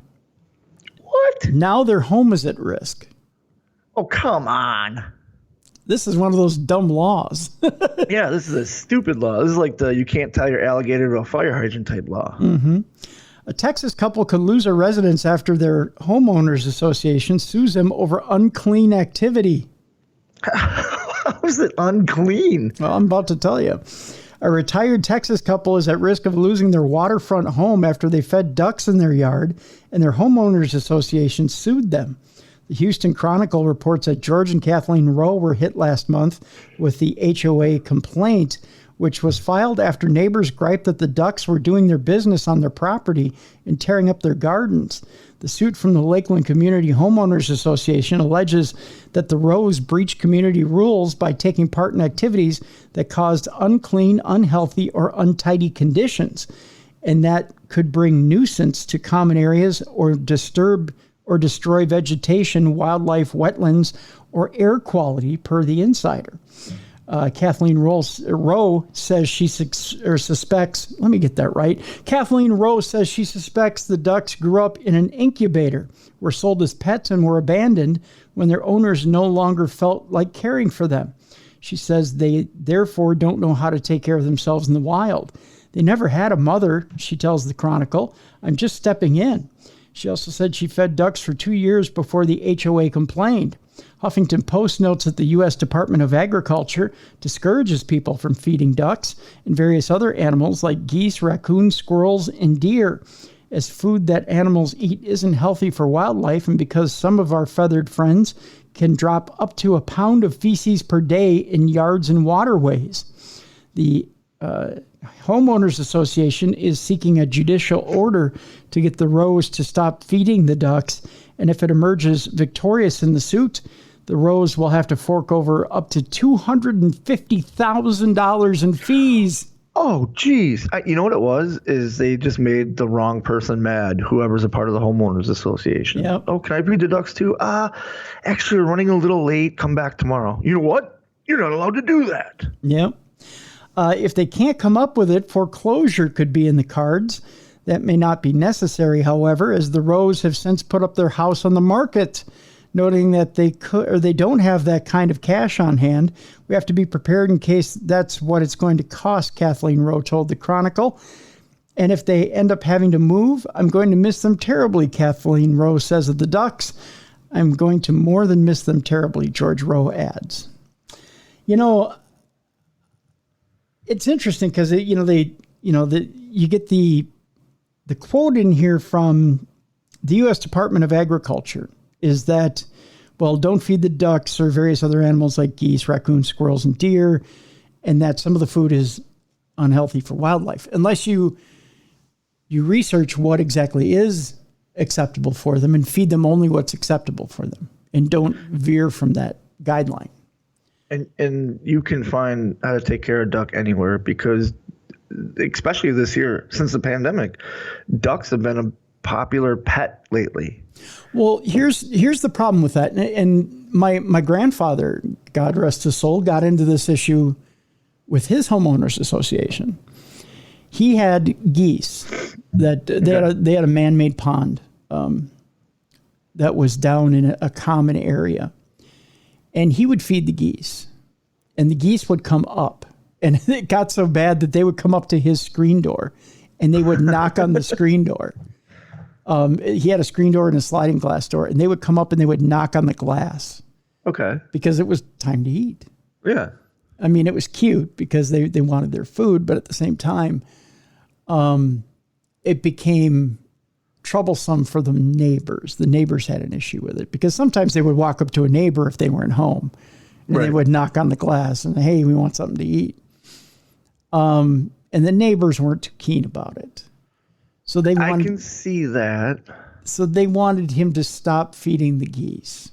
What? Now their home is at risk. Oh, come on. This is one of those dumb laws. Yeah, this is a stupid law. This is like you can't tie your alligator to a fire hydrant type law. Mm-hmm. A Texas couple could lose a residence after their homeowners association sues them over unclean activity. is it unclean? Well, I'm about to tell you. A retired Texas couple is at risk of losing their waterfront home after they fed ducks in their yard, and their homeowners association sued them. The Houston Chronicle reports that George and Kathleen Rowe were hit last month with the HOA complaint, which was filed after neighbors griped that the ducks were doing their business on their property and tearing up their gardens. The suit from the Lakeland Community Homeowners Association alleges that the Rows breached community rules by taking part in activities that caused unclean, unhealthy, or untidy conditions, and that could bring nuisance to common areas or disturb or destroy vegetation, wildlife, wetlands, or air quality, per the Insider. Kathleen Rowe says she suspects, let me get that right. Kathleen Rowe says she suspects the ducks grew up in an incubator, were sold as pets, and were abandoned when their owners no longer felt like caring for them. She says they therefore don't know how to take care of themselves in the wild. They never had a mother, she tells the Chronicle. I'm just stepping in. She also said she fed ducks for 2 years before the HOA complained. Huffington Post notes that the U.S. Department of Agriculture discourages people from feeding ducks and various other animals like geese, raccoons, squirrels, and deer, as food that animals eat isn't healthy for wildlife, and because some of our feathered friends can drop up to a pound of feces per day in yards and waterways. The Homeowners Association is seeking a judicial order to get the Rows to stop feeding the ducks, and if it emerges victorious in the suit, the Rows will have to fork over up to $250,000 in fees. Oh, geez. You know what it was? Is they just made the wrong person mad, whoever's a part of the homeowners association. Yep. Oh, can I feed the ducks too? Actually, we're running a little late. Come back tomorrow. You know what? You're not allowed to do that. Yep. If they can't come up with it, foreclosure could be in the cards. That may not be necessary, however, as the Rows have since put up their house on the market, noting that they don't have that kind of cash on hand. We have to be prepared in case that's what it's going to cost, Kathleen Rowe told the Chronicle. And if they end up having to move, I'm going to miss them terribly, Kathleen Rowe says of the ducks. I'm going to more than miss them terribly, George Rowe adds. You know, it's interesting because you get the quote in here from the U.S. Department of Agriculture is that, well, don't feed the ducks or various other animals like geese, raccoons, squirrels, and deer, and that some of the food is unhealthy for wildlife, unless you research what exactly is acceptable for them and feed them only what's acceptable for them, and don't veer from that guideline. And you can find how to take care of duck anywhere because, especially this year, since the pandemic, ducks have been a popular pet lately. Well, here's the problem with that. And my grandfather, God rest his soul, got into this issue with his homeowners association. He had geese that they had a man-made pond that was down in a common area. And he would feed the geese, and the geese would come up, and it got so bad that they would come up to his screen door, and they would knock on the screen door. He had a screen door and a sliding glass door, and they would come up and they would knock on the glass. Okay. Because it was time to eat. Yeah. I mean, it was cute because they wanted their food, but at the same time, it became troublesome for the neighbors. The neighbors had an issue with it because sometimes they would walk up to a neighbor if they weren't home, and right. They would knock on the glass and, hey, we want something to eat. And the neighbors weren't too keen about it. So I can see that. So they wanted him to stop feeding the geese.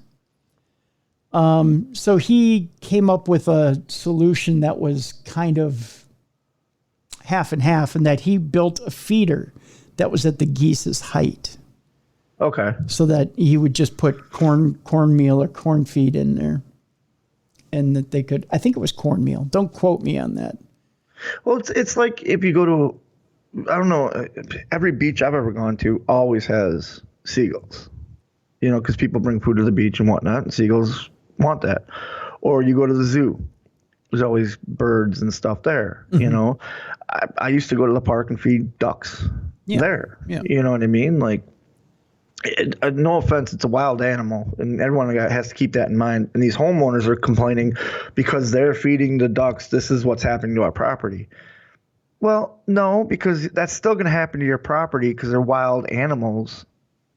So he came up with a solution that was kind of half and half, and that he built a feeder that was at the geese's height. Okay. So that he would just put cornmeal or corn feed in there, and that they could, I think it was cornmeal. Don't quote me on that. Well, it's like if you go to, I don't know, every beach I've ever gone to always has seagulls, because people bring food to the beach and whatnot, and seagulls want that. Or you go to the zoo, there's always birds and stuff there, Mm-hmm. I used to go to the park and feed ducks there. Yeah. You know what I mean? Like, No offense, it's a wild animal, and everyone has to keep that in mind. And these homeowners are complaining because they're feeding the ducks. This is what's happening to our property. Well, no, because that's still going to happen to your property because they're wild animals.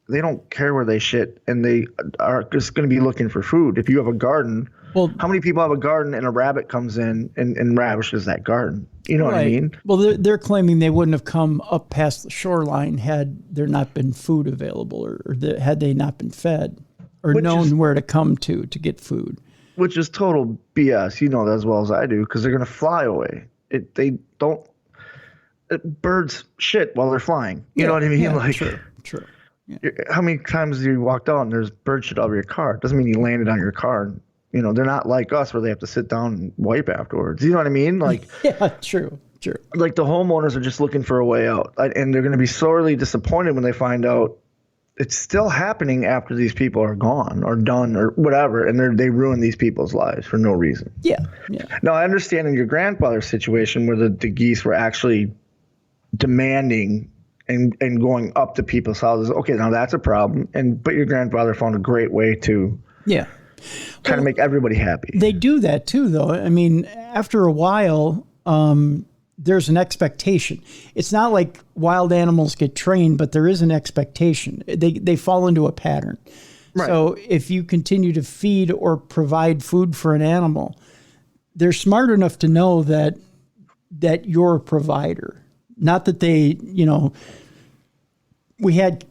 They don't care where they shit, and they are just going to be looking for food. If you have a garden, well, how many people have a garden and a rabbit comes in and ravishes that garden? You know what I mean? Well, they're claiming they wouldn't have come up past the shoreline had there not been food available, or had they not been fed, or known where to come to get food. Which is total BS. You know that as well as I do, because they're going to fly away. Birds shit while they're flying. You know what I mean? Yeah, true. Yeah. How many times do you walk out and there's bird shit all over your car? It doesn't mean you landed on your car. You know, they're not like us where they have to sit down and wipe afterwards. You know what I mean? Like, yeah, true. Like the homeowners are just looking for a way out, and they're going to be sorely disappointed when they find out it's still happening after these people are gone or done or whatever, and they ruin these people's lives for no reason. Yeah. Now, I understand in your grandfather's situation where the geese were actually demanding and going up to people's houses. Okay, now that's a problem. But your grandfather found a great way to kind of make everybody happy. They do that too, though. I mean, after a while, there's an expectation. It's not like wild animals get trained, but there is an expectation. They fall into a pattern. Right. So if you continue to feed or provide food for an animal, they're smart enough to know that you're a provider. Not that they, we had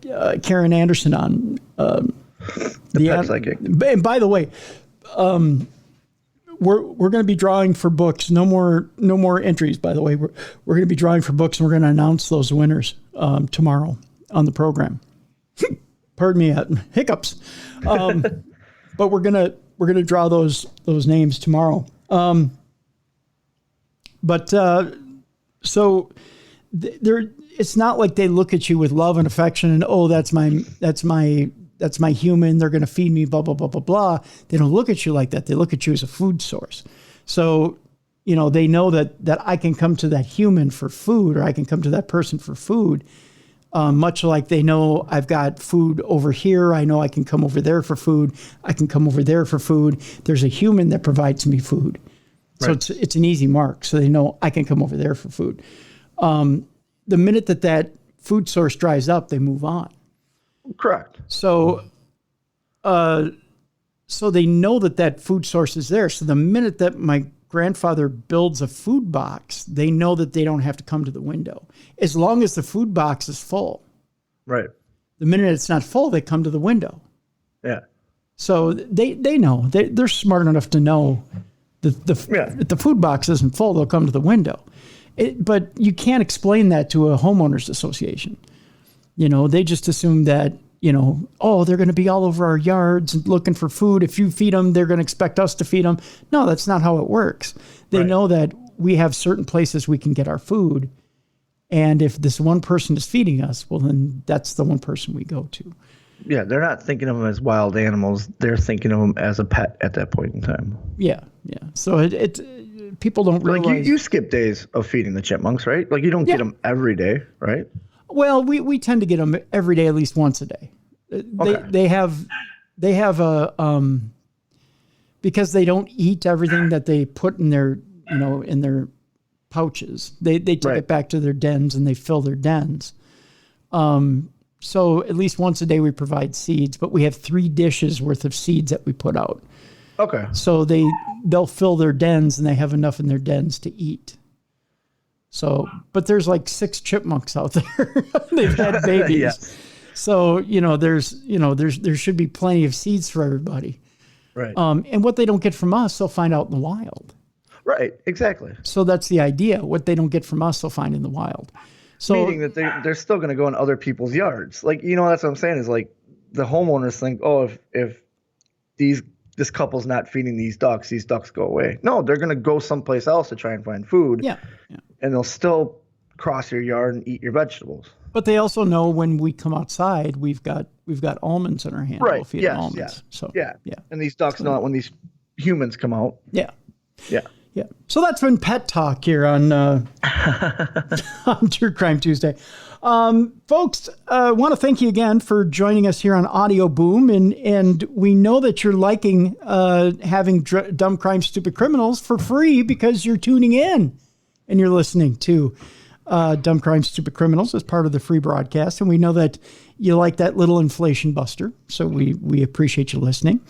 Karen Anderson on. The pet psychic. And by the way, we're going to be drawing for books. No more entries. By the way, we're going to be drawing for books, and we're going to announce those winners tomorrow on the program. Pardon me, hiccups. But we're gonna draw those names tomorrow. So it's not like they look at you with love and affection and that's my human. They're going to feed me, blah, blah, blah, blah, blah. They don't look at you like that. They look at you as a food source. So, they know that I can come to that human for food, or I can come to that person for food. Much like they know I've got food over here. I know I can come over there for food. I can come over there for food. There's a human that provides me food. Right. So it's an easy mark. So they know I can come over there for food. The minute that food source dries up, they move on. Correct. So they know that food source is there. So the minute that my grandfather builds a food box, they know that they don't have to come to the window. As long as the food box is full. Right. The minute it's not full, they come to the window. Yeah. So they know. They're smart enough to know if the food box isn't full, they'll come to the window. But you can't explain that to a homeowners association. They just assume that, they're going to be all over our yards looking for food. If you feed them, they're going to expect us to feed them. No, that's not how it works. They know that we have certain places we can get our food. And if this one person is feeding us, well, then that's the one person we go to. Yeah, they're not thinking of them as wild animals. They're thinking of them as a pet at that point in time. Yeah. So people don't realize. Like you skip days of feeding the chipmunks, right? Like you don't get them every day, right? Well, we tend to get them every day, at least once a day. They have a because they don't eat everything that they put in their pouches. They take it back to their dens and they fill their dens. So at least once a day we provide seeds, but we have 3 dishes worth of seeds that we put out. Okay. So they'll fill their dens and they have enough in their dens to eat. So, but there's like 6 chipmunks out there. They've had babies. Yeah. So, there should be plenty of seeds for everybody. Right. And what they don't get from us, they'll find out in the wild. Right. Exactly. So that's the idea. What they don't get from us, they'll find in the wild. So, meaning that they're still going to go in other people's yards. Like, that's what I'm saying is like the homeowners think, if this couple's not feeding these ducks go away. No, they're going to go someplace else to try and find food. Yeah. And they'll still cross your yard and eat your vegetables. But they also know when we come outside, we've got almonds in our hand. Right. We'll feed them almonds. Yeah. So yeah. And these ducks know it when these humans come out. Yeah. Yeah. Yeah. So that's been pet talk here on on True Crime Tuesday. Folks, I want to thank you again for joining us here on Audio Boom. And we know that you're liking having Dumb Crime, Stupid Criminals for free because you're tuning in and you're listening to Dumb Crime, Stupid Criminals as part of the free broadcast. And we know that you like that little inflation buster. So we appreciate you listening.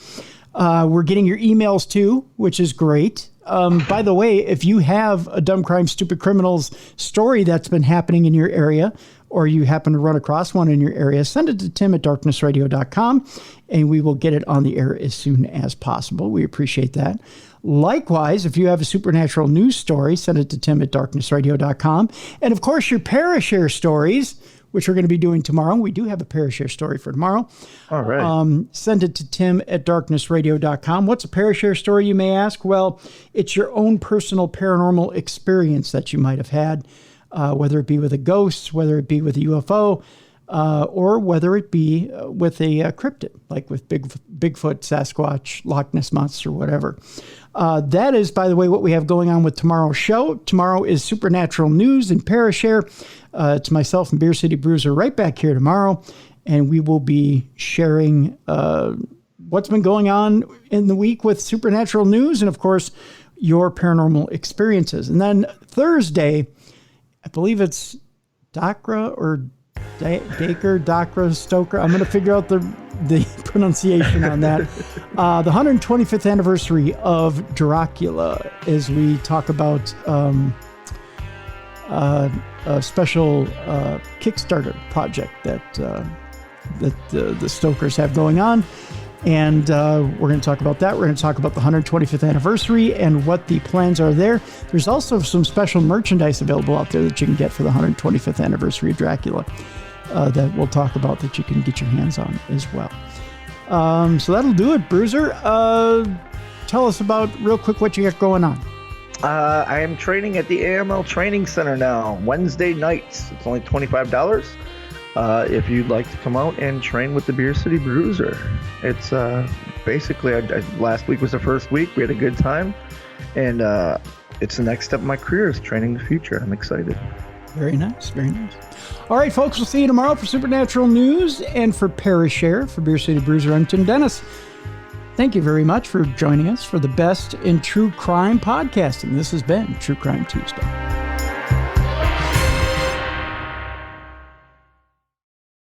We're getting your emails too, which is great. By the way, if you have a Dumb Crime, Stupid Criminals story that's been happening in your area, or you happen to run across one in your area, send it to tim@darknessradio.com, and we will get it on the air as soon as possible. We appreciate that. Likewise, if you have a supernatural news story, send it to tim@darknessradio.com. And of course, your Parashare stories, which we're going to be doing tomorrow. We do have a Parashare story for tomorrow. All right. Send it to tim@darknessradio.com. What's a Parashare story, you may ask? Well, it's your own personal paranormal experience that you might have had, whether it be with a ghost, whether it be with a UFO, or whether it be with a cryptid, like with Bigfoot, Sasquatch, Loch Ness Monster, whatever. That is, by the way, what we have going on with tomorrow's show. Tomorrow is Supernatural News and Parashare. It's myself and Beer City Bruiser right back here tomorrow, and we will be sharing what's been going on in the week with Supernatural News and, of course, your paranormal experiences. And then Thursday, I believe it's Dakra or Daker, Dakra, Stoker. I'm going to figure out the pronunciation on that. The 125th anniversary of Dracula, as we talk about a special Kickstarter project that the Stokers have going on. And we're going to talk about that. We're going to talk about the 125th anniversary and what the plans are there. There's also some special merchandise available out there that you can get for the 125th anniversary of Dracula that we'll talk about that you can get your hands on as well. So that'll do it. Bruiser, tell us about, real quick, what you got going on. I am training at the AML Training Center now, Wednesday nights. It's only $25. If you'd like to come out and train with the Beer City Bruiser. It's basically, last week was the first week. We had a good time. And it's the next step of my career is training the future. I'm excited. Very nice. Very nice. All right, folks, we'll see you tomorrow for Supernatural News and for Parashare. For Beer City Bruiser, I'm Tim Dennis. Thank you very much for joining us for the best in true crime podcasting. This has been True Crime Tuesday.